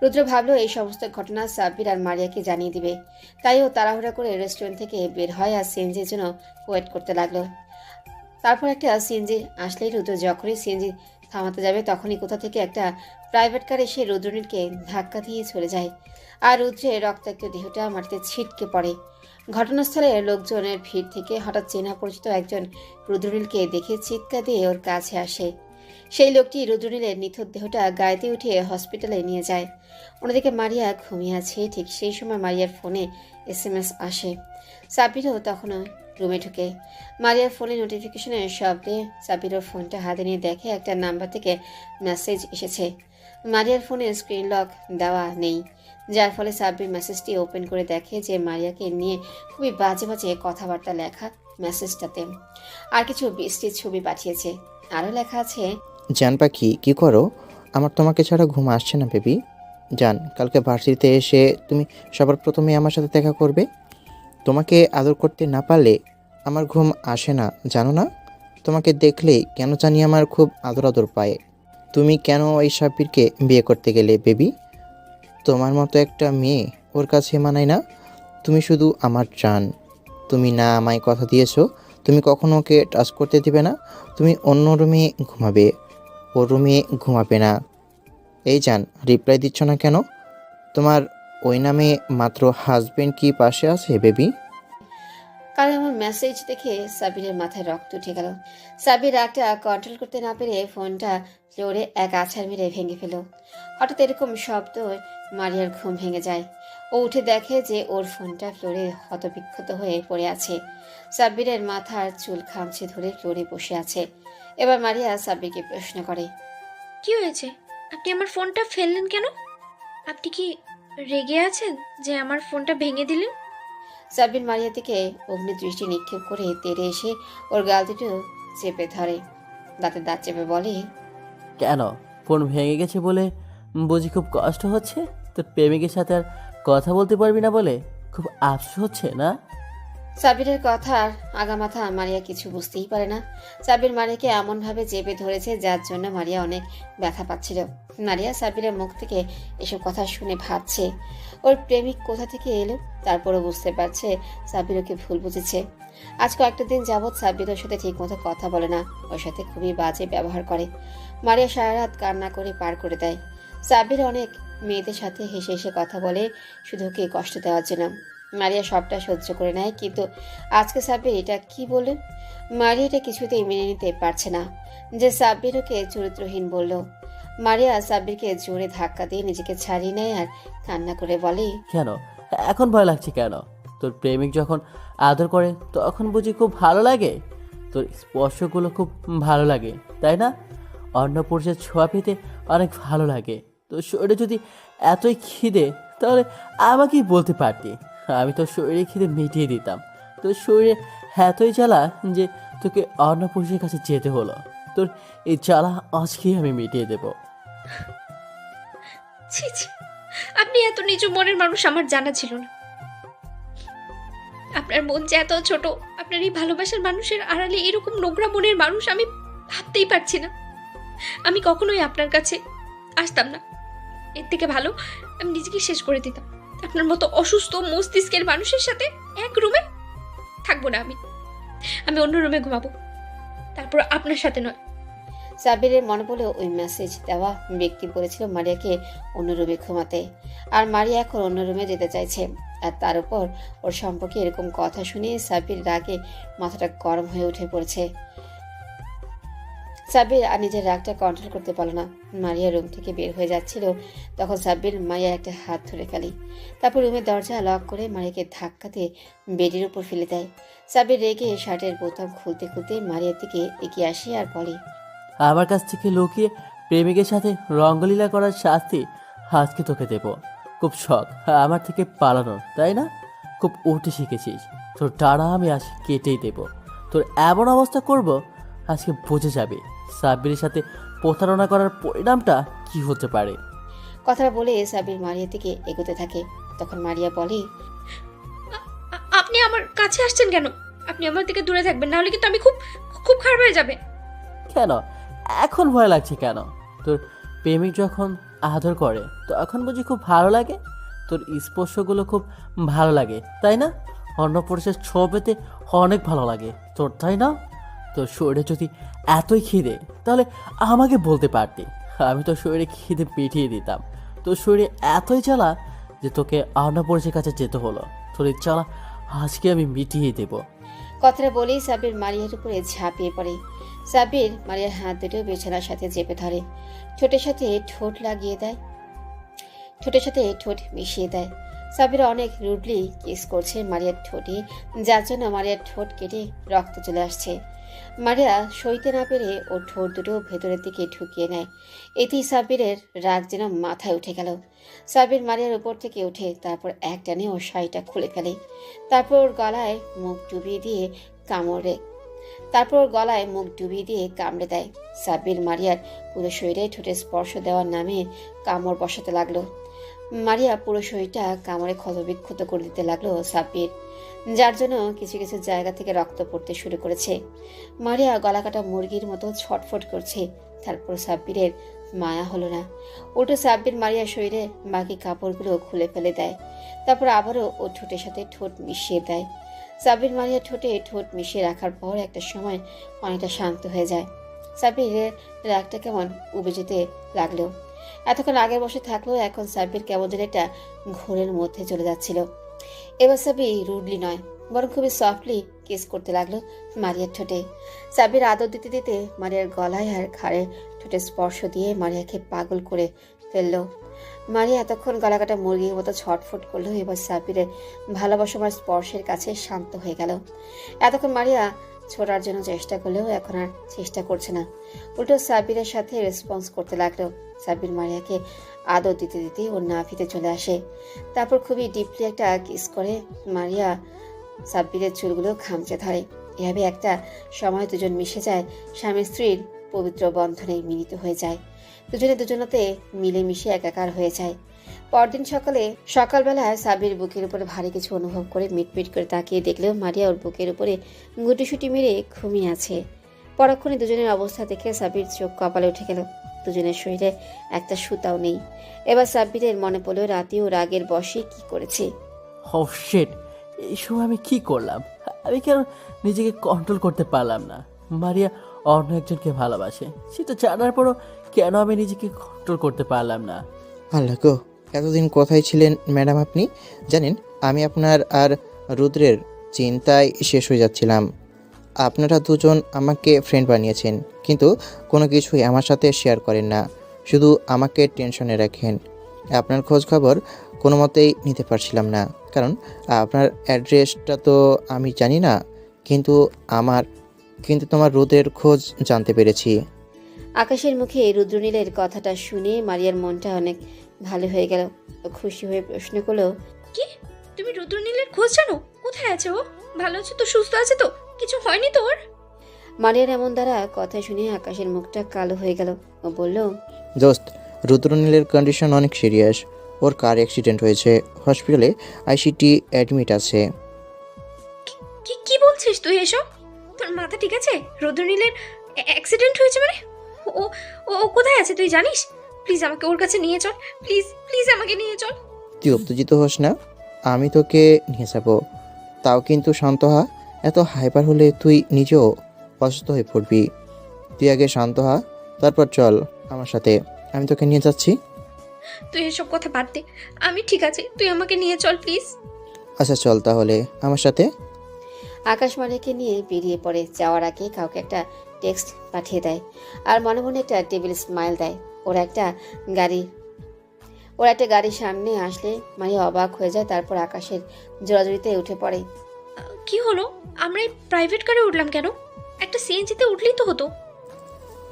রুদ্র ভাবলো এই সমস্ত ঘটনা সাব্বির আর মারিয়াকে জানিয়ে দিবে। তাই ও তাড়াহুড়া করে রেস্টুরেন্ট থেকে বের হয় আর সিএনজির জন্য ওয়েট করতে লাগলো। তারপর একটা সিএনজি আসলেই রুদ্র যখনই সিএনজি থামাতে যাবে তখনই কোথা থেকে একটা প্রাইভেট কার এসে রুদ্রনীলকে ধাক্কা দিয়ে চলে যায়। আর রুদ্রের রক্তাক্ত দেহটা মাটিতে ছিটকে পড়ে। ঘটনাস্থলে লোকজনের ভিড় থেকে হঠাৎ চেনা পরিচিত একজন রুদ্রনীলকে দেখে চিৎকার দিয়ে ওর কাছে আসে। সেই লোকটি রুদ্রনীলের নিথর দেহটা গাড়িতে উঠিয়ে হসপিটালে নিয়ে যায়। অন্যদিকে মারিয়া ঘুমিয়ে আছে। ঠিক সেই সময় মারিয়ার ফোনে SMS আসে। সাব্বিরও তখনও রুমে ঢুকে। মারিয়ার ফোনে নোটিফিকেশনের শব্দে সাব্বিরও ফোনটা হাতে নিয়ে দেখে একটা নাম্বার থেকে মেসেজ এসেছে। মারিয়ার ফোনে স্ক্রিন লক দেওয়া নেই, যার ফলে সাব্বির মেসেজটি ওপেন করে দেখে যে মারিয়াকে নিয়ে খুবই বাজে বাজে কথাবার্তা লেখা মেসেজটাতে। আর কিছু বৃষ্টির ছবি পাঠিয়েছে। আরও লেখা আছে, জান পাখি কি করো? আমার তোমাকে ছাড়া ঘুম আসছে না বেবি। জান, কালকে ভার্সিটিতে এসে তুমি সবার প্রথমে আমার সাথে দেখা করবে। তোমাকে আদর করতে না পারলে আমার ঘুম আসে না, জানো না? তোমাকে দেখলে কেন জানি আমার খুব আদর আদর পায়। তুমি কেন এই সাব্বিরকে বিয়ে করতে গেলে বেবি? তোমার মতো একটা মেয়ে ওর কাছে মানায় না। তুমি শুধু আমার জান। তুমি না আমায় কথা দিয়েছো তুমি কখনো ওকে টাচ করতে দিবে না। তুমি অন্য রুমে ঘুমাবে, ওর রুমে ঘুমাবে না। এই জান, রিপ্লাই দিচ্ছ না কেন? তোমার ওই নামে মাত্র হাজবেন্ড কি পাশে আছে বেবি? কাল আমার মেসেজ দেখে সাবিরের মাথায় রক্ত উঠে গেল। সাবির রাগটা কন্ট্রোল করতে না পেরে ফোনটা ফ্লোরে এক আছাড় মেরে ভেঙে ফেল। হঠাৎ এরকম শব্দ মারিয়ার ঘুম ভেঙে যায়। ও উঠে দেখে যে ওর ফোনটা ফ্লোরে হতবিক্ষত হয়ে পড়ে আছে। সাব্বিরের মাথার চুল খামচে ধরে ফ্লোরে বসে আছে। এবার মারিয়া সাব্বিরকে প্রশ্ন করে, কি হয়েছে? আপনি আমার ফোনটা ফেললেন কেন? আপনি কি রেগে আছেন যে আমার ফোনটা ভেঙে দিলেন? সাব্বির মারিয়ার দিকে অগ্নি দৃষ্টি নিক্ষেপ করে তেড়ে এসে ওর গাল দুটো চেপে ধরে। দাঁতে দাঁত চেপে বলে, কেন? ফোন ভেঙে গেছে বলে বুঝি খুব কষ্ট হচ্ছে? তোর প্রেমিকের সাথে আর কথা বলতে পারবি না বলে খুব আফসোস হচ্ছে না? সাবিরের কথার আগামাথা মারিয়া কিছু বুঝতেই পারে না। সাবির মারিয়াকে এমনভাবে চেপে ধরেছে যার জন্য মারিয়া অনেক ব্যথা পাচ্ছিল। মারিয়া সাবিরের মুখ থেকে এসব কথা শুনে ভাবছে ওর প্রেমিক কোথা থেকে এলো। তারপরও বুঝতে পারছে সাবির ওকে ভুল বুঝেছে। আজ কয়েকটা দিন যাবৎ সাবির ওর সাথে ঠিক মতো কথা বলে না, ওর সাথে খুবই বাজে ব্যবহার করে। মারিয়া সারা রাত কান্না করে পার করে দেয়। সাবির অনেক মেয়েদের সাথে হেসে হেসে কথা বলে শুধু ওকে কষ্ট দেওয়ার জন্য। মারিয়া সবটা সহ্য করে নেয়, কিন্তু আজকে সাব্বির এটা কি বলে? মারিয়া এটা কিছুতেই মেনে নিতে পারছে না যে সাব্বির ওকে চরিত্রহীন বলল। মারিয়া সাব্বিরকে জোরে ধাক্কা দিয়ে নিজেকে ছাড়িয়ে নেয় আর কান্না করে বলে, কেন এখন ভয় লাগছে কেন? তোর প্রেমিক যখন আদর করে তখন বুঝি খুব ভালো লাগে? তোর স্পর্শগুলো খুব ভালো লাগে তাই না? অন্য পুরুষের ছোঁয়া পেতে অনেক ভালো লাগে। তোর শরীরে যদি এতই খিদে তাহলে আমাকেই বলতে পারতি, আমি তোর শরীরে খিদে মিটিয়ে দিতাম। তোর শরীরে এতই জ্বালা যে তোকে অন্য পুরুষের কাছে যেতে হলো। তোর এই জ্বালা আজকেই আমি মিটিয়ে দেবো। ছি ছি, আপনি এত নিচু মনের মানুষ আমার জানা ছিল না। আপনার মন যে এত ছোট, আপনার এই ভালোবাসার মানুষের আড়ালে এরকম নোংরা মনের মানুষ আমি ভাবতেই পারছি না। আমি কখনোই আপনার কাছে আসতাম না। এর থেকে ভালো আমি নিজেকে শেষ করে দিতাম। আপনার মতো অসুস্থ মস্তিষ্কের মানুষের সাথে এক রুমে থাকবো না। আমি অন্য রুমে ঘুমাবো, তারপর আপনার সাথে নয়। সাব্বিরের মনে পড়ে ওই মেসেজ দেওয়া ব্যক্তি বলেছিল মারিয়াকে অন্য রুমে ঘুমাতে, আর মারিয়া এখন অন্য রুমে যেতে চাইছে। আর তার উপর ওর সম্পর্কে এরকম কথা শুনে সাব্বির রাগে মাথাটা গরম হয়ে উঠে পড়েছে। সাব্বির আর নিজের রাগটা কন্ট্রোল করতে পারল না। মারিয়া রুম থেকে বের হয়ে যাচ্ছিল, তখন সাব্বির মারিয়ার একটা হাত ধরে ফেলে। তারপর রুমের দরজা লক করে মারিয়াকে ধাক্কা দিয়ে বেডের উপর ফেলে দেয়। সাব্বির রেগে শার্টের বোতাম খুলতে খুলতে মারিয়ার দিকে এগিয়ে আসে আর বলে, আমার কাছ থেকে লুকিয়ে প্রেমিকের সাথে রঙ্গলীলা করার শাস্তি আজকে তোকে দেব। খুব শখ আমার থেকে পালানোর, তাই না? খুব উঠে শিখেছিস। তোর টানা আমি আজ কেটেই দেব। তোর এমন অবস্থা করব আজকে বুঝে যাবে সাব্বিরের সাথে প্রতারণা করার পরিণামটা কি হতে পারে। কথাটা বলে সাব্বির মারিয়ার দিকে এগোতে থাকে। তখন মারিয়া বলে, আপনি আমার কাছে আসছেন কেন? আপনি আমার থেকে দূরে থাকবেন, নাহলে কিন্তু আমি খুব খুব খারাপ হয়ে যাবে। কেন এখন ভয় লাগছে কেন? তোর প্রেমিক যখন আদর করে তখন বুঝি খুব ভালো লাগে? তোর স্পর্শগুলো খুব ভালো লাগে তাই না? অন্য পুরুষের ছোঁয়া পেতে অনেক ভালো লাগে তোর, তাই না? তোর শরীরে যদি এতই খিদে তাহলে আমাকে বলতে পারতি, আমি তোর শরীরে খিদে পিটিয়ে দিতাম। তোর শরীরে এতই জ্বালা যে তোকে অন্য পুরুষের কাছে যেতে হলো। তোর এই জ্বালা আজকে আমি মিটিয়ে দেব। কথাটা বলেই সাব্বির মারিয়ার উপরে ঝাঁপিয়ে পড়ে। সাব্বির মারিয়ার হাত দুটো বিছানার সাথে চেপে ধরে, ঠোঁটের সাথে ঠোঁট লাগিয়ে দেয়, ঠোঁটের সাথে ঠোঁট মিশিয়ে দেয়। সাব্বির অনেক রুডলি কিস করছে মারিয়ার ঠোঁটে, যার জন্য মারিয়ার ঠোঁট কেটে রক্ত চলে আসছে। মারিয়া সইতে না পেরে ওর ঠোঁট দুটো ভেতরের দিকে ঢুকিয়ে নেয়। এতেই সাব্বিরের রাগ যেন মাথায় উঠে গেল। সাব্বির মারিয়ার উপর থেকে উঠে তারপর এক টানে ওর শাড়িটা খুলে ফেলে। তারপর ওর গলায় মুখ ডুবিয়ে দিয়ে কামড়ে দেয়। সাব্বির মারিয়ার পুরো শরীরে ঠোঁটে স্পর্শ দেওয়ার নামে কামড় বসাতে লাগলো। মারিয়া পুরো শরীরটা কামড়ে ক্ষতবিক্ষত করে দিতে লাগলো সাব্বির, যার জন্য কিছু কিছু জায়গা থেকে রক্ত পড়তে শুরু করেছে। মারিয়া গলা কাটা মুরগির মতো ছটফট করছে। তারপর সাব্বিরের মায়া হলো না, উল্টো সাব্বির মারিয়ার শরীরে বাকি কাপড়গুলো খুলে ফেলে দেয়। তারপর আবারও ও ঠোঁটের সাথে ঠোঁট মিশিয়ে দেয়। সাব্বির মারিয়ার ঠোঁটে ঠোঁট মিশিয়ে রাখার পর একটা সময় অনেকটা শান্ত হয়ে যায়। সাব্বিরের রাগটা কেমন উবে যেতে লাগলো। এতক্ষণ আগে বসে থাকলেও এখন সাব্বির কেমন যেন একটা ঘোরের মধ্যে চলে যাচ্ছিল। এবার সাব্বির রুডলি নয়, বরং খুবই সফটলি কিস করতে লাগলো মারিয়ার ঠোঁটে। সাব্বির আদর দিতে দিতে মারিয়ার গলায় আর ঘাড়ে ঠোঁটে স্পর্শ দিয়ে মারিয়াকে পাগল করে ফেললো। মারিয়া এতক্ষণ গলা কাটা মুরগির মতো ছটফট করলো। এবার সাব্বিরের ভালোবাসার স্পর্শের কাছে শান্ত হয়ে গেল। এতক্ষণ মারিয়া ছোটার জন্য চেষ্টা করলেও এখন আর চেষ্টা করছে না, উল্টো সাব্বিরের সাথে রেসপন্স করতে লাগলো। সাব্বির মারিয়াকে আদর দিতে দিতে ওর নাভিতে চলে আসে। তারপর খুবই ডিপলি একটা কিস করে মারিয়া সাব্বিরের চুলগুলো খামচে ধরে। এভাবে একটা সময় দুজন মিশে যায়, স্বামী স্ত্রীর পবিত্র বন্ধনে মিলিত হয়ে যায়। দুজনে দুজনাতে মিলেমিশে একাকার হয়ে যায়। পরদিন সকালবেলায় সাব্বির বুকের উপরে ভারী কিছু অনুভব করে মিটমিট করে তাকিয়ে দেখলেও মারিয়া ওর বুকের উপরে গুটিসুটি মেরে ঘুমিয়ে আছে। পরক্ষণে দুজনের অবস্থা দেখে সাব্বির চোখ কপালে উঠে গেল। দুজনের শরীরে একটা সুতাও নেই। এবার সাব্বিরের মনে পড়লো রাতেও রাগের বশে কি করেছে। ও শিট, এই সময় আমি কি করলাম? আমি কেন নিজেকে কন্ট্রোল করতে পারলাম না? মারিয়া অন্য একজনকে ভালোবাসে, সেটা জানার পরও কেন আমি নিজেকে কন্ট্রোল করতে পারলাম না? আল্লাহ গো, এতদিন কোথায় ছিলেন ম্যাডাম আপনি? জানেন আমি আপনার আর রুদ্রের চিন্তায় শেষ হয়ে যাচ্ছিলাম। আপনারা দুজন আমাকে ফ্রেন্ড বানিয়েছেন, কিন্তু কোনো কিছুই আমার সাথে শেয়ার করেন না, শুধু আমাকে টেনশনে রাখেন। আপনার খোঁজ খবর কোনো মতেই নিতে পারছিলাম না, কারণ আপনার অ্যাড্রেসটা তো আমি জানি না, কিন্তু তোমার রুদ্রের খোঁজ জানতে পেরেছি। আকাশের মুখে রুদ্রনীলের কথাটা শুনে মারিয়ার মনটা অনেক ভালো হয়ে গেল। খুশি হয়ে প্রশ্ন করলো, কি তুমি রুদ্রনীলের খোঁজ জানো? কোথায় আছে ও? ভালো আছে তো? সুস্থ আছে তো? কিছু হয়নি তোর? মারিয়ার এমন দ্বারা কথা শুনে আকাশের মুখটা কালো হয়ে গেল। ও বলল, দোস্ত, রুদ্রনীলের কন্ডিশন অনেক সিরিয়াস। ওর কার অ্যাক্সিডেন্ট হয়েছে, হসপিটালে আইসিটি অ্যাডমিট আছে। কি বলছিস তুই এসব? তোর মাথা ঠিক আছে? রুদ্রনীলের অ্যাক্সিডেন্ট হয়েছে মানে? ও ও কোথায় আছে তুই জানিস? প্লিজ আমাকে ওর কাছে নিয়ে চল, প্লিজ প্লিজ আমাকে নিয়ে চল। তুই উত্তেজিত হোস না, আমি তোকে নিয়ে যাবো। তাও কিন্তু শান্ত হ, এত হাইপার হলে তুই নিজেও অসুস্থ হয়ে পড়বি। তুই আগে শান্ত হ, তারপর চল আমার সাথে, আমি তোকে নিয়ে যাচ্ছি। তুই এসব কথা বাদ দে, আমি ঠিক আছে, তুই আমাকে নিয়ে চল প্লিজ। আচ্ছা চল তাহলে আমার সাথে। আকাশ মারিয়াকে নিয়ে বেরিয়ে পড়ে। যাওয়ার আগে কাউকে একটা টেক্সট পাঠিয়ে দেয় আর মনে মনে একটা টেবিল স্মাইল দেয়। ওরা একটা গাড়ির সামনে আসলে মারিয়া অবাক হয়ে যায়। তারপর আকাশের জোরাজুরিতে উঠে পড়ে। কি হলো? আমরা এই প্রাইভেট কারে উঠলাম কেন? একটা সিএনজিতে উঠলেই তো হতো।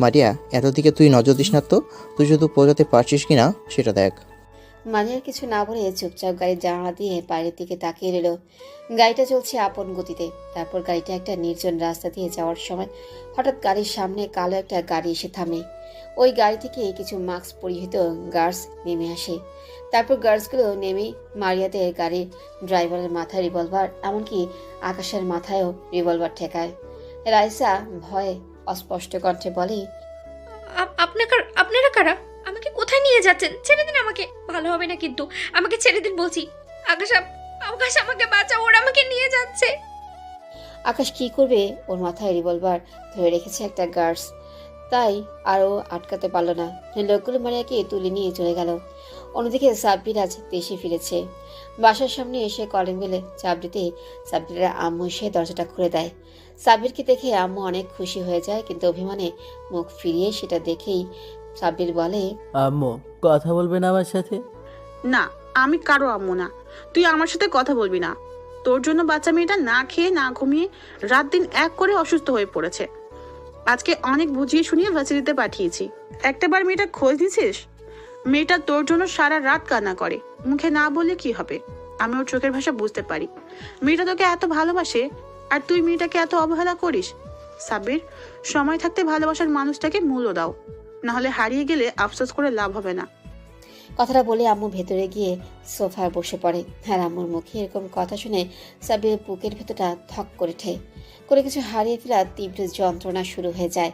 মারিয়া, এতদিকে তুই নজর দিস না তো, তুই শুধু পৌঁছাতে পারছিস কিনা সেটা দেখ। মারিয়ার কিছু না বলে চুপচাপ গাড়ির জানালা দিয়ে বাইরের দিকে তাকিয়ে রইল। গাড়িটা চলছে আপন গতিতে। তারপর গাড়িটা একটা নির্জন রাস্তা দিয়ে যাওয়ার সময় হঠাৎ গাড়ির সামনে কালো একটা গাড়ি এসে থামে। ওই গাড়ি থেকে কিছু মাস্ক পরিহিত গার্ডস নেমে আসে। তারপর গার্ডসগুলো নেমে মারিয়াদের গাড়ির ড্রাইভারের মাথায় রিভলভার, এমনকি আকাশের মাথায়ও রিভলভার ঠেকায়। রাইসা ভয়ে অস্পষ্ট কণ্ঠে বলে, আপনারা কারা? আমাকে কোথায় নিয়ে যাচ্ছেন? ছেড়ে দিন আমাকে। ভালো হবে না কিন্তু, আমাকে ছেড়ে দিন বলছি। আকাশ আমাকে বাঁচাও, ওরা আমাকে নিয়ে যাচ্ছে। আকাশ কি করবে? ওর মাথায় রিভলভার ধরে রেখেছে একটা গার্ডস, তাই আরও আটকাতে পারল না। লোকগুলো মারিয়াকে তুলে নিয়ে চলে গেল। অন্যদিকে সাব্বির আজ দেশে ফিরেছে। বাসার সামনে এসে কলিং বেলে চাপ দিতে সাব্বিরের আম্মু এসে দরজাটা খুলে দেয়। সাব্বিরকে দেখে আম্মু অনেক খুশি হয়ে যায়, কিন্তু অভিমানে মুখ ফিরিয়ে সেটা দেখেই সাব্বির বলে, আম্মু কথা বলবেন আমার সাথে? না, আমি কারো আম্মু না। তুই আমার সাথে কথা বলবি না। তোর জন্য বাচ্চা মেয়েটা না খেয়ে না ঘুমিয়ে রাত দিন এক করে অসুস্থ হয়ে পড়েছে। আজকে অনেক বুঝিয়ে শুনিয়ে ভার্সিটিতে পাঠিয়েছি। একটাবার মেয়েটা খোঁজ দিছিস? মেয়েটা তোর জন্য সারা রাত কান্না করে, মুখে না বললে কি হবে? আমি ওর চোখের ভাষা বুঝতে পারি। মেয়েটা তোকে এত ভালোবাসে, আর তুই মেয়েটাকে এত অবহেলা করিস। সাব্বির, সময় থাকতে ভালোবাসার মানুষটাকে মূল্য দাও, নাহলে হারিয়ে গেলে আফসোস করে লাভ হবে না। কথাটা বলে আম্মু ভেতরে গিয়ে সোফায় বসে পড়ে। আর আম্মুর মুখে এরকম কথা শুনে সাব্বিরের বুকের ভেতরটা ধক করে ওঠে। করে কিছু হারিয়ে ফেলার তীব্র যন্ত্রণা শুরু হয়ে যায়।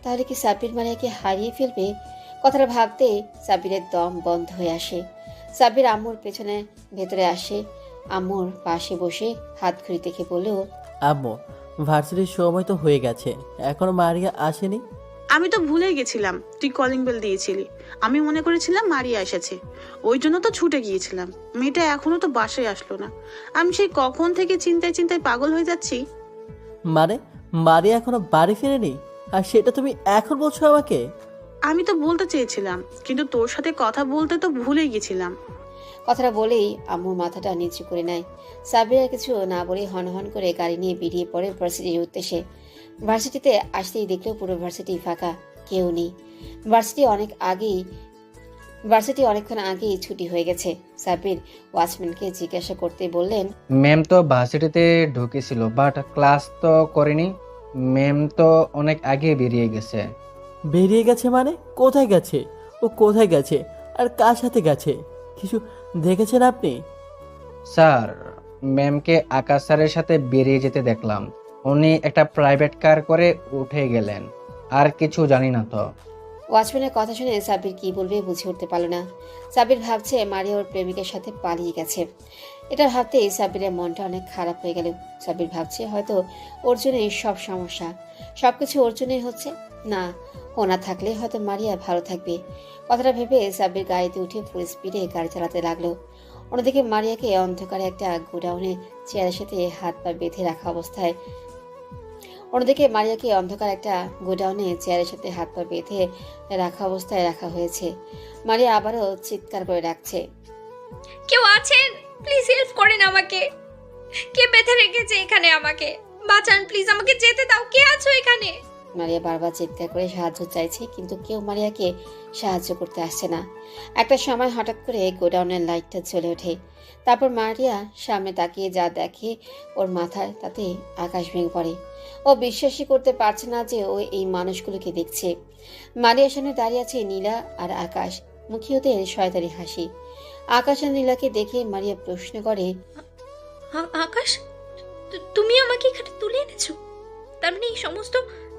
তাহলে কি সাব্বির মারিয়াকে হারিয়ে ফেলবে? কথাটা ভাবতেই সাব্বিরের দম বন্ধ হয়ে আসে। সাব্বির আম্মুর পেছনে ভেতরে আসে, আম্মুর পাশে বসে হাত ঘড়ি দেখে বলল, আম্মু ভার্সিটির সময় তো হয়ে গেছে, এখনো মারিয়া আসেনি। আমি তো ভুলেই গেছিলাম তুই কলিং বেল দিয়েছিলি। আমি মনে করেছিলাম মারিয়া এসেছে, ওই জন্য তো ছুটে গিয়েছিলাম। মেয়েটা এখনো তো বাসায় আসলো না। আমি সেই কখন থেকে চিন্তায় চিন্তায় পাগল হয়ে যাচ্ছি। মানে মারিয়া এখনো বাড়ি ফেরেনি, আর সেটা তুমি এখন বলছো আমাকে? আমি তো বলতে চেয়েছিলাম, কিন্তু তোর সাথে কথা বলতে তো ভুলেই গেছিলাম। কথাটা বলেই আম্মুর মাথাটা নিচু করে নেয়। সাব্বির আর কিছু না বলে হনহন করে গাড়ি নিয়ে বেরিয়ে পড়ে ভার্সিটির উদ্দেশ্যে। ভার্সিটিতে আসতেই দেখলো পুরো ভার্সিটি ফাঁকা, কেউ নেই। ভার্সিটি অনেকক্ষণ আগেই ছুটি হয়ে গেছে। সাব্বির ওয়াচম্যানকে জিজ্ঞাসা করতে বললেন, ম্যাম তো ভার্সিটিতে ঢুকেছিল, বাট ক্লাস তো করেনি। ম্যাম তো অনেক আগে বেরিয়ে গেছে। বেরিয়ে গেছে মানে? কোথায় গেছে? ও কোথায় গেছে আর কার সাথে গেছে? কিছু দেখেছেন আপনি? স্যার, ম্যামকে আকাশ স্যারের সাথে বেরিয়ে যেতে দেখলাম। উনি একটা প্রাইভেট কার করে উঠে গেলেন, আর কিছু জানি না তো। ওয়াচম্যানের কথা শুনে সাব্বির কি বলবে বুঝে উঠতে পারল না। সাব্বির ভাবছে মারিয়া ওর প্রেমিকের সাথে পালিয়ে গেছে। এটা ভাবতেই সাব্বিরের মনটা অনেক খারাপ হয়ে গেল। সাব্বির ভাবছে হয়তো ওর জন্যই সব সমস্যা, সবকিছু ওর জন্যই হচ্ছে। না, ও না থাকলে হয়তো মারিয়া ভালো থাকবে। কথাটা ভেবে সাব্বির গাড়িতে উঠে ফুল স্পিডে গাড়ি চালাতে লাগলো। অন্যদিকে মারিয়াকে অন্ধকারে একটা গোডাউনে চেয়ারের সাথে হাত পা বেঁধে রাখা অবস্থায় রাখা হয়েছে। মারিয়া আবারও চিৎকার করে ডাকছে, কেউ আছেন? প্লিজ হেল্প করেন আমাকে। কে বেঁধে রেখেছে এখানে? আমাকে বাঁচান প্লিজ, আমাকে যেতে দাও। কে আছো এখানে? মারিয়া বারবার চিৎকার করে সাহায্য চাইছে, কিন্তু কেউ মারিয়াকে সাহায্য করতে আসছে না। একটা সময় হঠাৎ করে গোডাউনের লাইটটা জ্বলে ওঠে। তারপর মারিয়া সামনে তাকিয়ে যা দেখে ওর মাথায় তাতে আকাশ ভেঙে পড়ে। ও বিশ্বাসই করতে পারছে না যে ও এই মানুষগুলোকে দেখছে। মারিয়ার সামনে দাঁড়িয়ে আছে নীলা আর আকাশ, মুখে ওদের শয়তানি হাসি। আকাশ আর নীলাকে দেখে মারিয়া প্রশ্ন করে, আকাশ, তুমি আমাকে এখানে তুলে এনেছো? তার মানে এই সমস্ত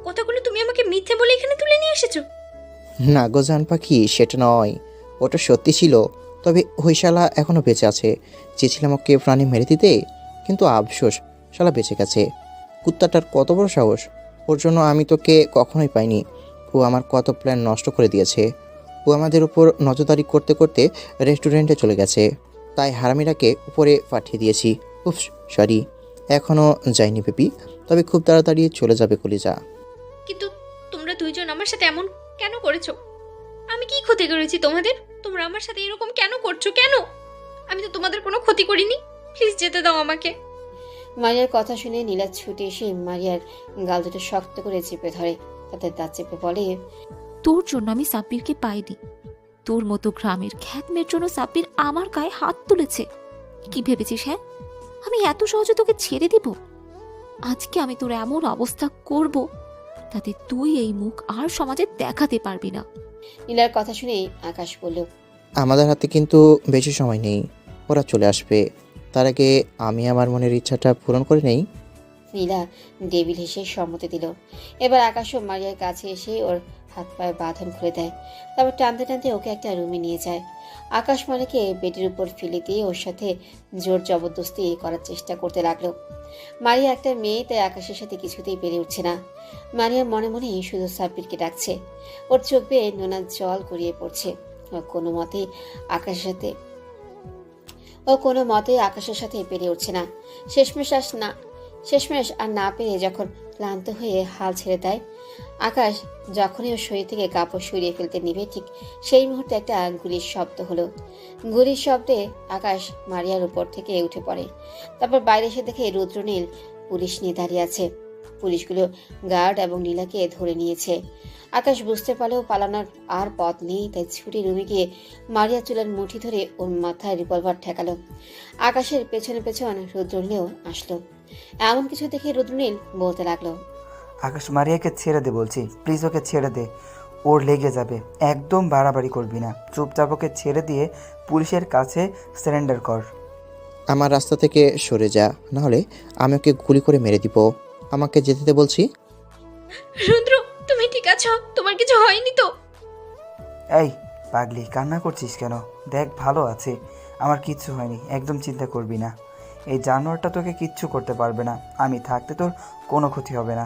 কথাগুলো তুমি আমাকে মিথ্যে বলে এখানে তুলে নিয়ে এসেছো? না গো জান পাখি, সেটা নয়, ওটা সত্যি ছিল। তবে ওই শালা এখনো বেঁচে আছে। চেয়েছিলাম ওকে প্রাণী মেরে দিতে, কিন্তু আফসোস, শালা বেঁচে গেছে। কুত্তাটার কত বড় সাহস! ওর জন্য আমি তোকে কখনোই পাইনি। ও আমার কত প্ল্যান নষ্ট করে দিয়েছে। ও আমাদের উপর নজরদারি করতে করতে রেস্টুরেন্টে চলে গেছে, তাই হারামিটাকে উপরে পাঠিয়ে দিয়েছি। উফ, সরি, এখনও যায়নি বেবি, তবে খুব তাড়াতাড়ি চলে যাবে কলিজা। কিন্তু তোমরা দুইজন আমার সাথে এমন কেন করেছো? আমি কি ক্ষতি করেছি তোমাদের? তোমরা আমার সাথে এরকম কেন করছো? কেন? আমি তো তোমাদের কোনো ক্ষতি করিনি। প্লিজ যেতে দাও আমাকে। মারিয়ার কথা শুনে নীলা ছুটে এসে মারিয়ার গাল দুটো শক্ত করে চেপে ধরে, তাতে দাঁত চেপে বলে, তোর জন্য আমি সাব্বিরকে পাইনি। তোর মতো গ্রামের খ্যাতমের জন্য সাব্বির আমার গায়ে হাত তুলেছে। কি ভেবেছিস? হ্যাঁ, আমি এত সহজে তোকে ছেড়ে দিব? আজকে আমি তোর এমন অবস্থা করব তাতে তুই এই মুখ আর সমাজে দেখাতে পারবি না। নীলার কথা শুনে আকাশ বলল, আমাদের হাতে কিন্তু বেশি সময় নেই, ওরা চলে আসবে। তার আগে আমি আমার মনের ইচ্ছাটা পূরণ করে নেই। নীলা ডেভিল হেসে সম্মতি দিল। এবার আকাশও মারিয়ার কাছে এসে ওর হাত পায়ে বাঁধন খুলে দেয়। তারপর টানতে টানতে ওকে একটা রুমে নিয়ে যায়। আকাশ মারিয়াকে বেডের উপর ফেলে দিয়ে ওর সাথে জোর জবরদস্তি করার চেষ্টা করতে লাগলো। মারিয়া একটা মেয়ে, তাই আকাশের সাথে কিছুতেই পেরে উঠছে না। মারিয়া মনে মনে শুধু সাব্বিরকে ডাকছে। ওর চোখ বেয়ে নোনা জল গড়িয়ে পড়ছে। কোনো মতেই আকাশের সাথে ও কোনো মতেই আকাশের সাথে পেরে উঠছে না। শেষমেশ আর না পেরে যখন ক্লান্ত হয়ে হাল ছেড়ে দেয় আকাশ, যখনই ওর শরীর থেকে কাপড় সরিয়ে ফেলতে নিবে ঠিক সেই মুহূর্তে একটা গুলির শব্দ হলো। গুলির শব্দে আকাশ মারিয়ার উপর থেকে উঠে পড়ে। তারপর বাইরে এসে দেখে রুদ্রনীল পুলিশ নিয়ে দাঁড়িয়ে আছে। পুলিশগুলো গার্ড এবং নীলাকে ধরে নিয়েছে। আকাশ বুঝতে পারলেও পালানোর আর পথ নেই, তাই ছুটি রুমে গিয়ে মারিয়া চুলের মুঠি ধরে ওর মাথায় রিভলভার ঠেকালো। আকাশের পেছনে রুদ্রনীলও আসলো। এমন কিছু দেখে রুদ্রনীল বলতে লাগলো, আকাশ, মারিয়াকে ছেড়ে দে বলছি, প্লিজ ওকে ছেড়ে দে, ওর লেগে যাবে। একদম বাড়াবাড়ি করবি না, চুপচাপ ওকে ছেড়ে দিয়ে পুলিশের কাছে সারেন্ডার কর। আমার রাস্তা থেকে সরে যা, নাহলে আমি ওকে গুলি করে মেরে দিব। আমাকে যেতে দে বলছি। রুদ্র, তুমি ঠিক আছো? তোমার কিছু হয়নি তো? এই পাগলি, কান্না করছিস কেন? দেখ, ভালো আছে, আমার কিচ্ছু হয়নি, একদম চিন্তা করবি না। এই জানোয়ারটা তোকে কিচ্ছু করতে পারবে না, আমি থাকতে তোর কোনো ক্ষতি হবে না।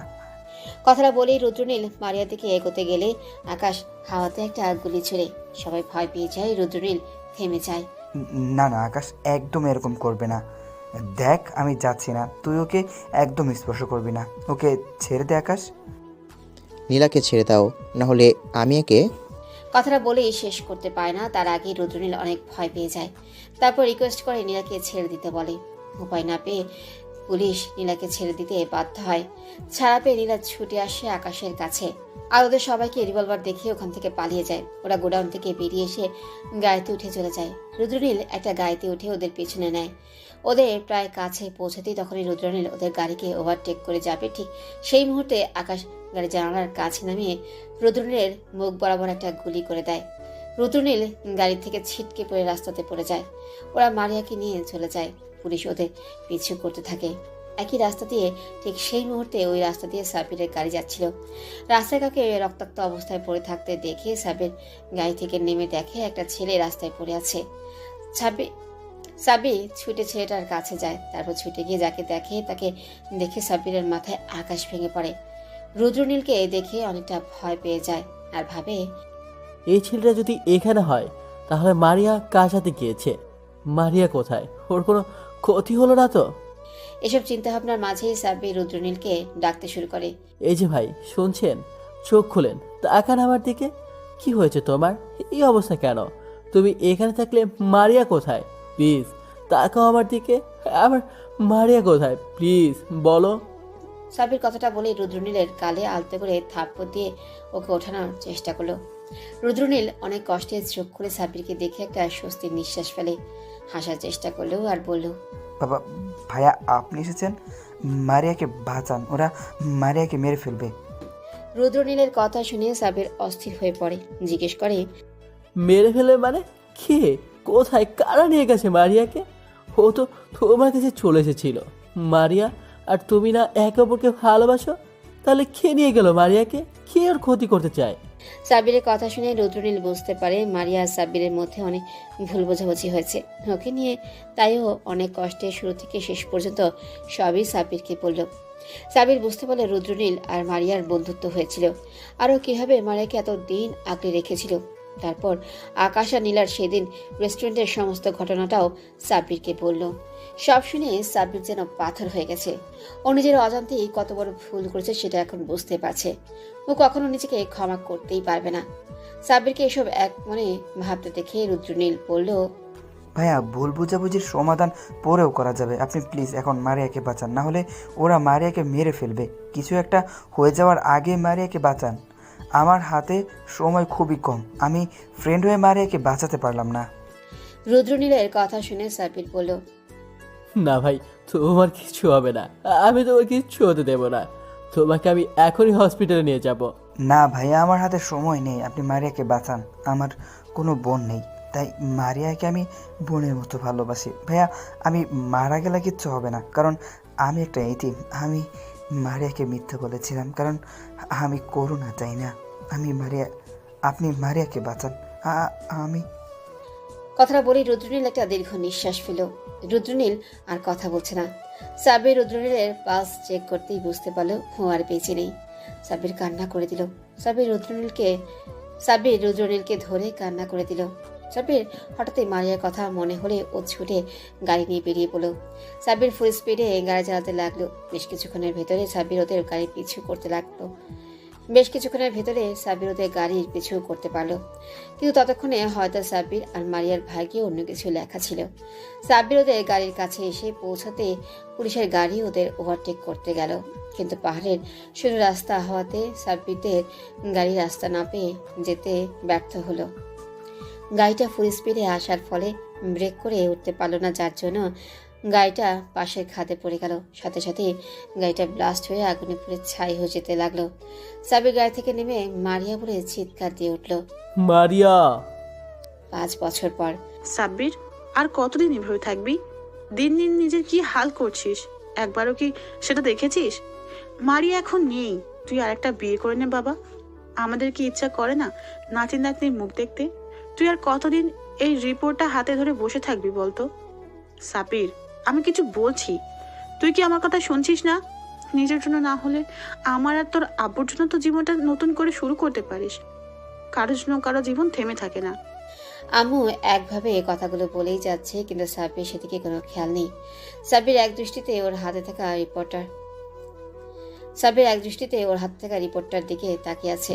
কথাটা বলেই রুদ্রনীল মারিয়ার দিকে এগোতে গেলে আকাশ হাওয়াতে একটা গুলি ছেড়ে সবাই ভয় পেয়ে যায়। রুদ্রনীল থেমে যায়। না না আকাশ, একদম এরকম করবে না। দেখ, আমি যাচ্ছি না, তুই ওকে একদম স্পর্শ করবি না, ওকে ছেড়ে দে আকাশ। নীলাকে ছেড়ে দাও, নাহলে আমি একে। কথাটা বলেই শেষ করতে পারে না, তার আগেই রুদ্রনীল অনেক ভয় পেয়ে যায়। তারপর রিকোয়েস্ট করে নীলাকে ছেড়ে দিতে বলে। উপায় না পেয়ে পুলিশ নীলাকে ছেড়ে দিতে বাধ্য হয়। ছাড়া পেয়ে নীলা ছুটে আসে আকাশের কাছে আর ওদের সবাইকে রিভলভার দেখিয়ে ওখান থেকে পালিয়ে যায়। ওরা গোডাউন থেকে বেরিয়ে এসে গাড়িতে উঠে চলে যায়। রুদ্রনীল একটা গাড়িতে উঠে ওদের পেছনে নেয়। ওদের প্রায় কাছে পৌঁছাতেই তখনই রুদ্রনীল ওদের গাড়িকে ওভারটেক করে যাবে। ঠিক সেই মুহূর্তে আকাশ গাড়ি জানালার কাছে নামিয়ে রুদ্রনীলের মুখ বরাবর একটা গুলি করে দেয়। রুদ্রনীল গাড়ি থেকে ছিটকে পড়ে রাস্তাতে পড়ে যায়। ওরা মারিয়াকে নিয়ে চলে যায়। পুলিশ ওদের পিছু করতে থাকে। একই রাস্তা দিয়ে ঠিক সেই মুহূর্তে ওই রাস্তা দিয়ে সাবিরের গাড়ি যাচ্ছিল। রাস্তায় কাউকে রক্তাক্ত অবস্থায় পড়ে থাকতে দেখে সাবির গাড়ি থেকে নেমে দেখে একটা ছেলে রাস্তায় পড়ে আছে। সাবির ছুটে ছেলেটার কাছে যায়। তারপর ছুটে গিয়ে যাকে দেখে তাকে দেখে সাবিরের মাথায় আকাশ ভেঙে পড়ে। রুদ্রনীলকে দেখে অনেকটা ভয় পেয়ে যায় আর ভাবে, এই ছেলেটা যদি এখানে হয় তাহলে মারিয়া কার সাথে গিয়েছে? মারিয়া কোথায়? ওর কোনো ক্ষতি হলো না তো? এসব চিন্তাভাবনার মাঝেই সাব্বির রুদ্রনীলকে ডাকতে শুরু করে। এই যে ভাই, শুনছেন? চোখ খুলেন, তাকান আমার দিকে। কি হয়েছে তোমার? এই অবস্থা কেন? তুমি এখানে থাকলে মারিয়া কোথায়? প্লিজ তাকাও আমার দিকে। আমার মারিয়া কোথায়? প্লিজ বলো। সাব্বির কথাটা বলে রুদ্রনীলের গালে আলতো করে থাপ্পড় দিয়ে ওকে ওঠানোর চেষ্টা করলো। রুদ্রনীল অনেক কষ্টে চোখ খুলে সাব্বিরকে দেখে একটা স্বস্তির নিঃশ্বাস ফেলে। হাসার চেষ্টা করলো আর বলল, বাবা, ভাইয়া আপনি এসেছেন, মারিয়াকে বাঁচান, ওরা মারিয়াকে মেরে ফেলবে। রুদ্রনীলের কথা শুনে সাব্বির অস্থির হয়ে পড়ে। জিজ্ঞেস করে, মেরে ফেলে মানে? কে? কোথায়? কারা নিয়ে গেছে মারিয়াকে? ও তো তোমার কাছে চলে এসেছিল। মারিয়া আর তুমি না একে অপরকে ভালোবাসো? তাহলে কে নিয়ে গেল মারিয়াকে? কে ওর ক্ষতি করতে চায়? সাব্বিরের কথা শুনে রুদ্রনীল বুঝতে পারে মারিয়া আর সাব্বিরের মধ্যে অনেক ভুল বোঝাবুঝি হয়েছে ওকে নিয়ে। তাইও অনেক কষ্টে শুরু থেকে শেষ পর্যন্ত সবই সাব্বিরকে বলল। সাব্বির বুঝতে পারলে রুদ্রনীল আর মারিয়ার বন্ধুত্ব হয়েছিল, আরও কিভাবে মারিয়াকে এত দিন আগলে রেখেছিল। তারপর আকাশ আর নীলার সেদিন রেস্টুরেন্টের সমস্ত ঘটনাটাও সাব্বিরকে বলল। সব শুনে সাব্বির যেন পাথর হয়ে গেছে। ও নিজের অজান্তেই কত বড় ভুল করেছে সেটা এখন বুঝতে পারছে। ও কখনো নিজেকে ক্ষমা করতেই পারবে না। সাব্বিরকে এসব এক মনে ভাবতে দেখে রুদ্রনীল বলল, ভাইয়া, ভুল বুঝাবুঝির সমাধান পরেও করা যাবে, আপনি প্লিজ এখন মারিয়াকে বাঁচান, না হলে ওরা মারিয়াকে মেরে ফেলবে। কিছু একটা হয়ে যাওয়ার আগে মারিয়াকে বাঁচান। আমার হাতে সময় খুবই কম, আমি ফ্রেন্ড হয়ে মারিয়াকে বাঁচাতে পারলাম না। রুদ্রনীলের কথা শুনে সাব্বির বলল, না ভাই, তোমার কিছু হবে না। আমি তোমার কিচ্ছু হতে দেব না। তোমাকে আমি এখনই হসপিটালে নিয়ে যাব। না ভাইয়া, আমার হাতে সময় নেই, আপনি মারিয়াকে বাঁচান। আমার কোনো বোন নেই, তাই মারিয়াকে আমি বোনের মতো ভালোবাসি। ভাইয়া, আমি মারা গেলে কিচ্ছু হবে না, কারণ আমি একটা এতিম। আমি মারিয়াকে মিথ্যে বলেছিলাম, কারণ আমি করুণা চাই না। আপনি মারিয়াকে বাঁচান। আমি কথাটা বলি রুদ্রনীল একটা দীর্ঘ নিঃশ্বাস ফেল। রুদ্রনীল আর কথা বলছে না। সাব্বির রুদ্রনীলের পালস চেক করতেই বুঝতে পারলো ও আর বেঁচে নেই। সাব্বির কান্না করে দিল। সাব্বির রুদ্রনীলকে সাব্বির রুদ্রনীলকে ধরে কান্না করে দিল। সাব্বির হঠাৎই মারিয়ার কথা মনে হলে ও ছুটে গাড়ি নিয়ে বেরিয়ে পড়ল। সাব্বির ফুল স্পিডে গাড়ি চালাতে লাগলো। বেশ কিছুক্ষণের ভেতরে সাব্বির ওদের গাড়ির পিছু করতে পারলো। কিন্তু ততক্ষণে হয়তো সাব্বির আর মারিয়ার ভাগ্যে অন্য কিছু লেখা ছিল। সাব্বির ওদের গাড়ির কাছে এসে পৌঁছাতে পুলিশের গাড়ি ওদের ওভারটেক করতে গেল, কিন্তু পাহাড়ের সরু রাস্তা হওয়াতে সাব্বিরদের গাড়ি রাস্তা না পেয়ে যেতে ব্যর্থ হলো। গাড়িটা ফুল স্পিডে আসার ফলে ব্রেক করে উঠতে পারলো না, যার জন্য গাড়িটা পাশের খাদে পড়ে গেল। সাথে সাথে গাড়িটা ব্লাস্ট হয়ে আগুনে পুড়ে ছাই হয়ে যেতে লাগলো। সাব্বির গাড়ি থেকে নেমে মারিয়া বলে চিৎকার দিয়ে উঠল। মারিয়া! 5 বছর পর। সাব্বির, আর কতদিন এভাবে থাকবি? দিন দিন নিজের কি হাল করছিস, একবারও কি সেটা দেখেছিস? মারিয়া এখন নেই, তুই আর একটা বিয়ে করে নে বাবা। আমাদের কি ইচ্ছা করে না নাতি নাতনির মুখ দেখতে? তুই আর কতদিন এই রিপোর্টটা হাতে ধরে বসে থাকবি বলতো? সাব্বির, আমি কিছু বলছি, তুই কি আমার কথা শুনছিস না? নিজের জন্য না হলে আমার আর তোর আব্বুর জন্য তো জীবনটা নতুন করে শুরু করতে পারিস। কারোর জন্য কারো জীবন থেমে থাকে না। আম্মু একভাবে কথাগুলো বলেই যাচ্ছে, কিন্তু সাব্বির সেদিকে কোনো খেয়াল নেই। সাব্বির এক দৃষ্টিতে ওর হাতে থাকা রিপোর্টার দিকে তাকিয়ে আছে।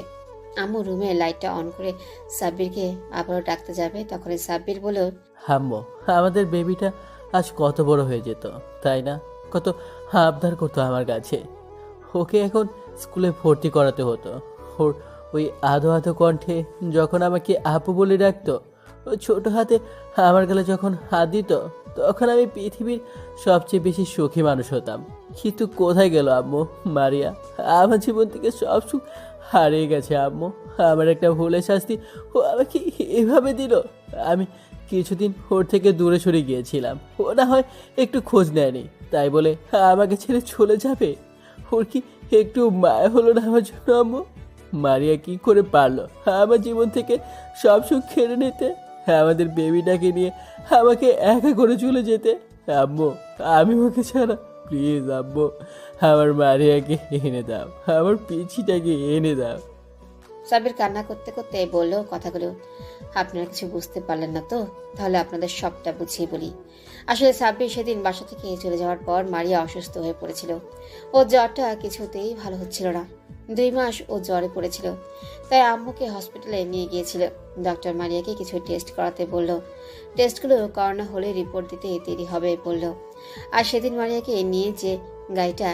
আম্মু রুমের লাইটটা অন করে সাব্বিরকে আবারও ডাকতে যাবে, তখনই সাব্বির বলল, আম্মু, আমাদের বেবিটা আজ কত বড় হয়ে যেত, তাই না? কত আবদার করতো আমার কাছে। ওকে এখন স্কুলে ভর্তি করাতে হতো। ওর ওই আধো আধো কণ্ঠে যখন আমাকে আপু বলে ডাকতো, ও ছোট হাতে আমার গালে যখন হাত দিত, তখন আমি পৃথিবীর সবচেয়ে বেশি সুখী মানুষ হতাম। কিন্তু কোথায় গেল আম্মু? মারিয়া আমার জীবন থেকে সব সুখ হারিয়ে গেছে আম্মু। আমার একটা ভুলের শাস্তি ও আমাকে এভাবে দিল। আমি কিছুদিন ওর থেকে দূরে সরে গিয়েছিলাম, ও না হয় একটু খোঁজ নেয়নি, তাই বলে আমাকে ছেড়ে চলে যাবে? ওর কি একটু মায়া হলো না আমার জন্য আম্মু? মারিয়া কি করে পারলো আমার জীবন থেকে সব সুখ কেড়ে নিতে, আমাদের বেবিটাকে নিয়ে আমাকে একা করে চলে যেতে? আম্মু, আমি ওকে ছাড়া, প্লিজ আম্মু, আমার মারিয়াকে এনে দাও, আমার পিছিটাকে এনে দাও। সাব্বির কান্না করতে করতে বলল কথাগুলো। আপনারা কিছু বুঝতে পারলেন না তো? তাহলে আপনাদের সবটা বুঝিয়ে বলি। আসলে সাব্বির সেদিন বাসা থেকে চলে যাওয়ার পর মারিয়া অসুস্থ হয়ে পড়েছিল। ওর জ্বরটা কিছুতেই ভালো হচ্ছিল না। 2 মাস ও জ্বরে পড়েছিল, তাই আম্মুকে হসপিটালে নিয়ে গিয়েছিল। ডক্টর মারিয়াকে কিছু টেস্ট করাতে বলল। টেস্টগুলো করোনা হলে রিপোর্ট দিতে দেরি হবে বলল। আর সেদিন মারিয়াকে নিয়ে যে গাড়িটা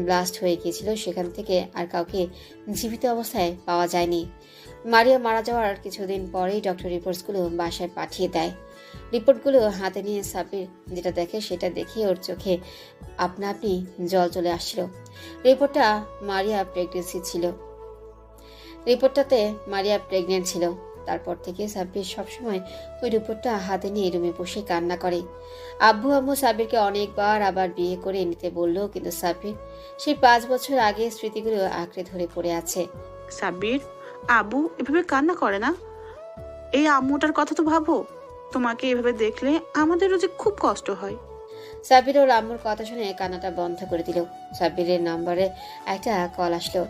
ব্লাস্ট হয়ে গিয়েছিল, সেখান থেকে আর কাউকে জীবিত অবস্থায় পাওয়া যায়নি। মারিয়া মারা যাওয়ার কিছুদিন পরেই ডক্টর রিপোর্টসগুলো বাসায় পাঠিয়ে দেয়। রিপোর্টগুলো হাতে নিয়ে সাব্বির যেটা দেখে সেটা দেখে ওর চোখে আপনা আপনি জল চলে আসছিল। রিপোর্টটাতে মারিয়া প্রেগনেন্ট ছিল। তারপর থেকে সাব্বির সবসময় ওই রিপোর্টটা হাতে নিয়ে রুমে বসে কান্না করে। আম্মু সাব্বিরকে অনেকবার আবার বিয়ে করে নিতে বলল, কিন্তু সাব্বির সেই 5 বছর আগে স্মৃতিগুলো আঁকড়ে ধরে পড়ে আছে। সাব্বির, আব্বু এভাবে কান্না করে না। এই আম্মুটার কথা তো ভাবো, তোমাকে এভাবে দেখলে আমাদেরও যে খুব কষ্ট হয়। সাব্বির ওর আম্মুর কথা শুনে কান্নাটা বন্ধ করে দিল। সাব্বিরের নাম্বারে একটা কল আসলো।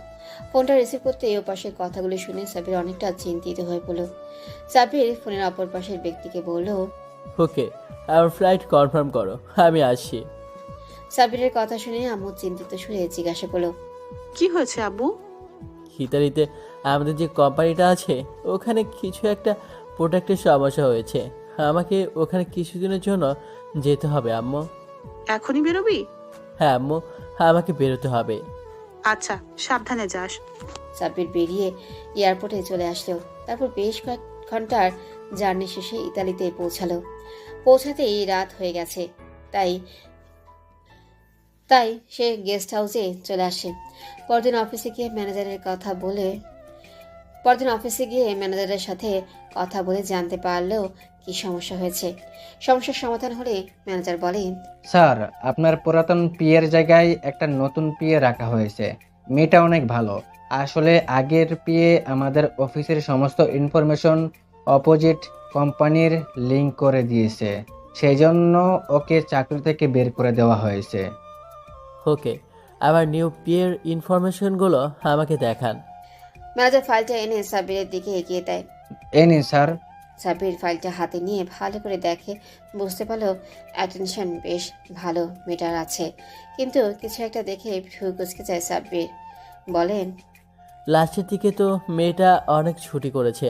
ফোনটা রিসিভ করতে ও পাশের কথাগুলো শুনে সাব্বির অনেকটা চিন্তিত হয়ে পড়ল। সাব্বির ফোনের অপর পাশের ব্যক্তিকে বলল, ওকে, আমার ফ্লাইট কনফার্ম করো, আমি আসছি। সাব্বিরের কথা শুনে আম্মু চিন্তিত সুরে জিজ্ঞাসা করলো, কি হয়েছে আব্বু? হিতারিতে আমাদের যে কোম্পানিটা আছে, ওখানে কিছু একটা প্রোডাক্টের সমস্যা হয়েছে। আমাকে ওখানে কিছুদিনের জন্য যেতে হবে আম্মু। এখনই বেরোবি? হ্যাঁ আম্মু, আমাকে বেরোতে হবে। আচ্ছা, সাবধানে যাস। সাব্বির বেরিয়ে এয়ারপোর্টে চলে আসলো। তারপর বেশ কয়েক ঘন্টার জার্নি শেষে ইতালিতে পৌঁছাতেই রাত হয়ে গেছে। তাই সে গেস্ট হাউসে চলে আসে। পরদিন অফিসে গিয়ে ম্যানেজারের সাথে কথা বলে জানতে পারলো কি সমস্যা হয়েছে। সমস্যার সমাধান হলে ম্যানেজার বলেন, স্যার, আপনার পুরাতন পিএর জায়গায় একটা নতুন পিএ রাখা হয়েছে। মেয়েটা অনেক ভালো। আসলে আগের পিএ আমাদের অফিসের সমস্ত ইনফরমেশন অপোজিট কোম্পানির লিঙ্ক করে দিয়েছে, সেই জন্য ওকে চাকরি থেকে বের করে দেওয়া হয়েছে। ওকে, আমার নিউ পিয়ের ইনফরমেশনগুলো আমাকে দেখান। ম্যানেজার ফাইলটা এনে সাব্বিরের দিকে এগিয়ে দেয়। এই নিন স্যার। সাব্বির ফাইলটা হাতে নিয়ে ভালো করে দেখে, বুঝতে পারলো অ্যাটেনশন বেশ ভালো মেটার আছে, কিন্তু কিছু একটা দেখে ভ্রু কুচকে যায় সাব্বির। বলেন, লাস্টের দিকে তো মেয়েটা অনেক ছুটি করেছে।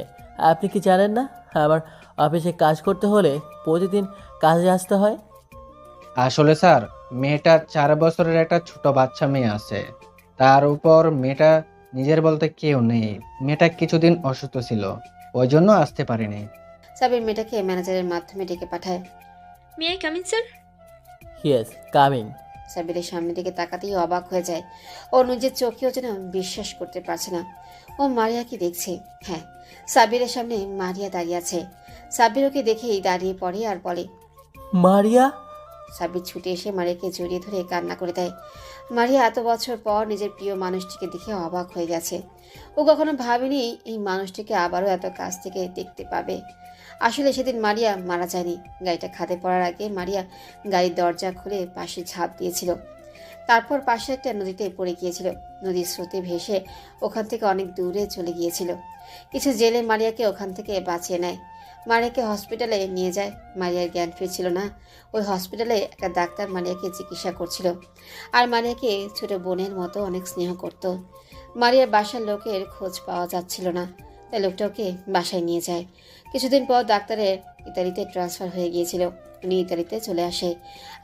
আপনি কি জানেন না আমার অফিসে কাজ করতে হলে প্রতিদিন কাজে আসতে হয়? আসলে স্যার, মেয়েটার 4 বছরের একটা ছোট বাচ্চা মেয়ে আছে। তার উপর মেয়েটা নিজের বলতে কেউ নেই। মেয়েটা কিছুদিন অসুস্থ ছিল, ওই জন্য আসতে পারেনি। সাব্বির মেয়েটাকে ম্যানেজারের মাধ্যমে ডেকে পাঠায়। May I coming sir? Yes, coming. সাব্বিরের সামনের দিকে তাকাতেই অবাক হয়ে যায়। ও নিজের চোখেও যেন বিশ্বাস করতে পারছে না ও মারিয়াকে দেখছে। হ্যাঁ, সাব্বিরের সামনে মারিয়া দাঁড়িয়ে আছে। সাব্বির ওকে দেখেই দাঁড়িয়ে পড়ে আর বলে, মারিয়া। সাব্বির ছুটে এসে মারিয়াকে জড়িয়ে ধরে কান্না করে দেয়। মারিয়া এত বছর পর নিজের প্রিয় মানুষটিকে দেখে অবাক হয়ে গেছে। ও কখনো ভাবেনি এই মানুষটিকে আবারও এত কাছ থেকে দেখতে পাবে। আসলে সেদিন মারিয়া মারা যায়নি। গাড়িটা খাদে পড়ার আগে মারিয়া গাড়ির দরজা খুলে পাশে ঝাঁপ দিয়েছিল। তারপর পাশে একটা নদীতে পড়ে গিয়েছিল। নদীর স্রোতে ভেসে ওখান থেকে অনেক দূরে চলে গিয়েছিল। কিছু জেলে মারিয়াকে ওখান থেকে বাঁচিয়ে নেয়। মারিয়াকে হসপিটালে নিয়ে যায়। মারিয়ার জ্ঞান ফিরছিল না। ওই হসপিটালে একটা ডাক্তার মারিয়াকে চিকিৎসা করছিল, আর মারিয়াকে ছোট বোনের মতো অনেক স্নেহ করত। মারিয়ার বাসার লোকের খোঁজ পাওয়া যাচ্ছিল না, তাই লোকটা ওকে বাসায় নিয়ে যায়। কিছুদিন পর ডাক্তারের ইতালিতে ট্রান্সফার হয়ে গিয়েছিল। উনি ইতালিতে চলে আসে,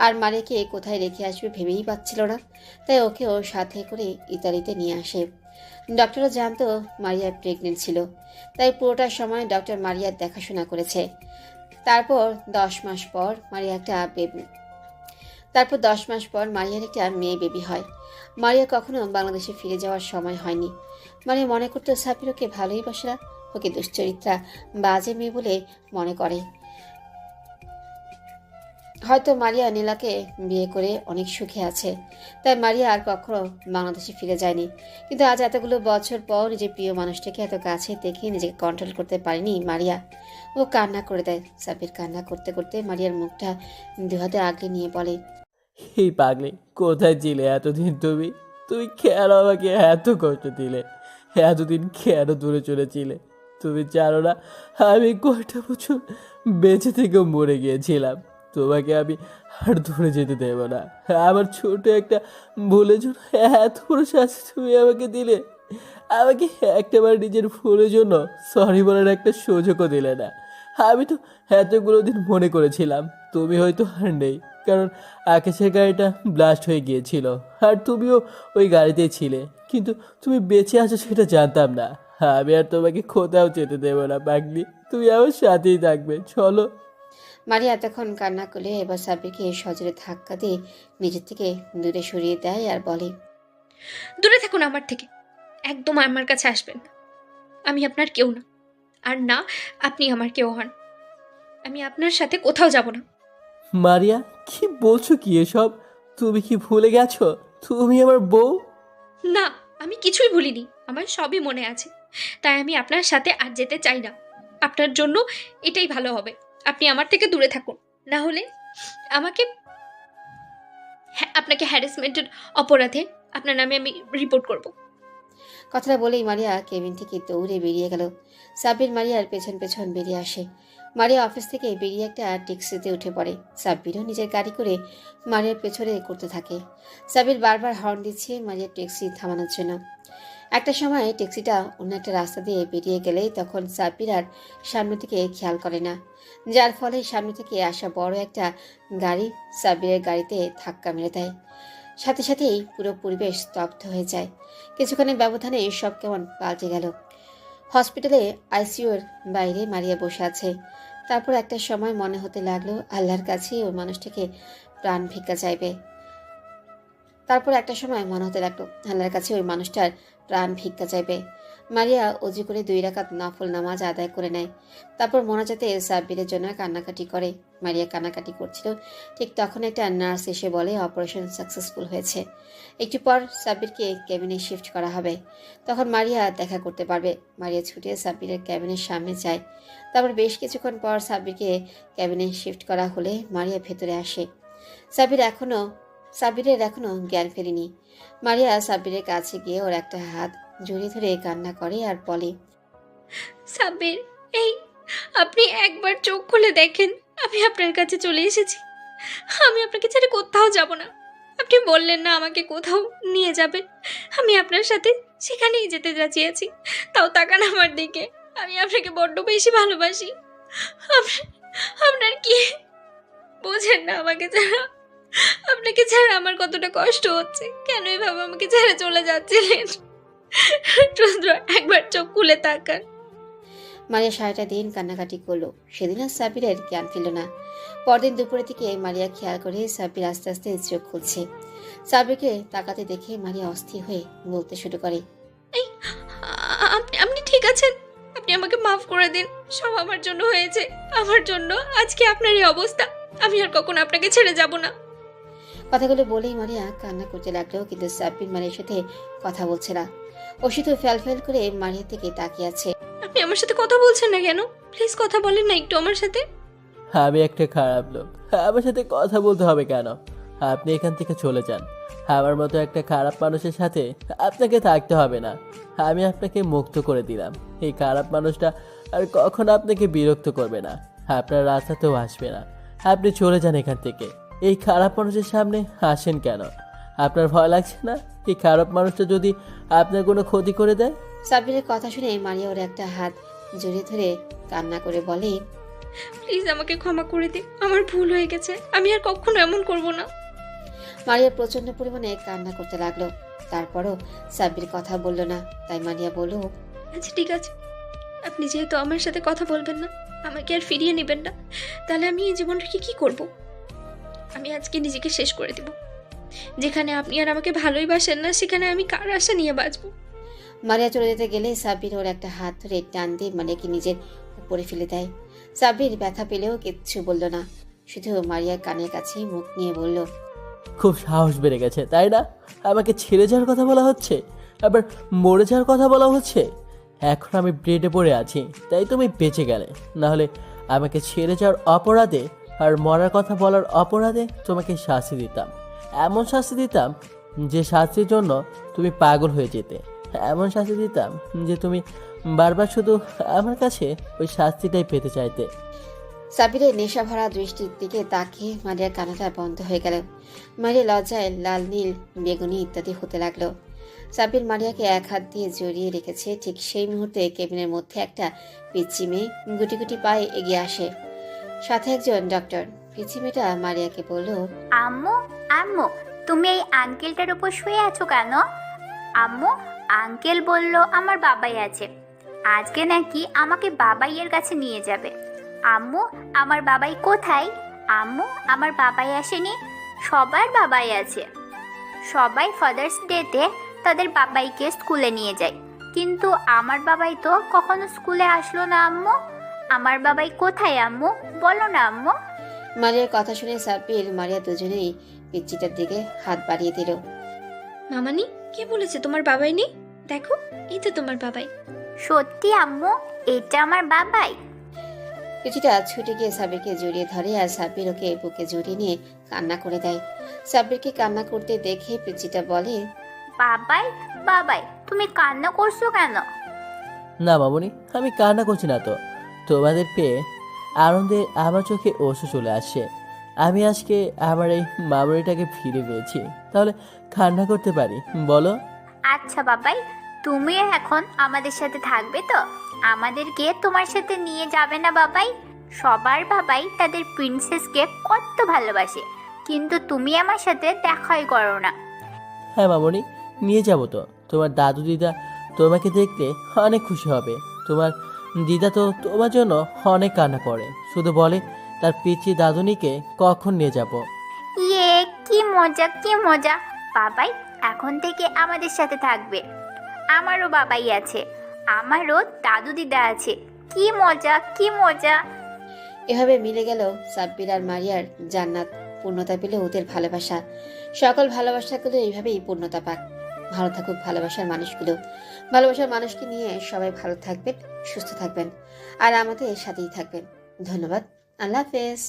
আর মারিয়াকে কোথায় রেখে আসবে ভেবেই পাচ্ছিল না, তাই ওকে ওর সাথে করে ইতালিতে নিয়ে আসে। ডক্টরও জানতো মারিয়া প্রেগনেন্ট ছিল, তাই পুরোটা সময় ডক্টর মারিয়ার দেখাশোনা করেছে। তারপর 10 মাস পর মারিয়ার একটা মেয়ে বেবি হয়। মারিয়া কখনো বাংলাদেশে ফিরে যাওয়ার সময় হয়নি। মারিয়া মনে করতো সাব্বির ওকে ভালোই বাসে না, ওকে দুশ্চরিত্রা বাজে মেয়ে বলে মনে করে। হয়তো মারিয়া নীলাকে বিয়ে করে অনেক সুখে আছে, তাই মারিয়া আর কখনো বাংলাদেশে ফিরে যায়নি। কিন্তু আজ এতগুলো বছর পর নিজের প্রিয় মানুষটাকে এত কাছে দেখে নিজেকে কন্ট্রোল করতে পারেনি মারিয়া। ও কান্না করে দেয়। সাব্বির কান্না করতে করতে মারিয়ার মুখটা দুহাতে আগলে নিয়ে বলে, এই পাগলি, কোথায় ছিলে এতদিন তুমি? তুমি কেন আমাকে এত কষ্ট দিলে? এতদিন কেন দূরে চলেছিলে? তুমি জানো না আমি কয়টা বছর বেঁচে থেকেও মরে গিয়েছিলাম। তোমাকে আমি আর দূরে যেতে দেব না। আমার ছোট একটা ভুলের জন্য এত বড় শাস্তি তুমি আমাকে দিলে। আমাকে একটাবার নিজের ভুলের জন্য সরি বলার একটা সুযোগও দিলে না। আমি তো এতগুলো দিন মনে করেছিলাম তুমি হয়তো আর নেই, কারণ আকাশের গাড়িটা ব্লাস্ট হয়ে গিয়েছিল আর তুমিও ওই গাড়িতেই ছিলে। কিন্তু তুমি বেঁচে আছো সেটা জানতাম না। আমি আর তোমাকে কোথাও যেতে দেবো না পাগলি, তুমি আমার সাথেই থাকবে, চলো। মারিয়া এতক্ষণ কান্না করলে এবার সাব্বিরকে সজোরে ধাক্কা দিয়ে নিজের থেকে দূরে সরিয়ে দেয় আর বলে, দূরে থাকুন আমার থেকে, একদম আমার কাছে আসবেন না। আমি আপনার কেউ না, আর না আপনি আমার কেউ হন। আমি আপনার সাথে কোথাও যাব না। মারিয়া, কি বলছো কি এসব? তুমি কি ভুলে গেছো তুমি আমার বউ? না, আমি কিছুই ভুলিনি, আমার সবই মনে আছে। তাই আমি আপনার সাথে আর যেতে চাই না। আপনার জন্য এটাই ভালো হবে, আপনি আমার থেকে দূরে থাকুন। না হলে আপনাকে হ্যারাসমেন্টের অপরাধে আপনার নামে আমি রিপোর্ট করব। কথাটা বলেই মারিয়া কেবিন থেকে দৌড়ে বেরিয়ে গেল। সাব্বির মারিয়ার পেছন পেছন বেরিয়ে আসে। মারিয়া অফিস থেকে বেরিয়ে একটা ট্যাক্সিতে উঠে পড়ে। সাব্বিরও নিজের গাড়ি করে মারিয়ার পেছনে করতে থাকে। সাব্বির বারবার হর্ন দিচ্ছে মারিয়ার ট্যাক্সি থামানোর জন্য। একটা সময় ট্যাক্সিটা অন্য একটা রাস্তা দিয়ে বেরিয়ে গেলেই তখন সাব্বির আর সামনে থেকে খেয়াল করে না, যার ফলে সামনে থেকে আসা বড় একটা গাড়ি সাব্বিরের গাড়িতে ধাক্কা মেরে দেয়। সাথে সাথেই পুরো পরিবেশ স্তব্ধ হয়ে যায়। কিছুক্ষণের ব্যবধানে সব কেমন পাল্টে গেল। হসপিটালে আইসিইউর বাইরে মারিয়া বসে আছে। তারপর একটা সময় মনে হতে লাগলো আল্লাহর কাছে ওই মানুষটাকে প্রাণ ভিক্ষা চাইবে। মারিয়া অজু করে 2 রাকাত নফল নামাজ আদায় করে নেয়। তারপর মোনাজাতে সাব্বিরের জন্য কান্নাকাটি করে। মারিয়া কান্নাকাটি করছিল, ঠিক তখন একটা নার্স এসে বলে অপারেশন সাকসেসফুল হয়েছে। একটু পর সাব্বিরকে ক্যাবিনে শিফট করা হবে, তখন মারিয়া দেখা করতে পারবে। মারিয়া ছুটে সাব্বিরের ক্যাবিনের সামনে যায়। তারপর বেশ কিছুক্ষণ পর সাব্বিরকে ক্যাবিনে শিফট করা হলে মারিয়া ভেতরে আসে। সাব্বিরের এখনো জ্ঞান ফেরেনি। মারিয়া সাব্বিরের কাছে গিয়ে ওর একটা হাত জড়িয়ে ধরে কান্না করে আর বলে, সাব্বির, এই আপনি একবার চোখ খুলে দেখেন, আমি আপনার কাছে চলে এসেছি। আমি আপনাকে ছেড়ে কোথাও যাব না। আপনি বললেন না আমাকে কোথাও নিয়ে যাবেন, আমি আপনার সাথে সেখানেই যেতে যাচ্ছি। তাও তাকান আমার দিকে, আমি আপনাকে বড্ড বেশি ভালোবাসি। আপনার কি বোঝেন না আমাকে ছাড়া? আপনাকে ছাড়া আমার কতটা কষ্ট হচ্ছে, কেন এভাবে আমাকে ছেড়ে চলে যাচ্ছিলেন? রুদ্র, একবার চোখ খুলে তাকান। মারিয়া সারাটা দিন কান্নাকাটি করলো। সেদিন আর সাব্বিরের জ্ঞান ফিরল না। পরদিন দুপুরের দিকে মারিয়া খেয়াল করে সাব্বির আস্তে আস্তে চোখ খুলছে। সাব্বিরকে তাকাতে দেখে মারিয়া অস্থির হয়ে বলতে শুরু করে, এই আপনি ঠিক আছেন? আপনি আমাকে মাফ করে দিন, সব আমার জন্য হয়েছে, আমার জন্য আজকে আপনার এই অবস্থা। আমি আর কখনো আপনাকে ছেড়ে যাব না। কথাগুলো বলেই মারিয়া কান্না করতে লাগলো, কিন্তু সাব্বির মারিয়ার সাথে কথা বলছে না। ও শুধু ফ্যাল করে মারিয়ার দিকে তাকিয়ে আছে। আপনি আমার সাথে কথা বলছেন না কেন? প্লিজ কথা বলেন না একটু আমার সাথে। আমি একটা খারাপ লোক, আমার সাথে কথা বলতে হবে কেন? আপনি এখান থেকে চলে যান। আমার মতো একটা খারাপ মানুষের সাথে আপনাকে থাকতে হবে না। আমি আপনাকে মুক্ত করে দিলাম। এই খারাপ মানুষটা আর কখনো আপনাকে বিরক্ত করবে না, আপনার রাস্তাতেও আসবে না। আপনি চলে যান এখান থেকে। এই খারাপ মানুষের সামনে আসেন কেন? আপনার ভয় লাগছে না এই খারাপ মানুষটা যদি আপনার কোনো ক্ষতি করে দেয়? সাব্বিরের কথা শুনে মারিয়া ওর একটা হাত জড়িয়ে ধরে কান্না করে বলে, প্লিজ আমাকে ক্ষমা করে দিন, আমার ভুল হয়ে গেছে, আমি আর কখনো এমন করব না। মারিয়া প্রচন্ড পরিমাণে কান্না করতে লাগলো। তারপরও সাব্বির কথা বলল না। তাই মারিয়া বলল, আচ্ছা ঠিক আছে, আপনি যেহেতু আমার সাথে কথা বলবেন না, আমাকে আর ফিরিয়ে নেবেন না, তাহলে আমি এই জীবনটাকে কি করব? আমি আজকে নিজেকে শেষ করে দেব। যেখানে আপনি আর আমাকে ভালোই বাসেন না, সেখানে আমি কার আশা নিয়ে বাঁচবো? মারিয়া চলে যেতে গেলে সাব্বির ওর একটা হাত ধরে টান দিয়ে মারিয়াকে নিজের উপরে ফেলে দেয়। সাব্বির ব্যথা পেলেও কিচ্ছু বলল না, শুধু মারিয়ার কানের কাছে মুখ নিয়ে বলল, খুব সাহস বেড়ে গেছে তাই না? আমাকে ছেড়ে যাওয়ার কথা বলা হচ্ছে, আবার মরে যাওয়ার কথা বলা হচ্ছে। এখন আমি ব্রেডে পড়ে আছি তাই তুমি বেঁচে গেলে, নাহলে আমাকে ছেড়ে যাওয়ার অপরাধে আর মরার কথা বলার অপরাধে তোমাকে শাস্তি দিতাম। এমন শাস্তি দিতাম যে শাস্তির জন্য তুমি পাগল হয়ে যেতে। এমন শাস্তি দিতাম যে তুমি বারবার শুধু আমার কাছে ওই শাস্তিটাই পেতে চাইতে। সাব্বিরের নেশা ভরা দৃষ্টির দিকে তাকিয়ে মারিয়ার কান্নাটা বন্ধ হয়ে গেল। মারিয়া লজ্জায় লাল নীল বেগুনি ইত্যাদি হতে লাগলো। সাব্বির মারিয়াকে এক হাত দিয়ে জড়িয়ে রেখেছে। ঠিক সেই মুহূর্তে কেবিনের মধ্যে একটা পিচ্চি মেয়ে গুটি গুটি পায়ে এগিয়ে আসে, সাথে একজন ডক্টর। পিচ্চি মেয়েটা মারিয়াকে বলল, আম্মু আম্মু, তুমি এই আঙ্কেলটার উপর শুয়ে আছো কেন? আম্মু, আঙ্কেল বলল আমার বাবাই আছে, আজকে নাকি আমাকে বাবাইয়ের কাছে নিয়ে যাবে। আম্মু, আমার বাবাই কোথায়? আম্মু, আমার বাবাই আসেনি। সবার বাবাই আছে, সবাই ফাদার্স ডেতে তাদের বাবাইকে স্কুলে নিয়ে যায়, কিন্তু আমার বাবাই তো কখনো স্কুলে আসলো না। আম্মু, আমার বাবাই কোথায়? আম্মু বলো না আম্মু। মারিয়ার কথা শুনে সাব্বির মারিয়া দুজনেই পিচ্চিটার দিকে হাত বাড়িয়ে দিল। মামানি, কে বলেছে তোমার বাবাই নেই? দেখো, এই তো তোমার বাবাই। সত্যি আম্মু, এটা আমার বাবাই? পিচ্চিটা ছুটে গিয়ে সাব্বিরকে জড়িয়ে ধরে আর সাব্বির ওকে বুকে জড়িয়ে নিয়ে কান্না করে দেয়। সাব্বিরকে কান্না করতে দেখে পিচ্চিটা বলে, বাবাই বাবাই, তুমি কান্না করছো কেন? না মামুনি, আমি কান্না করছি না তো। তোমাদের পেয়ে আনন্দে আমার চোখে ওষু চলে আসছে। আমি আজকে আমার এই মামুনিটাকে ফিরে পেয়েছি, তাহলে কান্না করতে পারি, বলো? আচ্ছা বাবাই, তুমি এখন আমাদের সাথে থাকবে তো? আমাদেরকে তোমার সাথে নিয়ে যাবে না বাবাই? সবার বাবাই তাদের প্রিন্সেসকে কত ভালোবাসে, কিন্তু তুমি আমার সাথে দেখাই করো না। হ্যাঁ মামুনি, নিয়ে যাবো তো। তোমার দাদু দিদা তোমাকে দেখলে অনেক খুশি হবে। তোমার দিদা তো তোমার জন্য অনেক কান্না করে, শুধু বলে তার পিচি দাদুনিকে কখন নিয়ে যাব। ইয়ে, কি মজা কি মজা! বাবাই এখন থেকে আমাদের সাথে থাকবে। আমারও বাবাই আছে, আমারও দাদু দিদা আছে। কি মজা কি মজা! এভাবে মিলে গেল সাব্বির আর মারিয়ার জান্নাত। পূর্ণতা পেল ওদের ভালোবাসা। সকল ভালোবাসাগুলো এইভাবেই পূর্ণতা পাক। ভালো থাকুক ভালোবাসার মানুষগুলো। ভালোবাসার মানুষকে নিয়ে সবাই ভালো থাকবেন, সুস্থ থাকবেন আর আমাদের সাথেই থাকবেন। ধন্যবাদ। আল্লাহ হাফেজ।